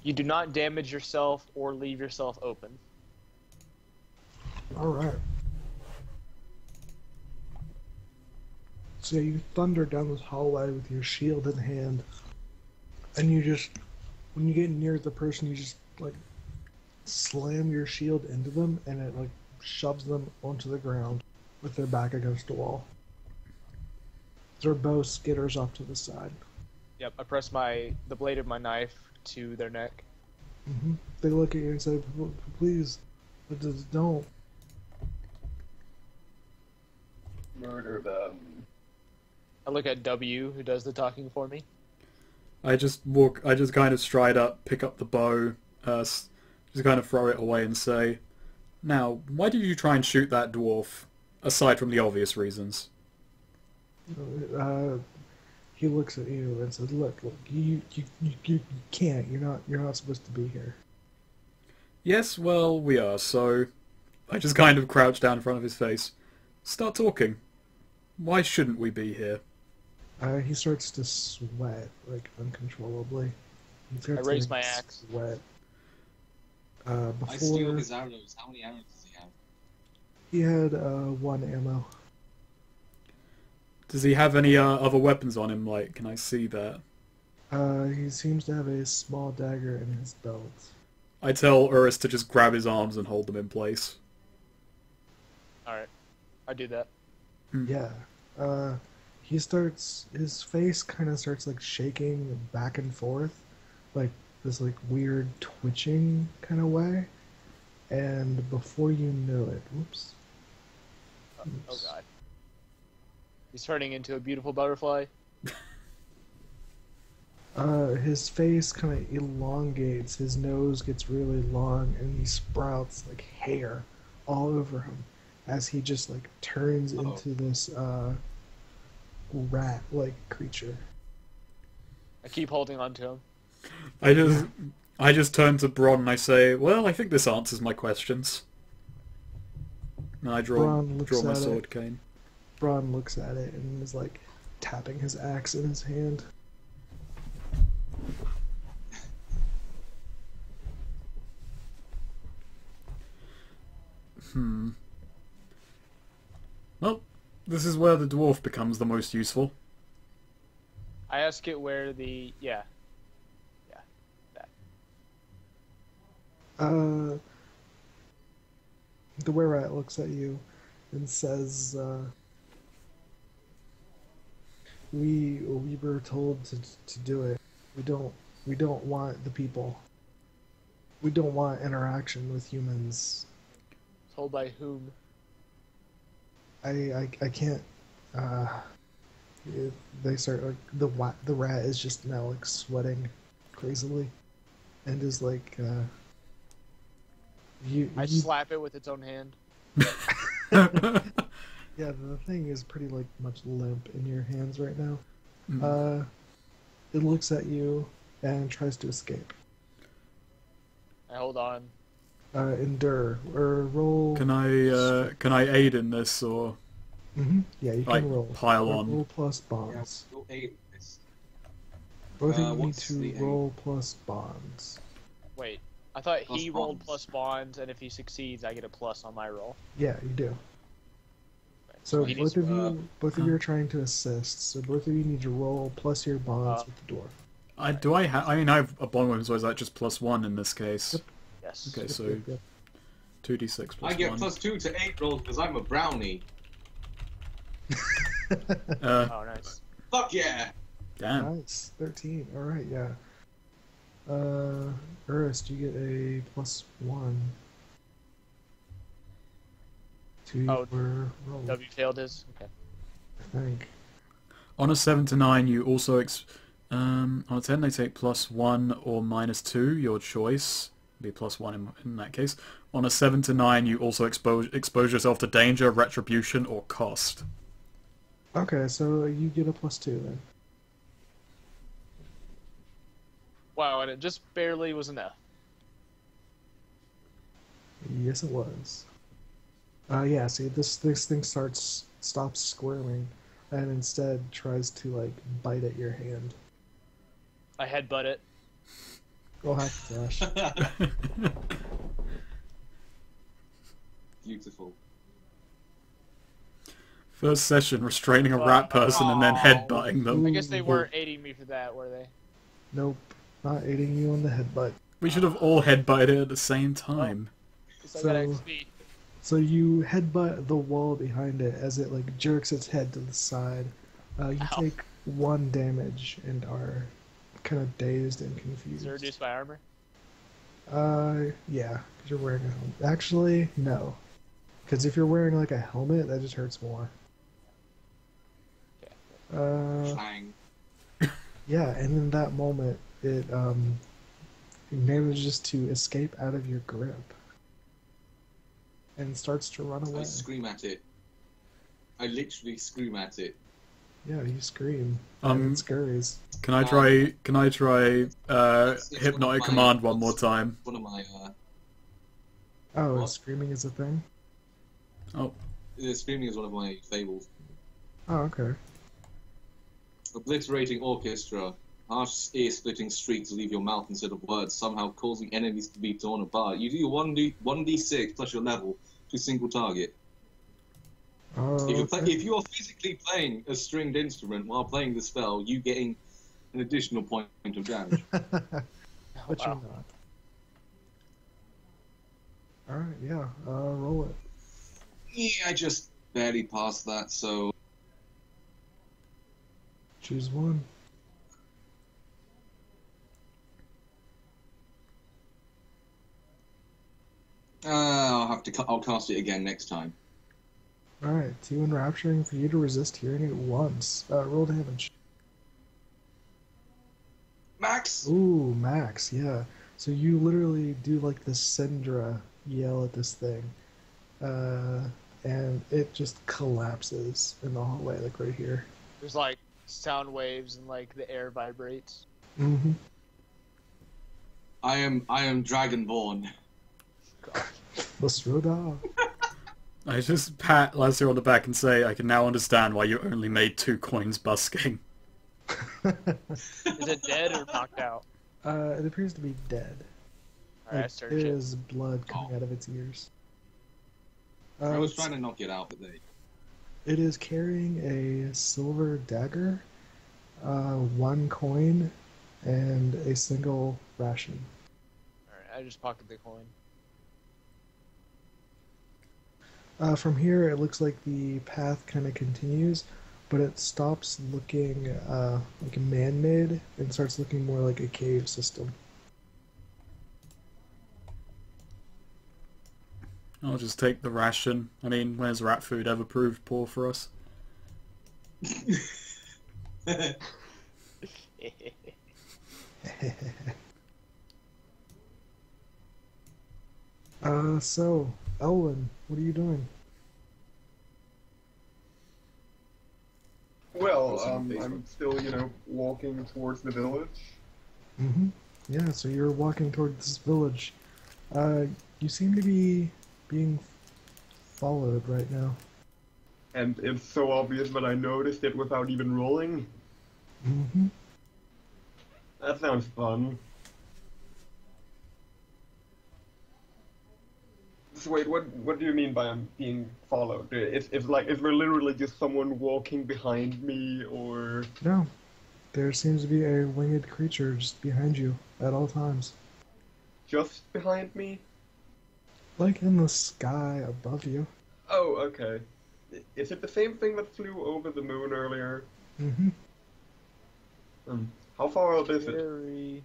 You do not damage yourself or leave yourself open. All right. So you thunder down this hallway with your shield in hand, and you just, when you get near the person, you just like slam your shield into them, and it like shoves them onto the ground with their back against the wall. Their bow skitters off to the side. Yep, I press the blade of my knife to their neck. They look at you and say, "Please, don't." Murder them. I look at W, who does the talking for me. I just kind of stride up, pick up the bow, just kind of throw it away and say, "Now, why did you try and shoot that dwarf, aside from the obvious reasons?" He looks at you and says, "Look, you can't. You're not supposed to be here." Yes, well, we are, so I just kind of crouch down in front of his face. Start talking. Why shouldn't we be here? He starts to sweat, like, uncontrollably. I raise my axe. Sweat. I steal Before, his arrows. How many arrows does he have? he had 1 ammo. Does he have any other weapons on him? Like, can I see that? He seems to have a small dagger in his belt. I tell Urist to just grab his arms and hold them in place. Alright. I do that. Yeah. His face kind of starts, like, shaking back and forth, like this, like, weird twitching kind of way. And before you know it, whoops. Oh god. He's turning into a beautiful butterfly. His face kind of elongates, his nose gets really long, and he sprouts, like, hair all over him as he just, like, turns into this, rat-like creature. I keep holding on to him. I just turn to Bron and I say, "Well, I think this answers my questions." And I draw my sword cane. Braun looks at it and is, like, tapping his axe in his hand. Well, this is where the dwarf becomes the most useful. I ask it where the... Yeah. That. The were-rat looks at you and says, we were told to do it. We don't want the people. We don't want interaction with humans. Told by whom? I can't. They start, like, the rat is just now, like, sweating crazily, and is like, I slap it with its own hand. Yeah, the thing is pretty, like, much limp in your hands right now. It looks at you and tries to escape. I hold on. Endure or roll. Can I aid in this or? Yeah, you can Like, roll. pile on. Roll plus bonds. Yeah, go aid this. Both of you need what's to the aid? roll plus bonds. Wait. I thought he Plus rolled bonds. plus bonds, and if he succeeds, I get a plus on my roll. Yeah, you do. So he both needs- of you are trying to assist. So both of you need to roll plus your bonds with the dwarf. I mean, I have a bond weapon, so is that just +1 in this case? Yep. Yes. Okay, so Yep. 2d6 plus I get 1. +2 to 8 rolls because I'm a brownie. Oh, nice. Fuck yeah! Damn. Nice. 13. Alright, yeah. Urist, you get a +1 to Oh, your roll, W failed his? Okay. I think. On a 7 to 9, you also on a 10 they take +1 or -2, your choice. Be +1 in that case. On a 7 to 9, you also expose yourself to danger, retribution, or cost. Okay, so you get a +2 then. Wow, and it just barely was enough. Yes, it was. Yeah, see, this thing stops squirming, and instead tries to, like, bite at your hand. I headbutt it. Oh, heck, gosh. Beautiful. First session, restraining a rat person and then headbutting them. I guess they weren't aiding me for that, were they? Nope, not aiding you on the headbutt. We should have all headbutted it at the same time. Guess I got So- XP. So you headbutt the wall behind it as it, like, jerks its head to the side. You Ow. take 1 damage and are kind of dazed and Does confused. it reduce my armor? Yeah, because you're wearing a helmet. Actually, no. Because if you're wearing, like, a helmet, that just hurts more. Clang. Yeah, and in that moment, it manages to escape out of your grip and starts to run away. I scream at it. I literally scream at it. Yeah, you scream, and it scurries. Can I try? Can I try It's hypnotic command one more time? One of my Oh, What? screaming is a thing? Oh, screaming is one of my fables. Oh, okay. Obliterating orchestra. Harsh ear-splitting streaks leave your mouth instead of words, somehow causing enemies to be torn apart. You do your 1d6 plus your level to a single target. Oh, If you are physically playing a stringed instrument while playing the spell, you getting an additional point of damage. but you're not. Alright, yeah, roll it. Yeah, I just barely passed that, so Choose one. I'll cast it again next time. Alright, 2 enrapturing for you to resist hearing it once. Roll damage. Max. Ooh, max, yeah. So you literally do like the Syndra yell at this thing. And it just collapses in the hallway, like right here. There's like sound waves and like the air vibrates. Mm-hmm. I am Dragonborn. Lasroda. I just pat Lassatir on the back and say, I can now understand why you only made 2 coins busking. Is it dead or knocked out? It appears to be dead. Alright, I Like, search there it. is blood coming out of its ears. I was trying to knock it out, but It is carrying a silver dagger, 1 coin, and a single ration. Alright, I just pocketed the coin. From here, it looks like the path kind of continues, but it stops looking like man-made and starts looking more like a cave system. I'll just take the ration. I mean, where's rat food ever proved poor for us? So, Elwyn, what are you doing? Well, I'm still, walking towards the village. Mm-hmm. Yeah, so you're walking toward this village. You seem to be being followed right now. And it's so obvious that I noticed it without even rolling. Mm-hmm. That sounds fun. So wait, what do you mean by I'm being followed? Is there literally just someone walking behind me, or No, there seems to be a winged creature just behind you at all times. just behind me? Like in the sky above you. Oh, okay. Is it the same thing that flew over the moon earlier? Mm-hmm. How far up is it? Very...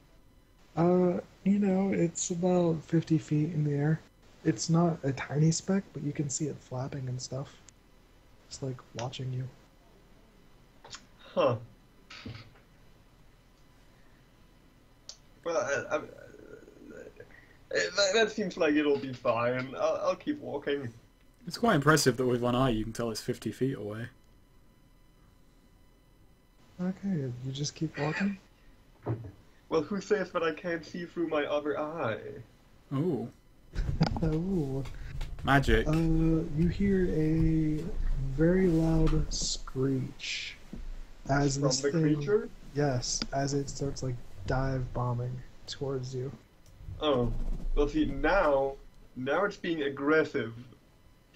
It's about 50 feet in the air. It's not a tiny speck, but you can see it flapping and stuff. It's like watching you. Huh. Well, that seems like it'll be fine. I'll keep walking. It's quite impressive that with one eye you can tell it's 50 feet away. Okay, you just keep walking? Well, who says that I can't see through my other eye? Ooh. Oh. Magic. You hear a very loud screech as From this the thing, creature? yes, as it starts like dive bombing towards you. Oh. Well, see, now it's being aggressive.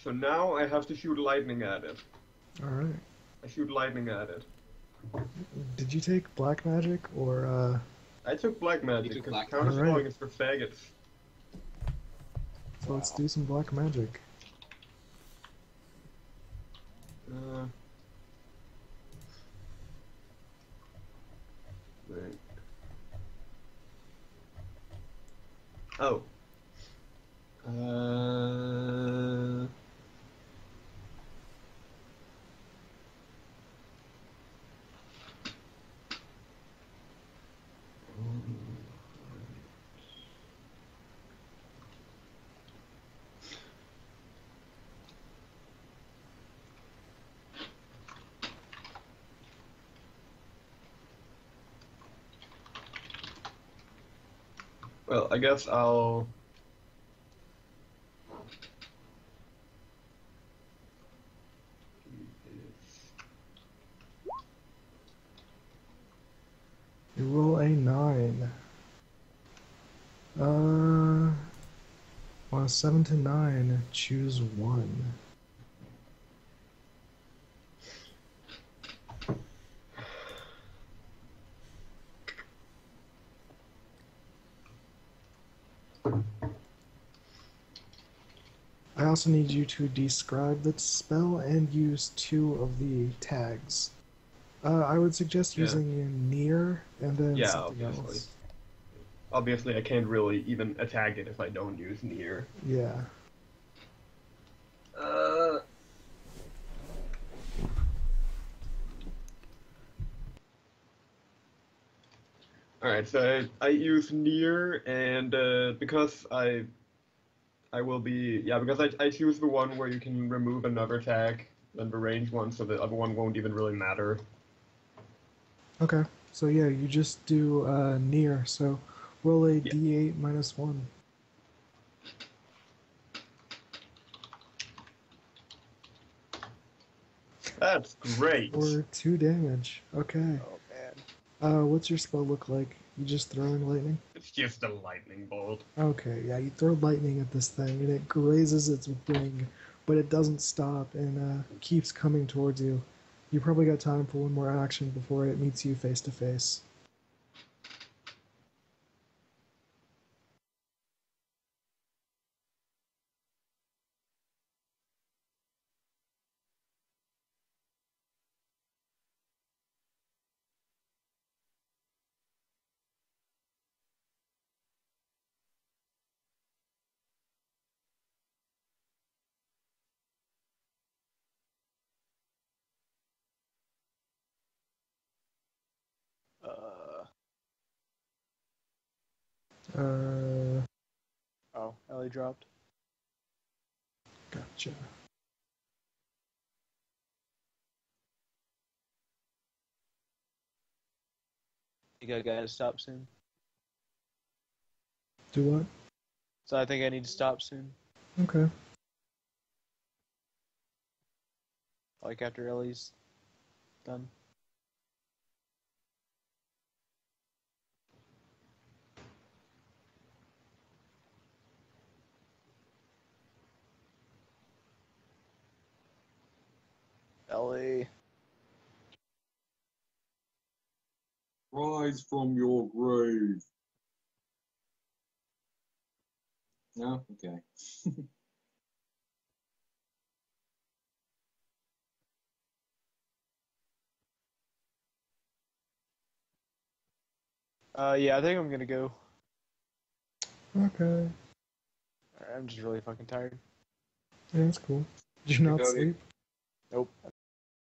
So now I have to shoot lightning at it. Alright. I shoot lightning at it. Did you take black magic or I took black magic took because black counterspelling magic. is for faggots. so let's do some black magic. Right. Oh. Well, I guess I'll... You roll a 9. On a 7 to 9, choose 1. I also need you to describe the spell and use 2 of the tags. I would suggest Yeah. using near and then Yeah, something obviously. else. Obviously, I can't really even attack it if I don't use near. Yeah. Alright, so I use near, and because I will be... Yeah, because I choose the one where you can remove another tag than the range one, so the other one won't even really matter. Okay. So yeah, you just do near. So roll a Yeah. d8 minus 1. That's great! Or 2 damage. Okay. Oh man. What's your spell look like? You just throwing lightning? It's just a lightning bolt. Okay, yeah, you throw lightning at this thing and it grazes its wing, but it doesn't stop and keeps coming towards you. You probably got time for one more action before it meets you face to face. Uh. Uh, Oh, Ellie dropped. gotcha. You gotta stop soon. Do what? So I think I need to stop soon. Okay. Like after Ellie's done. Ellie. Rise from your grave. No? Okay. Yeah, I think I'm gonna go. Okay. I'm just really fucking tired. Yeah, that's cool. Did you not Go, sleep? Nope.